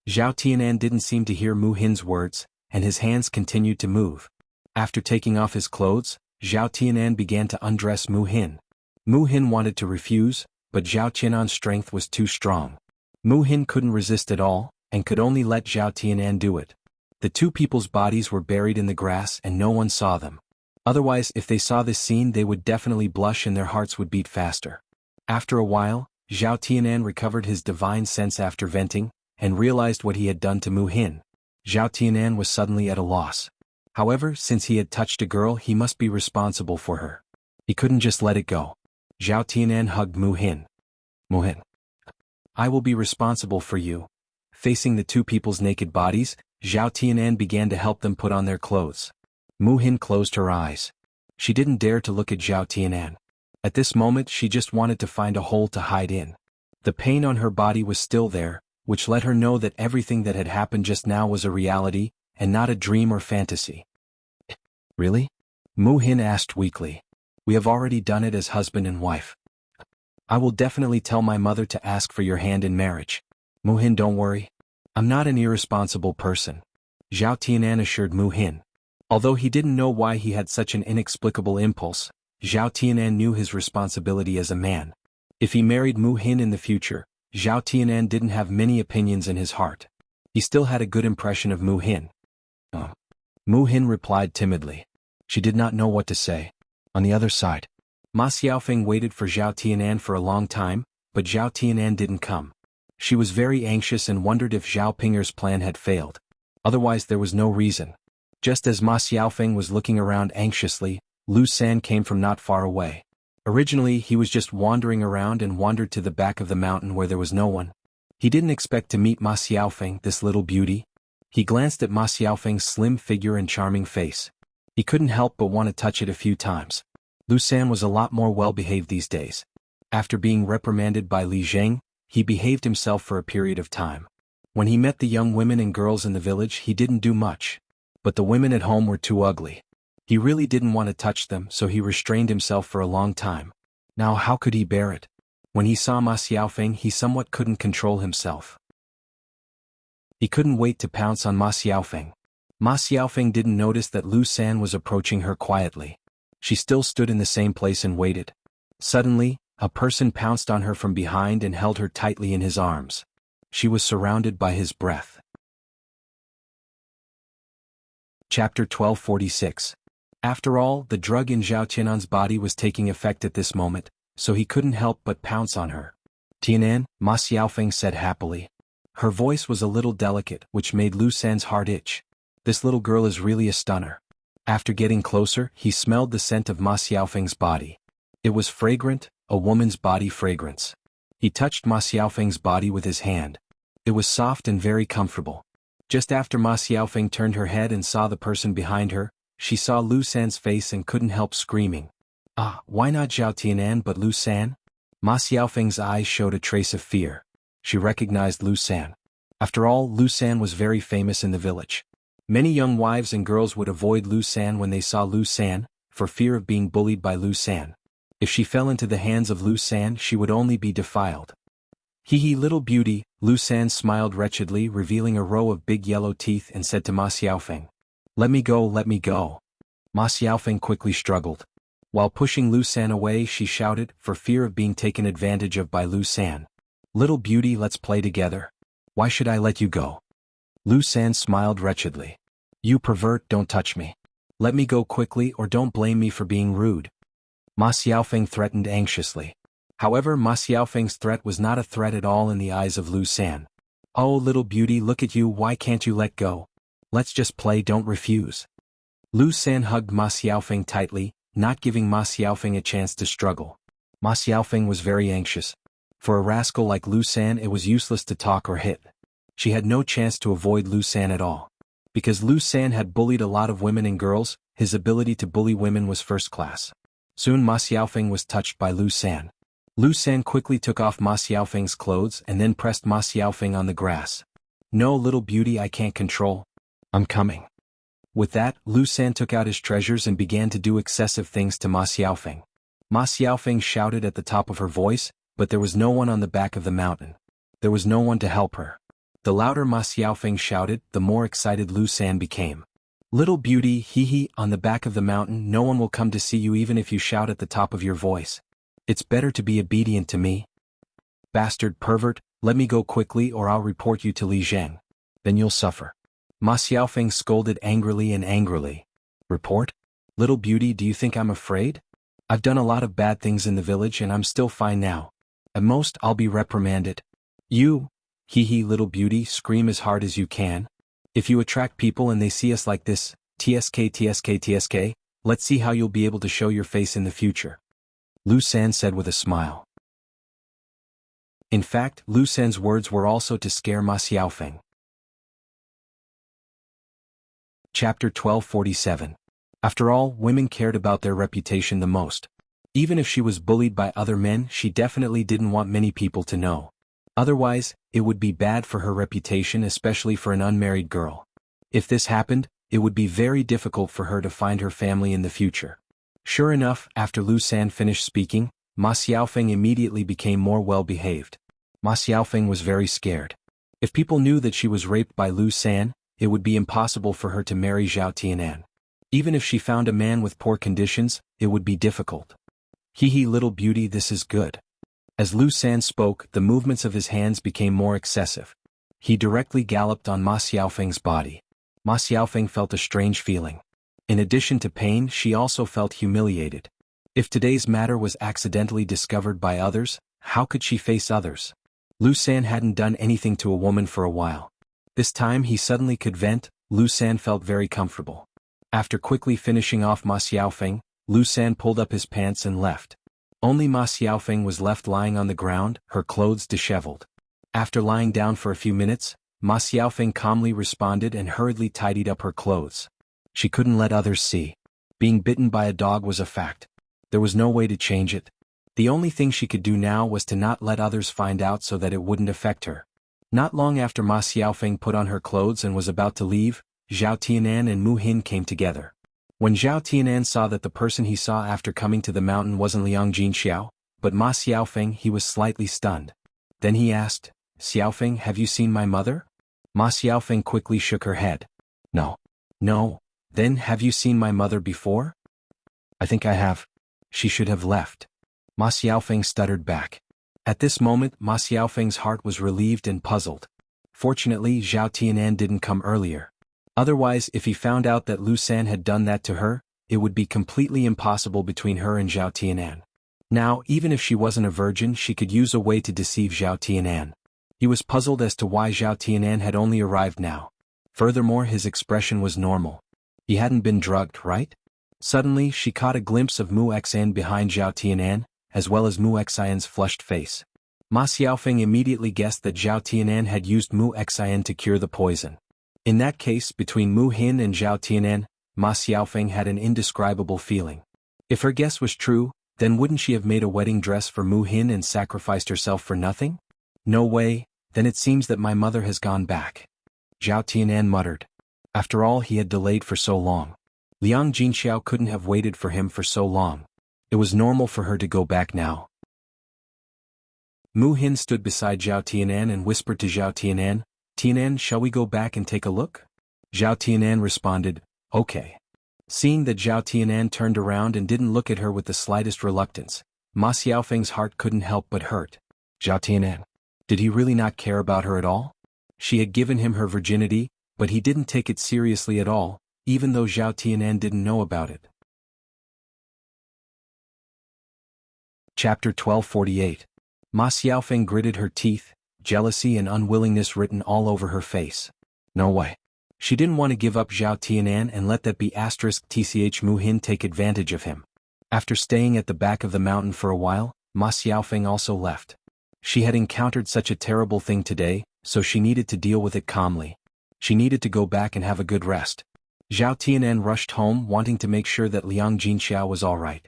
Zhao Tianan didn't seem to hear Mu Hin's words, and his hands continued to move. After taking off his clothes, Zhao Tianan began to undress Mu Hin. Mu Hin wanted to refuse, but Zhao Tianan's strength was too strong. Mu Hin couldn't resist at all, and could only let Zhao Tianan do it. The two people's bodies were buried in the grass and no one saw them. Otherwise, if they saw this scene, they would definitely blush and their hearts would beat faster. After a while, Zhao Tianan recovered his divine sense after venting, and realized what he had done to Mu Hin. Zhao Tianan was suddenly at a loss. However, since he had touched a girl, he must be responsible for her. He couldn't just let it go. Zhao Tianan hugged Mu Hin. "Mu Hin, I will be responsible for you." Facing the two people's naked bodies, Zhao Tianan began to help them put on their clothes. Mu Hin closed her eyes. She didn't dare to look at Zhao Tianan. At this moment, she just wanted to find a hole to hide in. The pain on her body was still there, which let her know that everything that had happened just now was a reality, and not a dream or fantasy. "Really?" Mu Hin asked weakly. "We have already done it as husband and wife. I will definitely tell my mother to ask for your hand in marriage." "Mu Hin, don't worry. I'm not an irresponsible person," Zhao Tianan assured Mu Hin. Although he didn't know why he had such an inexplicable impulse, Zhao Tianan knew his responsibility as a man. If he married Mu Hin in the future, Zhao Tianan didn't have many opinions in his heart. He still had a good impression of Mu Hin. Mu Hin replied timidly. She did not know what to say. On the other side, Ma Xiaofeng waited for Zhao Tianan for a long time, but Zhao Tianan didn't come. She was very anxious and wondered if Zhao Pinger's plan had failed. Otherwise there was no reason. Just as Ma Xiaofeng was looking around anxiously, Lu San came from not far away. Originally he was just wandering around and wandered to the back of the mountain where there was no one. He didn't expect to meet Ma Xiaofeng, this little beauty. He glanced at Ma Xiaofeng's slim figure and charming face. He couldn't help but want to touch it a few times. Lu San was a lot more well-behaved these days. After being reprimanded by Li Zheng, he behaved himself for a period of time. When he met the young women and girls in the village he didn't do much. But the women at home were too ugly. He really didn't want to touch them, so he restrained himself for a long time. Now how could he bear it? When he saw Ma Xiaofeng he somewhat couldn't control himself. He couldn't wait to pounce on Ma Xiaofeng. Ma Xiaofeng didn't notice that Lu San was approaching her quietly. She still stood in the same place and waited. Suddenly, a person pounced on her from behind and held her tightly in his arms. She was surrounded by his breath. Chapter 1246. After all, the drug in Zhao Tianan's body was taking effect at this moment, so he couldn't help but pounce on her. Tianan, Ma Xiaofeng said happily. Her voice was a little delicate, which made Lu San's heart itch. This little girl is really a stunner. After getting closer, he smelled the scent of Ma Xiaofeng's body. It was fragrant, a woman's body fragrance. He touched Ma Xiaofeng's body with his hand. It was soft and very comfortable. Just after Ma Xiaofeng turned her head and saw the person behind her, she saw Lu San's face and couldn't help screaming. Why not Zhao Tianan but Lu San? Ma Xiaofeng's eyes showed a trace of fear. She recognized Lu San. After all, Lu San was very famous in the village. Many young wives and girls would avoid Lu San when they saw Lu San, for fear of being bullied by Lu San. If she fell into the hands of Lu San she would only be defiled. Hee little beauty, Lu San smiled wretchedly, revealing a row of big yellow teeth, and said to Ma Xiaofeng. Let me go, let me go. Ma Xiaofeng quickly struggled. While pushing Lu San away she shouted, for fear of being taken advantage of by Lu San. Little beauty, let's play together. Why should I let you go? Lu San smiled wretchedly. You pervert, don't touch me. Let me go quickly or don't blame me for being rude. Ma Xiaofeng threatened anxiously. However, Ma Xiaofeng's threat was not a threat at all in the eyes of Lu San. Oh little beauty, look at you, why can't you let go? Let's just play, don't refuse. Lu San hugged Ma Xiaofeng tightly, not giving Ma Xiaofeng a chance to struggle. Ma Xiaofeng was very anxious. For a rascal like Lu San it was useless to talk or hit. She had no chance to avoid Lu San at all. Because Lu San had bullied a lot of women and girls, his ability to bully women was first class. Soon Ma Xiaofeng was touched by Lu San. Lu San quickly took off Ma Xiaofeng's clothes and then pressed Ma Xiaofeng on the grass. No little beauty, I can't control. I'm coming. With that, Lu San took out his treasures and began to do excessive things to Ma Xiaofeng. Ma Xiaofeng shouted at the top of her voice, but there was no one on the back of the mountain. There was no one to help her. The louder Ma Xiaofeng shouted, the more excited Lu San became. Little beauty, hee on the back of the mountain no one will come to see you even if you shout at the top of your voice. It's better to be obedient to me. Bastard pervert, let me go quickly or I'll report you to Li Zheng. Then you'll suffer. Ma Xiaofeng scolded angrily. Report? Little beauty, do you think I'm afraid? I've done a lot of bad things in the village and I'm still fine now. At most, I'll be reprimanded. You, little beauty, scream as hard as you can. If you attract people and they see us like this, tsk, let's see how you'll be able to show your face in the future. Lu San said with a smile. In fact, Lu San's words were also to scare Ma Xiaofeng. Chapter 1247. After all, women cared about their reputation the most. Even if she was bullied by other men, she definitely didn't want many people to know. Otherwise, it would be bad for her reputation, especially for an unmarried girl. If this happened, it would be very difficult for her to find her family in the future. Sure enough, after Lu San finished speaking, Ma Xiaofeng immediately became more well-behaved. Ma Xiaofeng was very scared. If people knew that she was raped by Lu San, it would be impossible for her to marry Zhao Tianan. Even if she found a man with poor conditions, it would be difficult. Hee little beauty, this is good. As Lu San spoke, the movements of his hands became more excessive. He directly galloped on Ma Xiaofeng's body. Ma Xiaofeng felt a strange feeling. In addition to pain, she also felt humiliated. If today's matter was accidentally discovered by others, how could she face others? Lu San hadn't done anything to a woman for a while. This time he suddenly could vent. Lu San felt very comfortable. After quickly finishing off Ma Xiaofeng, Lu San pulled up his pants and left. Only Ma Xiaofeng was left lying on the ground, her clothes disheveled. After lying down for a few minutes, Ma Xiaofeng calmly responded and hurriedly tidied up her clothes. She couldn't let others see. Being bitten by a dog was a fact. There was no way to change it. The only thing she could do now was to not let others find out so that it wouldn't affect her. Not long after Ma Xiaofeng put on her clothes and was about to leave, Zhao Tianan and Mu Hin came together. When Zhao Tianan saw that the person he saw after coming to the mountain wasn't Liang Jinxiao, but Ma Xiaofeng, he was slightly stunned. Then he asked, "Xiaofeng, have you seen my mother?" Ma Xiaofeng quickly shook her head. No. No. Then have you seen my mother before? I think I have. She should have left. Ma Xiaofeng stuttered back. At this moment, Ma Xiaofeng's heart was relieved and puzzled. Fortunately, Zhao Tianan didn't come earlier. Otherwise, if he found out that Lu San had done that to her, it would be completely impossible between her and Zhao Tianan. Now, even if she wasn't a virgin, she could use a way to deceive Zhao Tianan. He was puzzled as to why Zhao Tianan had only arrived now. Furthermore, his expression was normal. He hadn't been drugged, right? Suddenly, she caught a glimpse of Mu Xian behind Zhao Tianan, as well as Mu Xian's flushed face. Ma Xiaofeng immediately guessed that Zhao Tianan had used Mu Xian to cure the poison. In that case, between Mu Hin and Zhao Tianan, Ma Xiaofeng had an indescribable feeling. If her guess was true, then wouldn't she have made a wedding dress for Mu Hin and sacrificed herself for nothing? No way, then it seems that my mother has gone back. Zhao Tianan muttered. After all, he had delayed for so long. Liang Jinxiao couldn't have waited for him for so long. It was normal for her to go back now. Mu Hin stood beside Zhao Tianan and whispered to Zhao Tianan, "Tianan, shall we go back and take a look?" Zhao Tianan responded, "Okay." Seeing that Zhao Tianan turned around and didn't look at her with the slightest reluctance, Ma Xiaofeng's heart couldn't help but hurt. Zhao Tianan. Did he really not care about her at all? She had given him her virginity, but he didn't take it seriously at all, even though Zhao Tianan didn't know about it. Chapter 1248. Ma Xiaofeng gritted her teeth, jealousy and unwillingness written all over her face. No way. She didn't want to give up Zhao Tianan and let that be *tch Mu Hin take advantage of him. After staying at the back of the mountain for a while, Ma Xiaofeng also left. She had encountered such a terrible thing today, so she needed to deal with it calmly. She needed to go back and have a good rest. Zhao Tianan rushed home wanting to make sure that Liang Jinxiao was all right.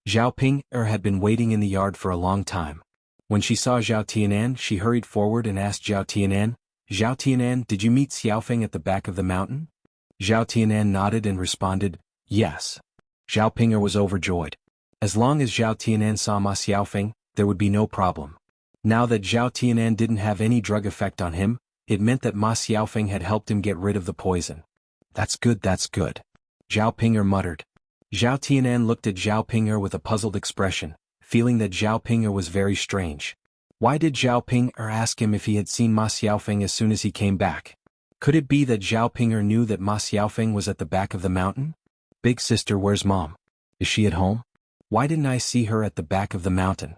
Zhao Ping-er had been waiting in the yard for a long time. When she saw Zhao Tianan, she hurried forward and asked Zhao Tianan, "Zhao Tianan, did you meet Xiaofeng at the back of the mountain?" Zhao Tianan nodded and responded, "Yes." Zhao Ping-er was overjoyed. As long as Zhao Tianan saw Ma Xiaofeng, there would be no problem. Now that Zhao Tianan didn't have any drug effect on him, it meant that Ma Xiaofeng had helped him get rid of the poison. That's good, that's good. Zhao Ping-er muttered. Zhao Tianan looked at Zhao Ping-er with a puzzled expression, feeling that Zhao Ping-er was very strange. Why did Zhao Ping-er ask him if he had seen Ma Xiaofeng as soon as he came back? Could it be that Zhao Ping-er knew that Ma Xiaofeng was at the back of the mountain? Big sister, where's mom? Is she at home? Why didn't I see her at the back of the mountain?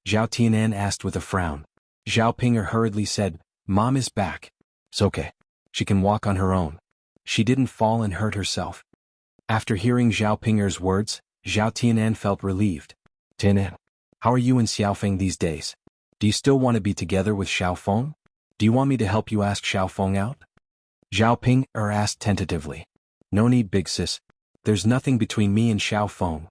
Zhao Tianan asked with a frown. Zhao Ping-er hurriedly said, "Mom is back. It's okay. She can walk on her own. She didn't fall and hurt herself." After hearing Zhao Ping-er's words, Zhao Tianan felt relieved. "Tianan, how are you and Xiaofeng these days? Do you still want to be together with Xiaofeng? Do you want me to help you ask Xiaofeng out?" Zhao Ping-er asked tentatively. "No need, big sis. There's nothing between me and Xiaofeng."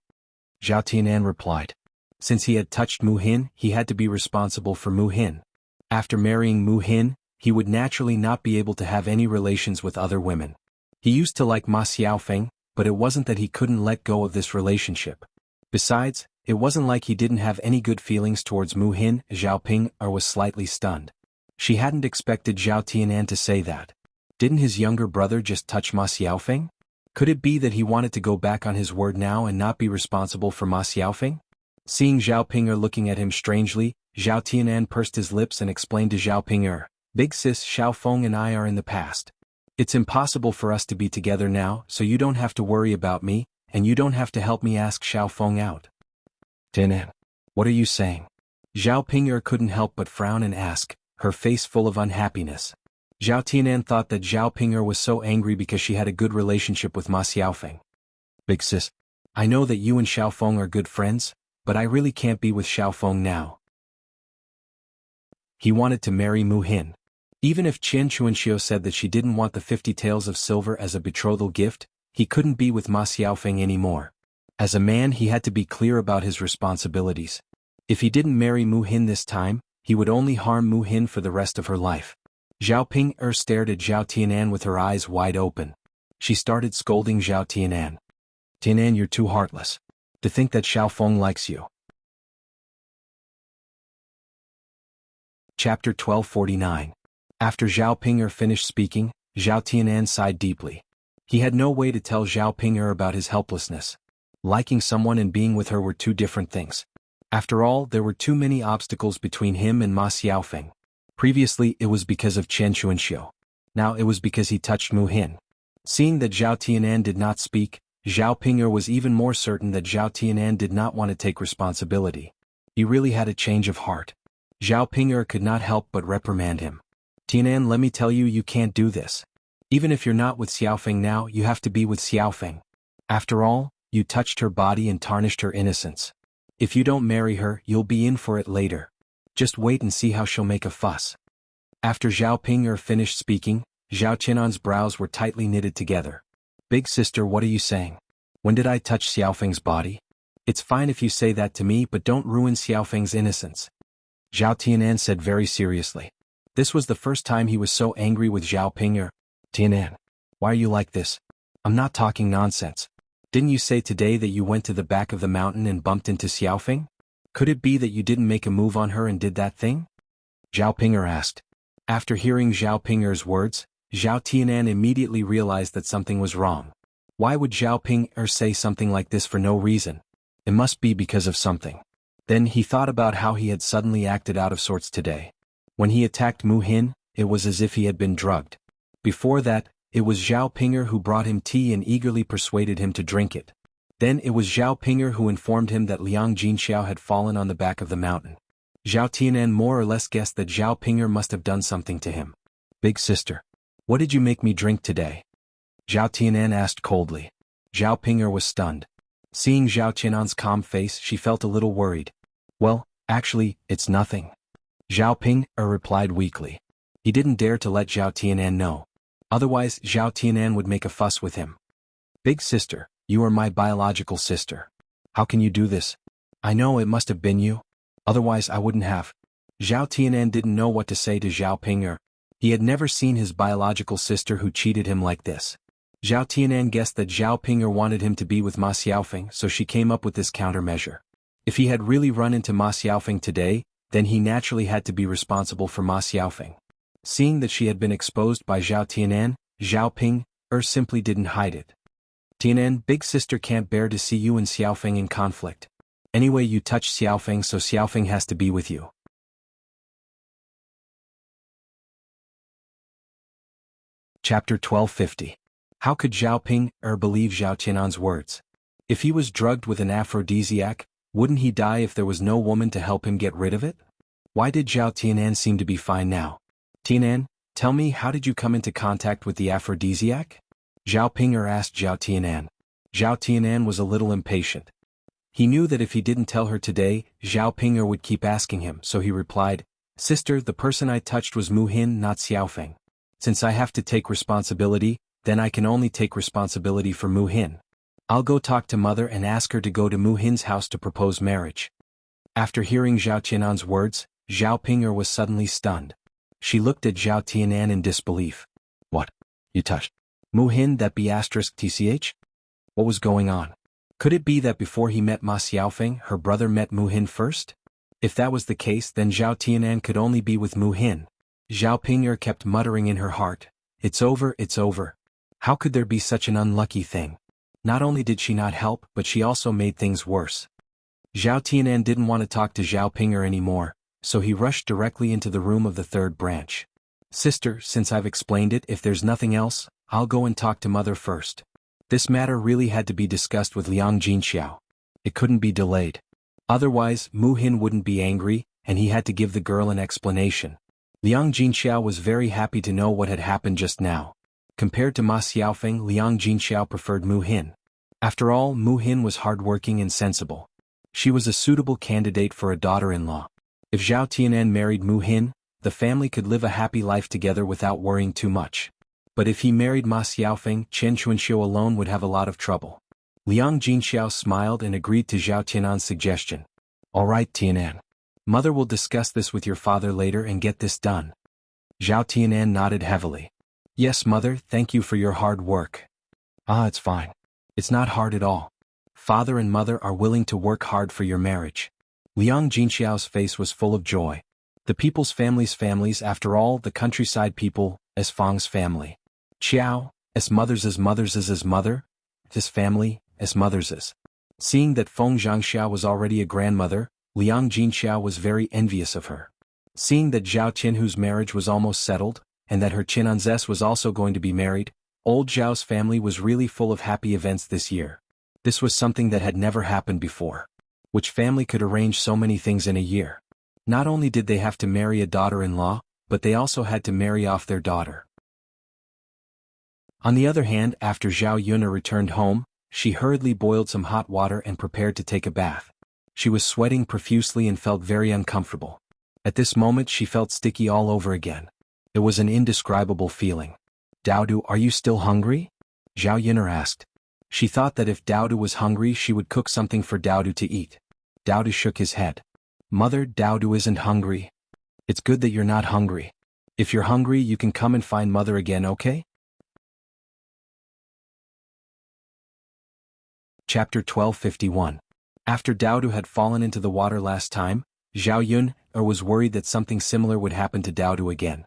Zhao Tianan replied. Since he had touched Mu Hin, he had to be responsible for Mu Hin. After marrying Mu Hin, he would naturally not be able to have any relations with other women. He used to like Ma Xiaofeng, but it wasn't that he couldn't let go of this relationship. Besides, it wasn't like he didn't have any good feelings towards Mu Hin. Zhao Ping-er was slightly stunned. She hadn't expected Zhao Tianan to say that. Didn't his younger brother just touch Ma Xiaofeng? Could it be that he wanted to go back on his word now and not be responsible for Ma Xiaofeng? Seeing Zhao Ping'er looking at him strangely, Zhao Tianan pursed his lips and explained to Zhao Ping'er, "Big sis Xiaofeng and I are in the past. It's impossible for us to be together now, so you don't have to worry about me, and you don't have to help me ask Xiaofeng out." "Tianan, what are you saying?" Zhao Ping'er couldn't help but frown and ask, her face full of unhappiness. Zhao Tianan thought that Zhao Ping'er was so angry because she had a good relationship with Ma Xiaofeng. "Big sis, I know that you and Xiaofeng are good friends, but I really can't be with Xiaofeng now. He wanted to marry Mu Hin. Even if Qian Chuanxiu said that she didn't want the 50 taels of silver as a betrothal gift, he couldn't be with Ma Xiaofeng anymore. As a man he had to be clear about his responsibilities. If he didn't marry Mu Hin this time, he would only harm Mu Hin for the rest of her life. Zhao Ping'er stared at Zhao Tianan with her eyes wide open. She started scolding Zhao Tianan. "Tianan, you're too heartless. To think that Xiaofeng likes you." Chapter 1249. After Zhao Ping'er finished speaking, Zhao Tianan sighed deeply. He had no way to tell Zhao Ping'er about his helplessness. Liking someone and being with her were two different things. After all, there were too many obstacles between him and Ma Xiaofeng. Previously it was because of Qian Chuanxiu. Now it was because he touched Mu Hin. Seeing that Zhao Tianan did not speak, Zhao Ping'er was even more certain that Zhao Tianan did not want to take responsibility. He really had a change of heart. Zhao Ping'er could not help but reprimand him. "Tianan, let me tell you, you can't do this. Even if you're not with Xiaofeng now, you have to be with Xiaofeng. After all, you touched her body and tarnished her innocence. If you don't marry her, you'll be in for it later. Just wait and see how she'll make a fuss." After Zhao Ping'er finished speaking, Zhao Qianan's brows were tightly knitted together. "Big sister, what are you saying? When did I touch Xiaofeng's body? It's fine if you say that to me, but don't ruin Xiaofeng's innocence." Zhao Tianan said very seriously. This was the first time he was so angry with Zhao Ping'er. "Tianan, why are you like this? I'm not talking nonsense. Didn't you say today that you went to the back of the mountain and bumped into Xiaofeng? Could it be that you didn't make a move on her and did that thing?" Zhao Ping'er asked. After hearing Zhao Ping'er's words, Zhao Tianan immediately realized that something was wrong. Why would Zhao Ping'er say something like this for no reason? It must be because of something. Then he thought about how he had suddenly acted out of sorts today. When he attacked Mu Hin, it was as if he had been drugged. Before that, it was Zhao Ping'er who brought him tea and eagerly persuaded him to drink it. Then it was Zhao Ping'er who informed him that Liang Jinxiao had fallen on the back of the mountain. Zhao Tianan more or less guessed that Zhao Ping'er must have done something to him. "Big sister, what did you make me drink today?" Zhao Tianan asked coldly. Zhao Ping'er was stunned. Seeing Zhao Tianan's calm face, she felt a little worried. "Well, actually, it's nothing," Zhao Ping'er replied weakly. He didn't dare to let Zhao Tianan know. Otherwise Zhao Tianan would make a fuss with him. "Big sister, you are my biological sister. How can you do this? I know it must have been you. Otherwise I wouldn't have." Zhao Tianan didn't know what to say to Zhao Ping'er. He had never seen his biological sister who cheated him like this. Zhao Tianan guessed that Zhao Ping'er wanted him to be with Ma Xiaofeng, so she came up with this countermeasure. If he had really run into Ma Xiaofeng today, then he naturally had to be responsible for Ma Xiaofeng. Seeing that she had been exposed by Zhao Tianan, Zhao Ping'er simply didn't hide it. "Tianan, big sister can't bear to see you and Xiaofeng in conflict. Anyway, you touched Xiaofeng, so Xiaofeng has to be with you." Chapter 1250. How could Zhao Ping'er believe Zhao Tianan's words? If he was drugged with an aphrodisiac, wouldn't he die if there was no woman to help him get rid of it? Why did Zhao Tianan seem to be fine now? "Tianan, tell me, how did you come into contact with the aphrodisiac?" Zhao Ping'er asked Zhao Tianan. Zhao Tianan was a little impatient. He knew that if he didn't tell her today, Zhao Ping'er would keep asking him, so he replied, "Sister, the person I touched was Mu Hin, not Xiaofeng. Since I have to take responsibility, then I can only take responsibility for Mu Hin. I'll go talk to mother and ask her to go to Mu Hin's house to propose marriage." After hearing Zhao Tianan's words, Zhao Ping'er was suddenly stunned. She looked at Zhao Tianan in disbelief. "What? You touched Mu Hin, that be *tch? What was going on? Could it be that before he met Ma Xiaofeng, her brother met Mu Hin first? If that was the case, then Zhao Tianan could only be with Mu Hin." Zhao Ping'er kept muttering in her heart, "It's over, it's over. How could there be such an unlucky thing? Not only did she not help, but she also made things worse. Zhao Tianan didn't want to talk to Zhao Pinger anymore, so he rushed directly into the room of the third branch. Sister, since I've explained it, if there's nothing else, I'll go and talk to mother first. This matter really had to be discussed with Liang Jinxiao. It couldn't be delayed. Otherwise, Mu Hin wouldn't be angry, and he had to give the girl an explanation. Liang Jinxiao was very happy to know what had happened just now. Compared to Ma Xiaofeng, Liang Jinxiao preferred Mu Hin. After all, Mu Hin was hardworking and sensible. She was a suitable candidate for a daughter-in-law. If Zhao Tianan married Mu Hin, the family could live a happy life together without worrying too much. But if he married Ma Xiaofeng, Chen Xuanxiu alone would have a lot of trouble. Liang Jinxiao smiled and agreed to Zhao Tianan's suggestion. All right, Tianan. Mother will discuss this with your father later and get this done. Zhao Tianan nodded heavily. Yes, mother, thank you for your hard work. It's fine. It's not hard at all. Father and mother are willing to work hard for your marriage. Liang Jinxiao's face was full of joy. The people's families, after all, the countryside people, as Fang's family. Qiao, as mother's mother, his family, as mother's. Seeing that Feng Xianxia was already a grandmother, Liang Jinxiao was very envious of her. Seeing that Zhao Tianhu's marriage was almost settled, and that her Qinanzes was also going to be married, old Zhao's family was really full of happy events this year. This was something that had never happened before. Which family could arrange so many things in a year? Not only did they have to marry a daughter-in-law, but they also had to marry off their daughter. On the other hand, after Zhao Yun'er returned home, she hurriedly boiled some hot water and prepared to take a bath. She was sweating profusely and felt very uncomfortable. At this moment she felt sticky all over again. It was an indescribable feeling. Daodu, are you still hungry? Zhao Yun'er asked. She thought that if Daodu was hungry she would cook something for Daodu to eat. Daodu shook his head. Mother, Daodu isn't hungry. It's good that you're not hungry. If you're hungry you can come and find mother again, okay? Chapter 1251. After Daodu had fallen into the water last time, Zhao Yun'er was worried that something similar would happen to Daodu again.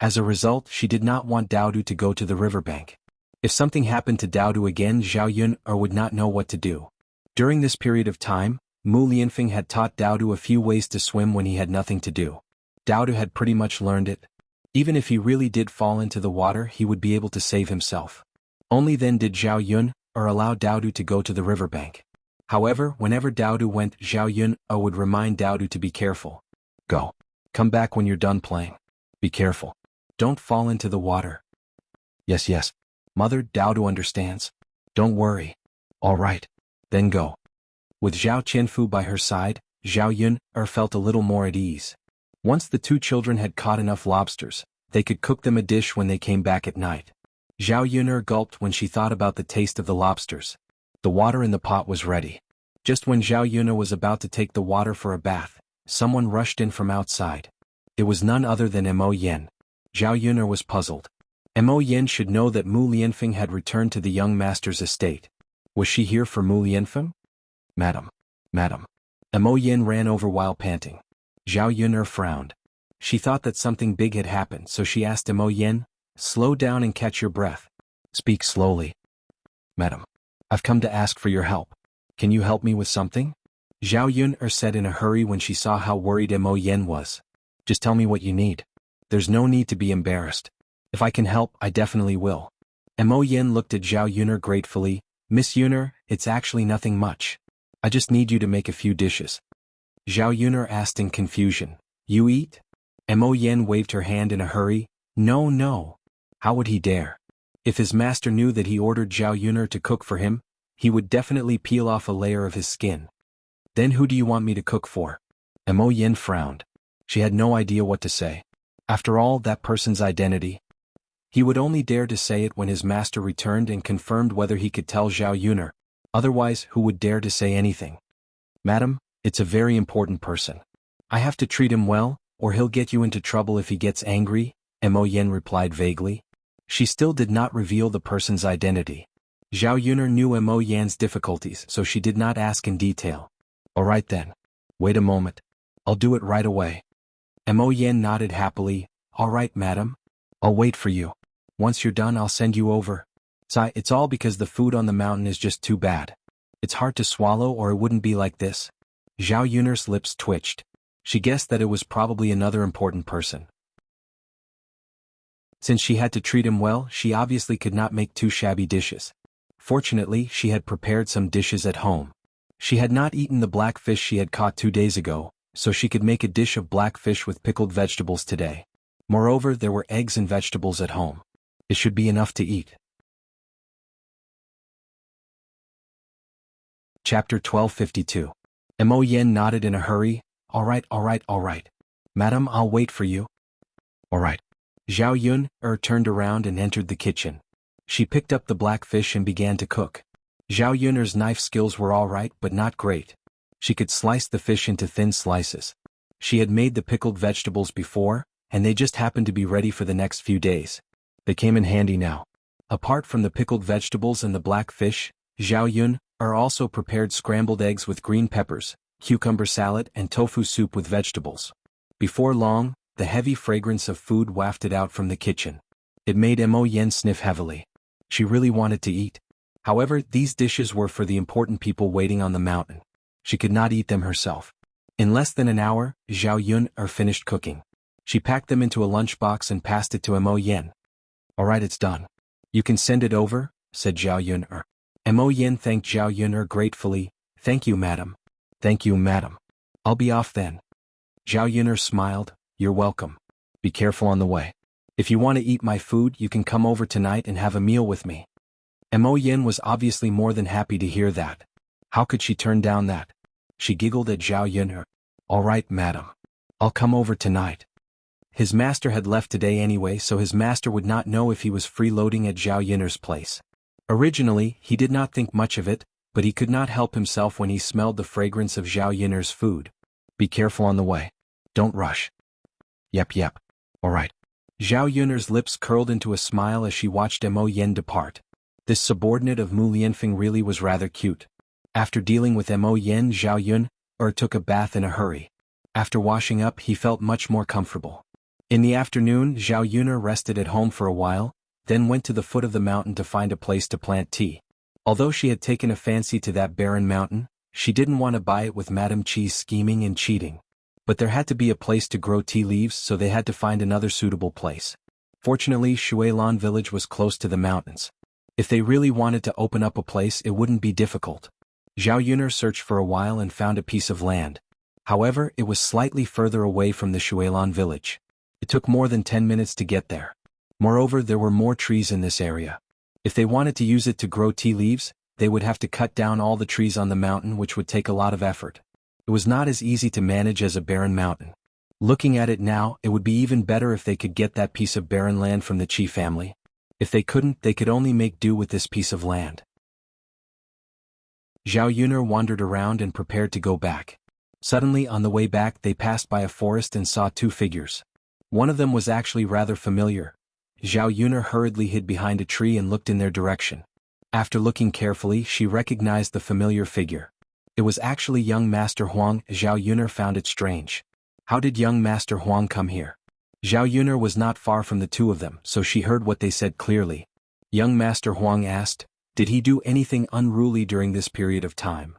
As a result, she did not want Daodu to go to the riverbank. If something happened to Daodu again, Zhao Yun'er would not know what to do. During this period of time, Mu Lianfeng had taught Daodu a few ways to swim when he had nothing to do. Daodu had pretty much learned it. Even if he really did fall into the water, he would be able to save himself. Only then did Zhao Yun'er allow Daodu to go to the riverbank. However, whenever Daodu went, Zhao Yun'er would remind Daodu to be careful. Go. Come back when you're done playing. Be careful. Don't fall into the water. Yes. Mother, Daodu understands. Don't worry. All right. Then go. With Zhao Qianfu by her side, Zhao Yun'er felt a little more at ease. Once the two children had caught enough lobsters, they could cook them a dish when they came back at night. Zhao Yun'er gulped when she thought about the taste of the lobsters. The water in the pot was ready. Just when Zhao Yun'er was about to take the water for a bath, someone rushed in from outside. It was none other than Mo Yen. Zhao Yun'er was puzzled. Mo Yen should know that Mu Lianfeng had returned to the young master's estate. Was she here for Mu Lianfeng? Madam. Mo Yen ran over while panting. Zhao Yun'er frowned. She thought that something big had happened, so she asked Mo Yen, slow down and catch your breath. Speak slowly. Madam. I've come to ask for your help. Can you help me with something? Zhao Yun'er said in a hurry when she saw how worried Mo Yen was. Just tell me what you need. There's no need to be embarrassed. If I can help, I definitely will. Mo Yen looked at Zhao Yun'er gratefully. Miss Yun'er, it's actually nothing much. I just need you to make a few dishes. Zhao Yun'er asked in confusion. You eat? Mo Yen waved her hand in a hurry. No. How would he dare? If his master knew that he ordered Zhao Yun'er to cook for him, he would definitely peel off a layer of his skin. Then who do you want me to cook for? Mo Yen frowned. She had no idea what to say. After all, that person's identity. He would only dare to say it when his master returned and confirmed whether he could tell Zhao Yun'er. Otherwise, who would dare to say anything? Madam, it's a very important person. I have to treat him well, or he'll get you into trouble if he gets angry, Mo Yen replied vaguely. She still did not reveal the person's identity. Zhao Yun'er knew Mo Yan's difficulties, so she did not ask in detail. All right then. Wait a moment. I'll do it right away. Mo Yen nodded happily. All right, madam. I'll wait for you. Once you're done, I'll send you over. Sigh, it's all because the food on the mountain is just too bad. It's hard to swallow or it wouldn't be like this. Zhao Yun'er's lips twitched. She guessed that it was probably another important person. Since she had to treat him well, she obviously could not make two shabby dishes. Fortunately, she had prepared some dishes at home. She had not eaten the black fish she had caught 2 days ago, so she could make a dish of black fish with pickled vegetables today. Moreover, there were eggs and vegetables at home. It should be enough to eat. Chapter 1252. Mo Yen nodded in a hurry. All right. Madam, I'll wait for you. All right. Zhao Yun turned around and entered the kitchen. She picked up the black fish and began to cook. Zhao Yun'er's knife skills were all right but not great. She could slice the fish into thin slices. She had made the pickled vegetables before, and they just happened to be ready for the next few days. They came in handy now. Apart from the pickled vegetables and the black fish, Zhao Yun also prepared scrambled eggs with green peppers, cucumber salad and tofu soup with vegetables. Before long, the heavy fragrance of food wafted out from the kitchen. It made Mo Yen sniff heavily. She really wanted to eat. However, these dishes were for the important people waiting on the mountain. She could not eat them herself. In less than an hour, Zhao Yun finished cooking. She packed them into a lunchbox and passed it to Mo Yen. All right, it's done. You can send it over, said Zhao Yun. Mo Yen thanked Zhao Yun gratefully. Thank you, madam. Thank you, madam. I'll be off then. Zhao Yun smiled. You're welcome. Be careful on the way. If you want to eat my food, you can come over tonight and have a meal with me. Mo Yen was obviously more than happy to hear that. How could she turn down that? She giggled at Zhao Yun. All right, madam. I'll come over tonight. His master had left today anyway, so his master would not know if he was freeloading at Zhao Yun'er's place. Originally, he did not think much of it, but he could not help himself when he smelled the fragrance of Zhao Yun'er's food. Be careful on the way. Don't rush. Yep. All right. Zhao Yun'er's lips curled into a smile as she watched Mo Yen depart. This subordinate of Mu Lianfeng really was rather cute. After dealing with Mo Yen, Zhao Yun took a bath in a hurry. After washing up, he felt much more comfortable. In the afternoon, Zhao Yun rested at home for a while, then went to the foot of the mountain to find a place to plant tea. Although she had taken a fancy to that barren mountain, she didn't want to buy it with Madame Chi's scheming and cheating. But there had to be a place to grow tea leaves, so they had to find another suitable place. Fortunately, Xuanhuan village was close to the mountains. If they really wanted to open up a place, it wouldn't be difficult. Zhao Yun searched for a while and found a piece of land. However, it was slightly further away from the Xuanhuan village. It took more than 10 minutes to get there. Moreover, there were more trees in this area. If they wanted to use it to grow tea leaves, they would have to cut down all the trees on the mountain, which would take a lot of effort. It was not as easy to manage as a barren mountain. Looking at it now, it would be even better if they could get that piece of barren land from the Qi family. If they couldn't, they could only make do with this piece of land. Zhao Yun wandered around and prepared to go back. Suddenly, on the way back, they passed by a forest and saw two figures. One of them was actually rather familiar. Zhao Yun hurriedly hid behind a tree and looked in their direction. After looking carefully, she recognized the familiar figure. It was actually young Master Huang. Zhao Yun found it strange. How did young Master Huang come here? Zhao Yun was not far from the two of them, so she heard what they said clearly. Young Master Huang asked, did he do anything unruly during this period of time?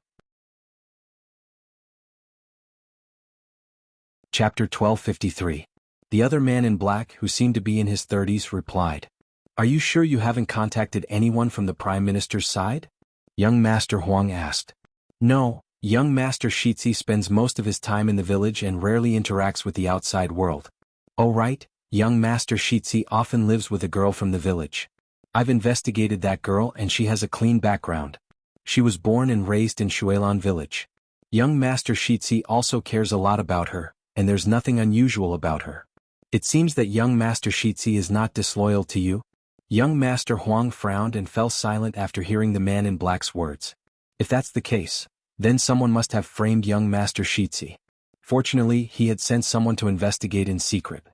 Chapter 1253. The other man in black, who seemed to be in his 30s, replied, are you sure you haven't contacted anyone from the Prime Minister's side? Young Master Huang asked. No, young Master Shitzi spends most of his time in the village and rarely interacts with the outside world. Oh right, young Master Shitzi often lives with a girl from the village. I've investigated that girl and she has a clean background. She was born and raised in Xuanhuan village. Young Master Shitzi also cares a lot about her, and there's nothing unusual about her. It seems that young Master Shitzi is not disloyal to you. Young Master Huang frowned and fell silent after hearing the man in black's words. If that's the case, then someone must have framed young Master Shitzi. Fortunately, he had sent someone to investigate in secret.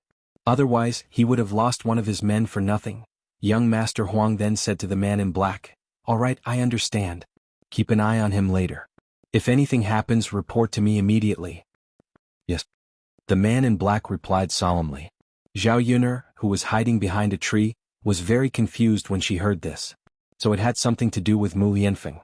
Otherwise, he would have lost one of his men for nothing. Young Master Huang then said to the man in black, all right, I understand. Keep an eye on him later. If anything happens, report to me immediately. Yes. The man in black replied solemnly. Zhao Yun, who was hiding behind a tree, was very confused when she heard this. So it had something to do with Mu Lianfeng.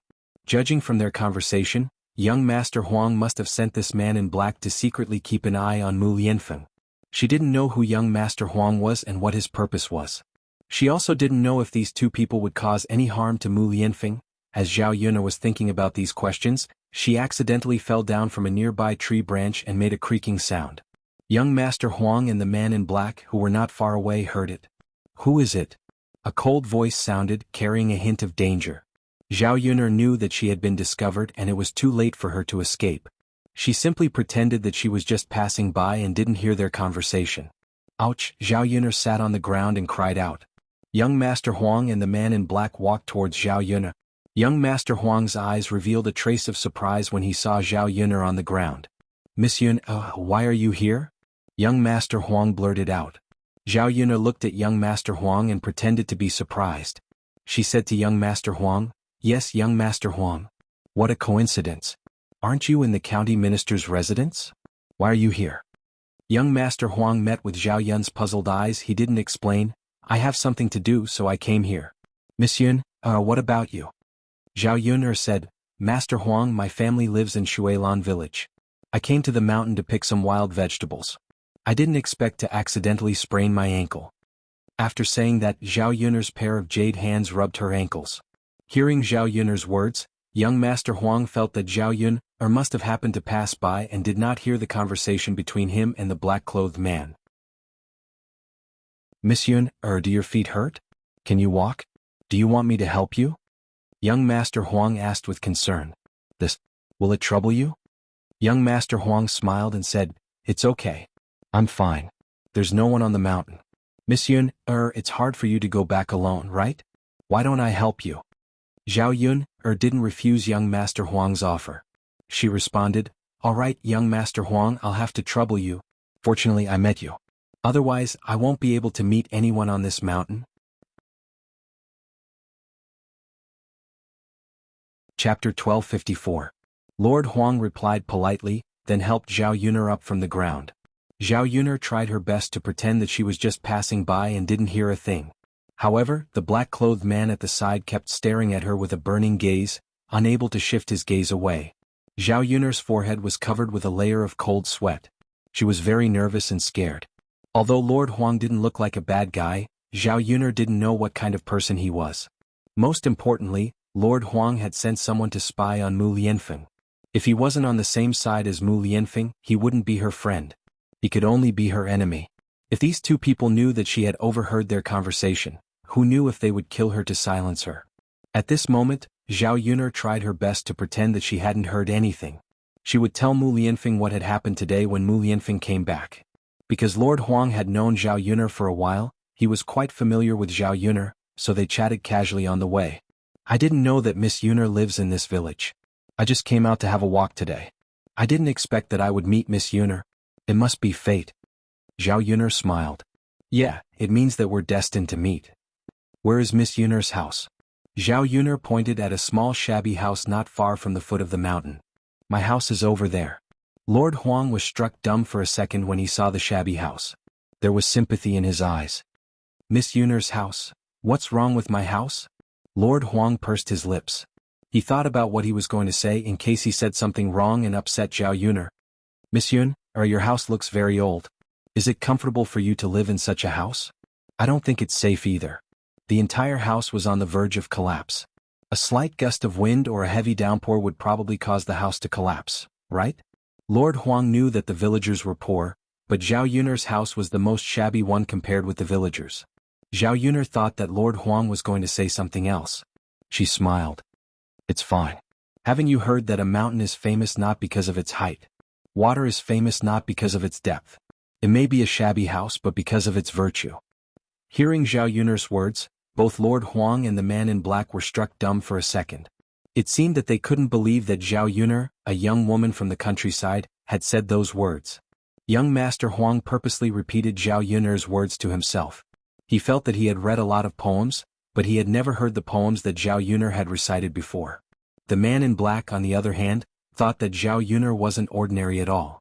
Judging from their conversation, young Master Huang must have sent this man in black to secretly keep an eye on Mu Lianfeng. She didn't know who young Master Huang was and what his purpose was. She also didn't know if these two people would cause any harm to Mu Lianfeng. As Zhao Yun'er was thinking about these questions, she accidentally fell down from a nearby tree branch and made a creaking sound. Young Master Huang and the man in black who were not far away heard it. "Who is it?" A cold voice sounded, carrying a hint of danger. Zhao Yun'er knew that she had been discovered and it was too late for her to escape. She simply pretended that she was just passing by and didn't hear their conversation. Ouch! Zhao Yun'er sat on the ground and cried out. Young Master Huang and the man in black walked towards Zhao Yun'er. Young Master Huang's eyes revealed a trace of surprise when he saw Zhao Yun'er on the ground. "Miss Yun, why are you here?" Young Master Huang blurted out. Zhao Yun'er looked at young Master Huang and pretended to be surprised. She said to young Master Huang, "Yes, young Master Huang. What a coincidence. Aren't you in the county minister's residence? Why are you here?" Young Master Huang met with Zhao Yun's puzzled eyes. He didn't explain. "I have something to do, so I came here." "Miss Yun, what about you?" Zhao Yun'er said, "Master Huang, my family lives in Shuilan village. I came to the mountain to pick some wild vegetables. I didn't expect to accidentally sprain my ankle." After saying that, Zhao Yun'er's pair of jade hands rubbed her ankles. Hearing Zhao Yun'er's words, young Master Huang felt that Zhao Yun'er must have happened to pass by and did not hear the conversation between him and the black-clothed man. "Miss Yun'er, do your feet hurt? Can you walk? Do you want me to help you?" Young Master Huang asked with concern. Will it trouble you?" Young Master Huang smiled and said, "It's okay. I'm fine. There's no one on the mountain. Miss Yun'er, it's hard for you to go back alone, right? Why don't I help you?" Zhao Yun'er didn't refuse young Master Huang's offer. She responded, "All right, young Master Huang, I'll have to trouble you. Fortunately, I met you. Otherwise, I won't be able to meet anyone on this mountain." Chapter 1254. Lord Huang replied politely, then helped Zhao Yun'er up from the ground. Zhao Yun'er tried her best to pretend that she was just passing by and didn't hear a thing. However, the black-clothed man at the side kept staring at her with a burning gaze, unable to shift his gaze away. Zhao Yun'er's forehead was covered with a layer of cold sweat. She was very nervous and scared. Although Lord Huang didn't look like a bad guy, Zhao Yun'er didn't know what kind of person he was. Most importantly, Lord Huang had sent someone to spy on Mu Lianfeng. If he wasn't on the same side as Mu Lianfeng, he wouldn't be her friend. He could only be her enemy. If these two people knew that she had overheard their conversation, who knew if they would kill her to silence her? At this moment, Zhao Yun'er tried her best to pretend that she hadn't heard anything. She would tell Mu Lianfeng what had happened today when Mu Lianfeng came back. Because Lord Huang had known Zhao Yun'er for a while, he was quite familiar with Zhao Yun'er, so they chatted casually on the way. "I didn't know that Miss Yun'er lives in this village. I just came out to have a walk today. I didn't expect that I would meet Miss Yun'er. It must be fate." Zhao Yun'er smiled. "Yeah, it means that we're destined to meet. Where is Miss Yun'er's house?" Zhao Yun'er pointed at a small shabby house not far from the foot of the mountain. "My house is over there." Lord Huang was struck dumb for a second when he saw the shabby house. There was sympathy in his eyes. "Miss Yun'er's house? What's wrong with my house?" Lord Huang pursed his lips. He thought about what he was going to say in case he said something wrong and upset Zhao Yun'er. "Miss Yun'er, your house looks very old. Is it comfortable for you to live in such a house? I don't think it's safe either." The entire house was on the verge of collapse. A slight gust of wind or a heavy downpour would probably cause the house to collapse, right? Lord Huang knew that the villagers were poor, but Zhao Yun'er's house was the most shabby one compared with the villagers. Zhao Yun'er thought that Lord Huang was going to say something else. She smiled. "It's fine. Haven't you heard that a mountain is famous not because of its height? Water is famous not because of its depth. It may be a shabby house but because of its virtue." Hearing Zhao Yun'er's words, both Lord Huang and the man in black were struck dumb for a second. It seemed that they couldn't believe that Zhao Yun'er, a young woman from the countryside, had said those words. Young Master Huang purposely repeated Zhao Yun'er's words to himself. He felt that he had read a lot of poems, but he had never heard the poems that Zhao Yun'er had recited before. The man in black, on the other hand, thought that Zhao Yun'er wasn't ordinary at all.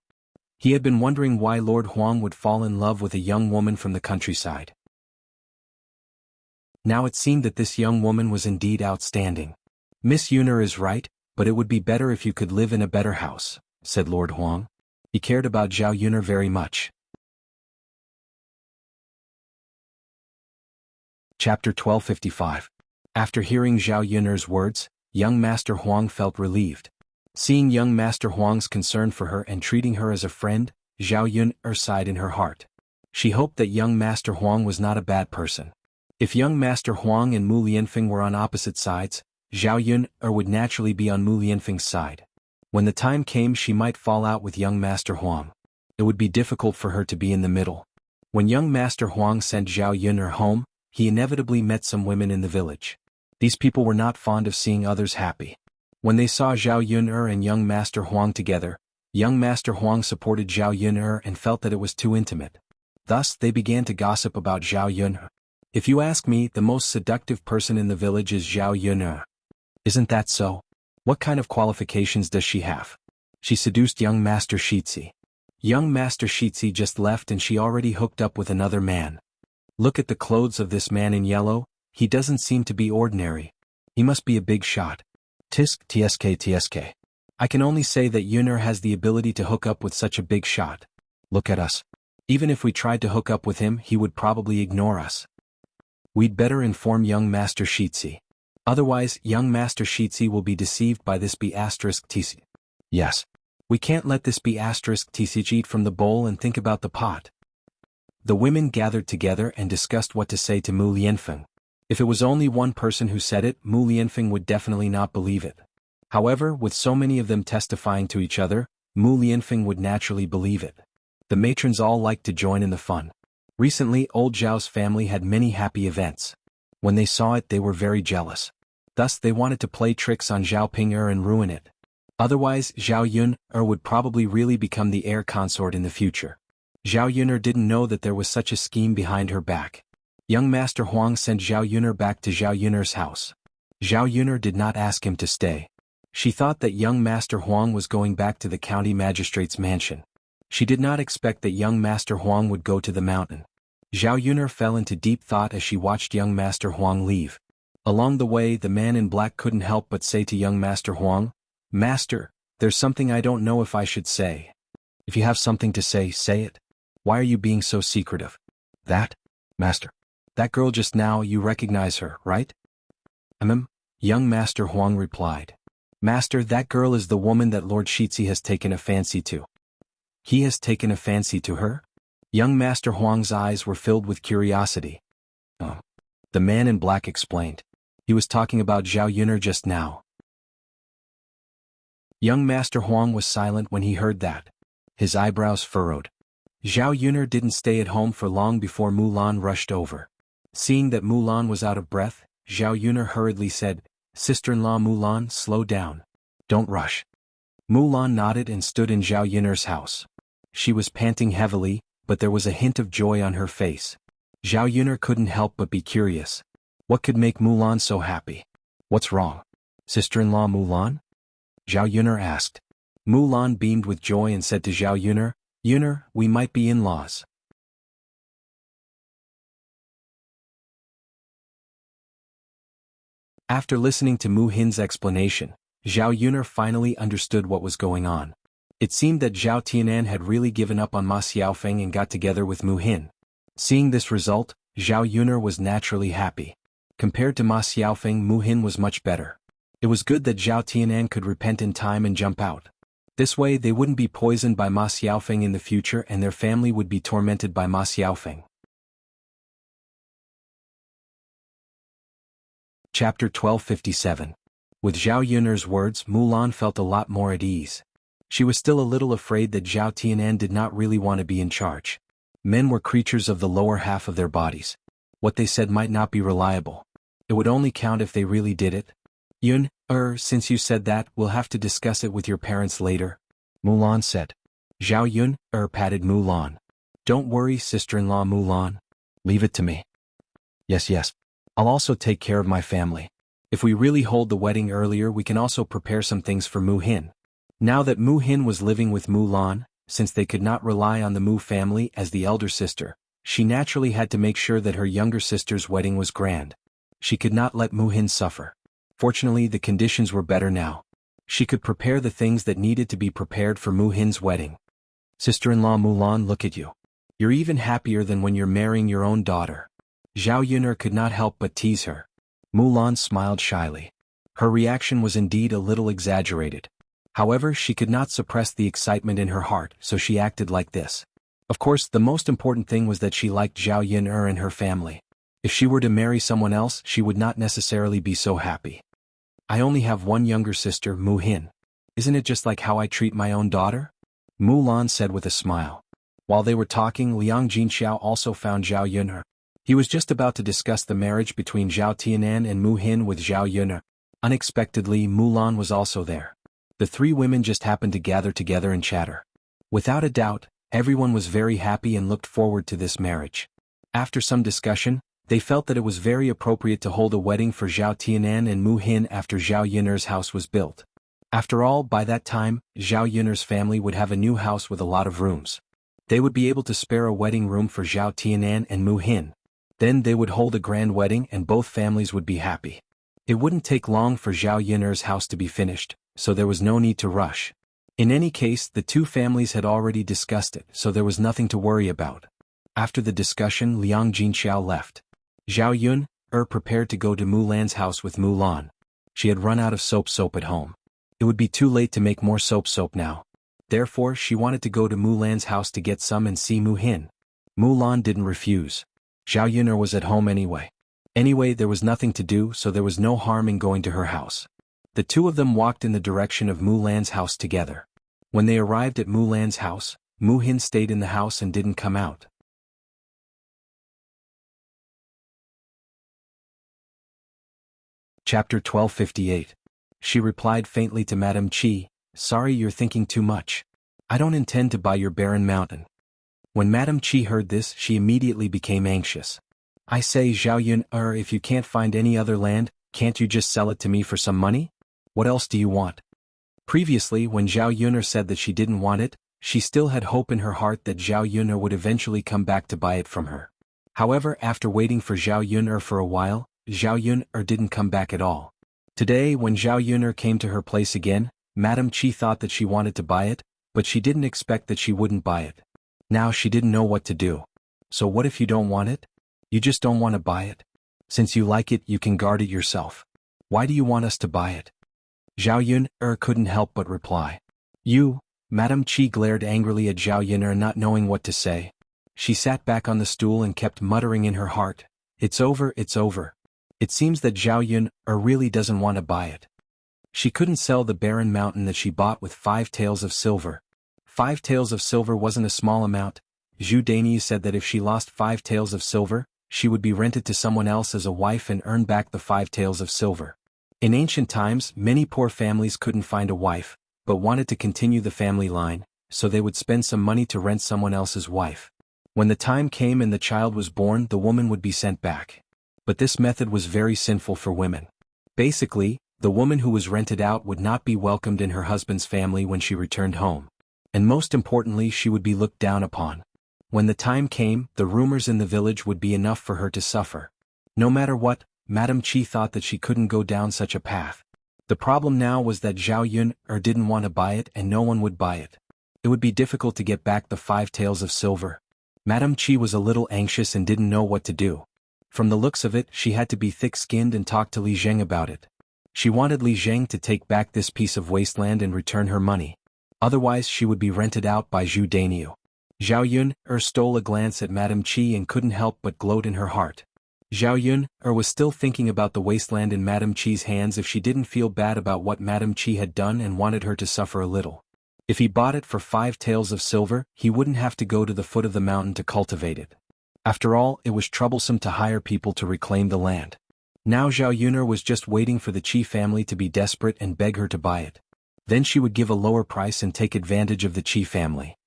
He had been wondering why Lord Huang would fall in love with a young woman from the countryside. Now it seemed that this young woman was indeed outstanding. Miss Yuner is right, but it would be better if you could live in a better house, said Lord Huang. He cared about Zhao Yuner very much. Chapter 1255. After hearing Zhao Yuner's words, young Master Huang felt relieved. Seeing young Master Huang's concern for her and treating her as a friend, Zhao Yuner sighed in her heart. She hoped that young Master Huang was not a bad person. If young Master Huang and Mu Lianfeng were on opposite sides, Zhao Yuner would naturally be on Mu Lianfeng's side. When the time came, she might fall out with young Master Huang. It would be difficult for her to be in the middle. When young Master Huang sent Zhao Yuner home, he inevitably met some women in the village. These people were not fond of seeing others happy. When they saw Zhao Yuner and young Master Huang together, young Master Huang supported Zhao Yuner and felt that it was too intimate. Thus, they began to gossip about Zhao Yuner. If you ask me, the most seductive person in the village is Zhao Yuner. Isn't that so? What kind of qualifications does she have? She seduced young Master Shitzi. Young Master Shitzi just left and she already hooked up with another man. Look at the clothes of this man in yellow, he doesn't seem to be ordinary. He must be a big shot. Tsk. I can only say that Yuner has the ability to hook up with such a big shot. Look at us. Even if we tried to hook up with him, he would probably ignore us. We'd better inform young Master Shitzi. Otherwise, young Master Shitzi will be deceived by this B*tc. Yes. We can't let this B*tc eat from the bowl and think about the pot. The women gathered together and discussed what to say to Mu Lianfeng. If it was only one person who said it, Mu Lianfeng would definitely not believe it. However, with so many of them testifying to each other, Mu Lianfeng would naturally believe it. The matrons all liked to join in the fun. Recently, old Zhao's family had many happy events. When they saw it, they were very jealous. Thus, they wanted to play tricks on Zhao Ping'er and ruin it. Otherwise, Zhao Yuner would probably really become the heir consort in the future. Zhao Yuner didn't know that there was such a scheme behind her back. Young Master Huang sent Zhao Yuner back to Zhao Yuner's house. Zhao Yuner did not ask him to stay. She thought that young Master Huang was going back to the county magistrate's mansion. She did not expect that young Master Huang would go to the mountain. Zhao Yuner fell into deep thought as she watched young Master Huang leave. Along the way, the man in black couldn't help but say to young Master Huang, "Master, there's something I don't know if I should say." "If you have something to say, say it. Why are you being so secretive?" "That? Master. That girl just now, you recognize her, right?" Young Master Huang replied. "Master, that girl is the woman that Lord Shitzi has taken a fancy to." "He has taken a fancy to her?" Young Master Huang's eyes were filled with curiosity. The man in black explained. He was talking about Zhao Yuner just now. Young Master Huang was silent when he heard that. His eyebrows furrowed. Zhao Yuner didn't stay at home for long before Mulan rushed over. Seeing that Mulan was out of breath, Zhao Yuner hurriedly said, "Sister-in-law Mulan, slow down. Don't rush." Mulan nodded and stood in Zhao Yuner's house. She was panting heavily, but there was a hint of joy on her face. Zhao Yuner couldn't help but be curious. What could make Mulan so happy? "What's wrong? Sister-in-law Mulan?" Zhao Yuner asked. Mulan beamed with joy and said to Zhao Yuner, "Yuner, we might be in-laws." After listening to Mu Hin's explanation, Zhao Yuner finally understood what was going on. It seemed that Zhao Tianan had really given up on Ma Xiaofeng and got together with Mu Hin. Seeing this result, Zhao Yuner was naturally happy. Compared to Ma Xiaofeng, Mu Hin was much better. It was good that Zhao Tianan could repent in time and jump out. This way they wouldn't be poisoned by Ma Xiaofeng in the future and their family would be tormented by Ma Xiaofeng. Chapter 1257. With Zhao Yuner's words, Mulan felt a lot more at ease. She was still a little afraid that Zhao Tianan did not really want to be in charge. Men were creatures of the lower half of their bodies. What they said might not be reliable. It would only count if they really did it. Since you said that, we'll have to discuss it with your parents later," Mulan said. Zhao Yuner patted Mulan. "Don't worry, sister-in-law Mulan. Leave it to me." Yes. I'll also take care of my family. If we really hold the wedding earlier, we can also prepare some things for Mu Hin." Now that Mu Hin was living with Mulan, since they could not rely on the Mu family as the elder sister, she naturally had to make sure that her younger sister's wedding was grand. She could not let Mu Hin suffer. Fortunately, the conditions were better now. She could prepare the things that needed to be prepared for Mu Hin's wedding. Sister-in-law Mulan, look at you. You're even happier than when you're marrying your own daughter. Zhao Yun'er could not help but tease her. Mulan smiled shyly. Her reaction was indeed a little exaggerated. However, she could not suppress the excitement in her heart, so she acted like this. Of course, the most important thing was that she liked Zhao Yun'er and her family. If she were to marry someone else, she would not necessarily be so happy. I only have one younger sister, Mu Hin. Isn't it just like how I treat my own daughter? Mulan said with a smile. While they were talking, Liang Jinxiao also found Zhao Yun'er. He was just about to discuss the marriage between Zhao Tianan and Mu Hin with Zhao Yun'er. Unexpectedly, Mulan was also there. The three women just happened to gather together and chatter. Without a doubt, everyone was very happy and looked forward to this marriage. After some discussion, they felt that it was very appropriate to hold a wedding for Zhao Tianan and Mu Hin after Zhao Yun'er's house was built. After all, by that time, Zhao Yun'er's family would have a new house with a lot of rooms. They would be able to spare a wedding room for Zhao Tianan and Mu Hin. Then they would hold a grand wedding and both families would be happy. It wouldn't take long for Zhao Yun'er's house to be finished, so there was no need to rush. In any case, the two families had already discussed it, so there was nothing to worry about. After the discussion, Liang Jinxiao left. Zhao Yun'er prepared to go to Mulan's house with Mulan. She had run out of soap at home. It would be too late to make more soap now. Therefore, she wanted to go to Mulan's house to get some and see Mu Hin. Mulan didn't refuse. Zhao Yun'er was at home anyway. Anyway, there was nothing to do, so there was no harm in going to her house. The two of them walked in the direction of Mulan's house together. When they arrived at Mulan's house, Mu Hin stayed in the house and didn't come out. Chapter 1258. She replied faintly to Madame Qi, "Sorry, you're thinking too much. I don't intend to buy your barren mountain." When Madame Qi heard this, she immediately became anxious. "I say, Zhao Yun'er, if you can't find any other land, can't you just sell it to me for some money? What else do you want?" Previously, when Zhao Yun'er said that she didn't want it, she still had hope in her heart that Zhao Yun'er would eventually come back to buy it from her. However, after waiting for Zhao Yun'er for a while, Zhao Yun'er didn't come back at all. Today, when Zhao Yun'er came to her place again, Madame Qi thought that she wanted to buy it, but she didn't expect that she wouldn't buy it. Now she didn't know what to do. "So what if you don't want it? You just don't want to buy it? Since you like it, you can guard it yourself. Why do you want us to buy it?" Zhao Yun'er couldn't help but reply. "You?" Madame Qi glared angrily at Zhao Yun'er, not knowing what to say. She sat back on the stool and kept muttering in her heart, "It's over, it's over." It seems that Zhao Yun'er really doesn't want to buy it. She couldn't sell the barren mountain that she bought with 5 taels of silver. 5 taels of silver wasn't a small amount. Zhu Dainyu said that if she lost 5 taels of silver, she would be rented to someone else as a wife and earn back the 5 taels of silver. In ancient times, many poor families couldn't find a wife, but wanted to continue the family line, so they would spend some money to rent someone else's wife. When the time came and the child was born, the woman would be sent back. But this method was very sinful for women. Basically, the woman who was rented out would not be welcomed in her husband's family when she returned home. And most importantly, she would be looked down upon. When the time came, the rumors in the village would be enough for her to suffer. No matter what, Madame Qi thought that she couldn't go down such a path. The problem now was that Zhao Yun'er didn't want to buy it and no one would buy it. It would be difficult to get back the 5 taels of silver. Madame Qi was a little anxious and didn't know what to do. From the looks of it, she had to be thick-skinned and talk to Li Zheng about it. She wanted Li Zheng to take back this piece of wasteland and return her money. Otherwise, she would be rented out by Zhu Dainyu. Zhao Yun'er stole a glance at Madame Qi and couldn't help but gloat in her heart. Zhao Yun'er was still thinking about the wasteland in Madame Qi's hands if she didn't feel bad about what Madame Qi had done and wanted her to suffer a little. If he bought it for 5 taels of silver, he wouldn't have to go to the foot of the mountain to cultivate it. After all, it was troublesome to hire people to reclaim the land. Now Zhao Yun'er was just waiting for the Qi family to be desperate and beg her to buy it. Then she would give a lower price and take advantage of the Qi family.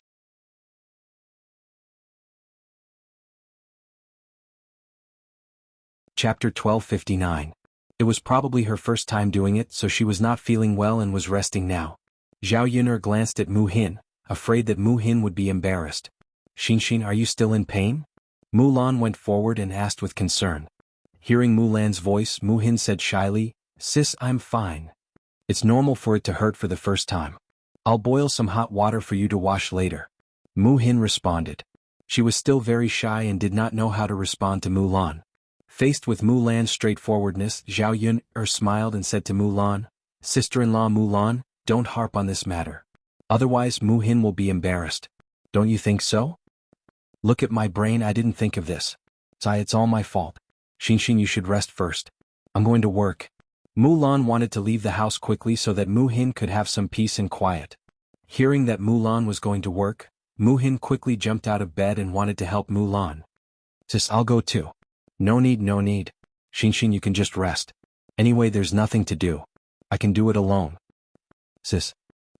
Chapter 1259. It was probably her first time doing it, so she was not feeling well and was resting now. Zhao Yun'er glanced at Mu Hin, afraid that Mu Hin would be embarrassed. "Xinxin, are you still in pain?" Mulan went forward and asked with concern. Hearing Mulan's voice, Mu Hin said shyly, "Sis, I'm fine. It's normal for it to hurt for the first time. I'll boil some hot water for you to wash later." Mu Hin responded. She was still very shy and did not know how to respond to Mulan. Faced with Mulan's straightforwardness, Zhao Yun smiled and said to Mulan, "Sister-in-law Mulan, don't harp on this matter. Otherwise Mu Hin will be embarrassed. Don't you think so?" "Look at my brain, I didn't think of this. It's all my fault. Xianxia, you should rest first. I'm going to work." Mulan wanted to leave the house quickly so that Mu Hin could have some peace and quiet. Hearing that Mulan was going to work, Mu Hin quickly jumped out of bed and wanted to help Mulan. "Sis, I'll go too." No need. Xianxia, you can just rest. Anyway, there's nothing to do. I can do it alone." "Sis."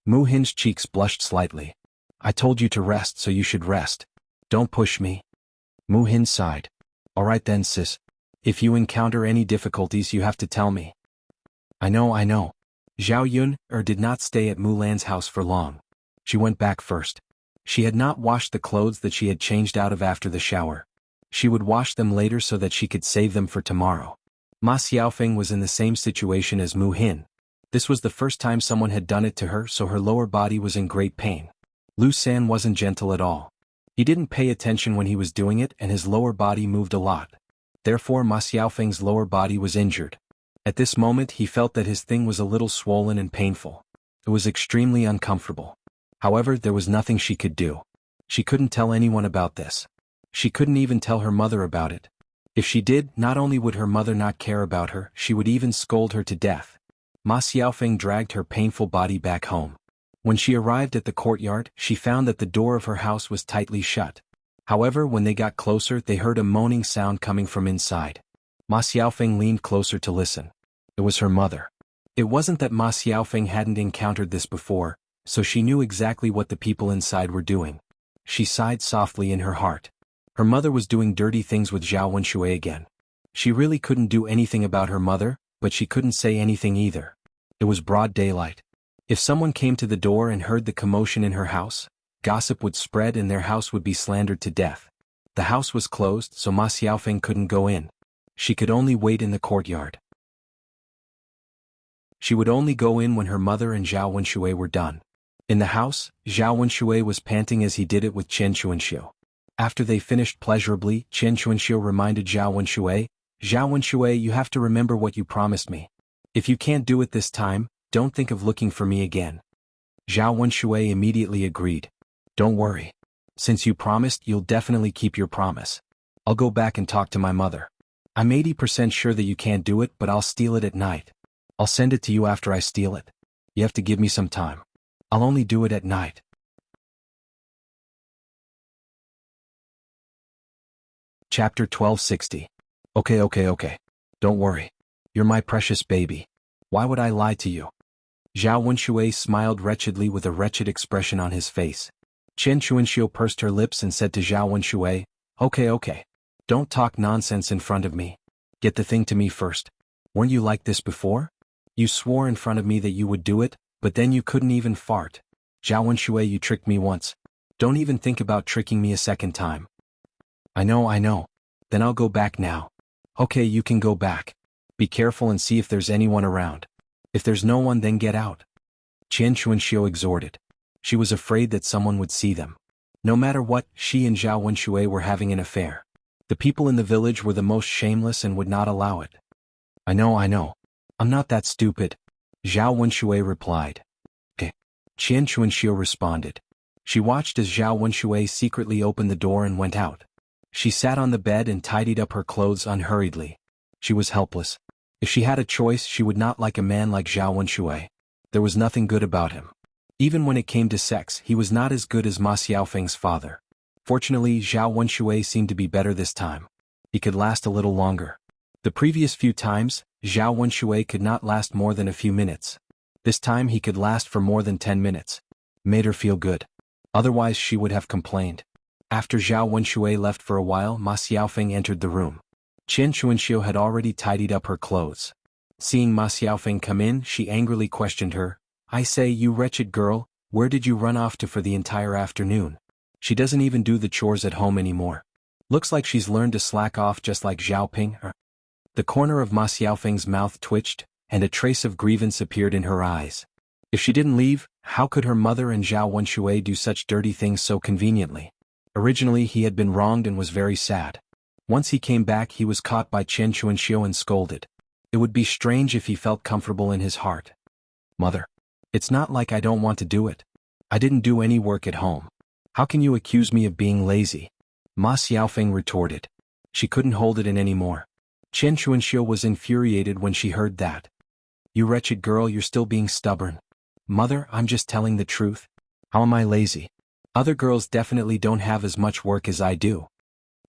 Mu Hin's cheeks blushed slightly. "I told you to rest, so you should rest. Don't push me." Mu Hin sighed. "Alright then, sis. If you encounter any difficulties, you have to tell me." I know. Zhao Yun did not stay at Mulan's house for long. She went back first. She had not washed the clothes that she had changed out of after the shower. She would wash them later so that she could save them for tomorrow. Ma Xiaofeng was in the same situation as Mu Hin. This was the first time someone had done it to her, so her lower body was in great pain. Lu San wasn't gentle at all. He didn't pay attention when he was doing it and his lower body moved a lot. Therefore Ma Xiaofeng's lower body was injured. At this moment he felt that his thing was a little swollen and painful. It was extremely uncomfortable. However, there was nothing she could do. She couldn't tell anyone about this. She couldn't even tell her mother about it. If she did, not only would her mother not care about her, she would even scold her to death. Ma Xiaofeng dragged her painful body back home. When she arrived at the courtyard, she found that the door of her house was tightly shut. However, when they got closer, they heard a moaning sound coming from inside. Ma Xiaofeng leaned closer to listen. It was her mother. It wasn't that Ma Xiaofeng hadn't encountered this before, so she knew exactly what the people inside were doing. She sighed softly in her heart. Her mother was doing dirty things with Zhao Wenshui again. She really couldn't do anything about her mother, but she couldn't say anything either. It was broad daylight. If someone came to the door and heard the commotion in her house, gossip would spread and their house would be slandered to death. The house was closed, so Ma Xiaofeng couldn't go in. She could only wait in the courtyard. She would only go in when her mother and Zhao Wenshui were done. In the house, Zhao Wenshui was panting as he did it with Chen Chuanxiu. After they finished pleasurably, Chen Chuanxiu reminded Zhao Wenshui, you have to remember what you promised me. If you can't do it this time, don't think of looking for me again." Zhao Wenshui immediately agreed. "Don't worry. Since you promised, you'll definitely keep your promise. I'll go back and talk to my mother. I'm 80% sure that you can't do it, but I'll steal it at night. I'll send it to you after I steal it. You have to give me some time. I'll only do it at night." Chapter 1260. Okay. Don't worry. You're my precious baby. Why would I lie to you? Zhao Wenshui smiled wretchedly with a wretched expression on his face. Chen Chuanxiu pursed her lips and said to Zhao Wenshui, Okay. Don't talk nonsense in front of me. Get the thing to me first. Weren't you like this before? You swore in front of me that you would do it, but then you couldn't even fart. Zhao Wenshui, you tricked me once. Don't even think about tricking me a second time. I know. Then I'll go back now. Okay, you can go back. Be careful and see if there's anyone around. If there's no one, then get out. Chen Chuanxiu exhorted. She was afraid that someone would see them. No matter what, she and Zhao Wenshui were having an affair. The people in the village were the most shameless and would not allow it. I know. I'm not that stupid. Zhao Wenshui replied. Okay. Chen Chuanxiu responded. She watched as Zhao Wenshui secretly opened the door and went out. She sat on the bed and tidied up her clothes unhurriedly. She was helpless. If she had a choice, she would not like a man like Zhao Wenshui. There was nothing good about him. Even when it came to sex, he was not as good as Ma Xiaofeng's father. Fortunately, Zhao Wenshui seemed to be better this time. He could last a little longer. The previous few times, Zhao Wenshui could not last more than a few minutes. This time he could last for more than 10 minutes. Made her feel good. Otherwise she would have complained. After Zhao Wenshui left for a while, Ma Xiaofeng entered the room. Chen Chuanxiu had already tidied up her clothes. Seeing Ma Xiaofeng come in, she angrily questioned her. I say, you wretched girl, where did you run off to for the entire afternoon? She doesn't even do the chores at home anymore. Looks like she's learned to slack off just like Zhao Ping. The corner of Ma Xiaofeng's mouth twitched, and a trace of grievance appeared in her eyes. If she didn't leave, how could her mother and Zhao Wenshui do such dirty things so conveniently? Originally he had been wronged and was very sad. Once he came back he was caught by Chen Chuanxiu and scolded. It would be strange if he felt comfortable in his heart. Mother. It's not like I don't want to do it. I didn't do any work at home. How can you accuse me of being lazy? Ma Xiaofeng retorted. She couldn't hold it in anymore. Chen Chuanxiu was infuriated when she heard that. You wretched girl, you're still being stubborn. Mother, I'm just telling the truth. How am I lazy? Other girls definitely don't have as much work as I do.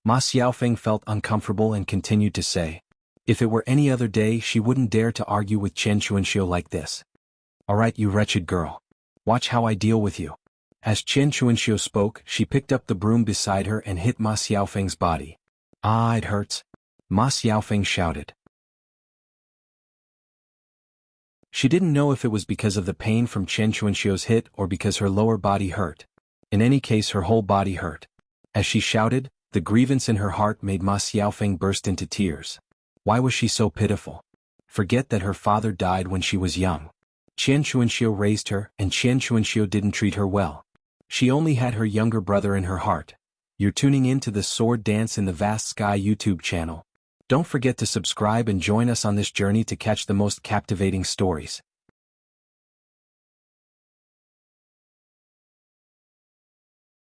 Ma Xiaofeng felt uncomfortable and continued to say. If it were any other day she wouldn't dare to argue with Chen Chuanxiu like this. Alright, you wretched girl. Watch how I deal with you. As Chen Chuanxiu spoke, she picked up the broom beside her and hit Ma Xiaofeng's body. Ah, it hurts. Ma Xiaofeng shouted. She didn't know if it was because of the pain from Chen Chuanxiu's hit or because her lower body hurt. In any case, her whole body hurt. As she shouted, the grievance in her heart made Ma Xiaofeng burst into tears. Why was she so pitiful? Forget that her father died when she was young. Chen Chuanxiu raised her, and Chen Chuanxiu didn't treat her well. She only had her younger brother in her heart. You're tuning in to the Sword Dance in the Vast Sky YouTube channel. Don't forget to subscribe and join us on this journey to catch the most captivating stories.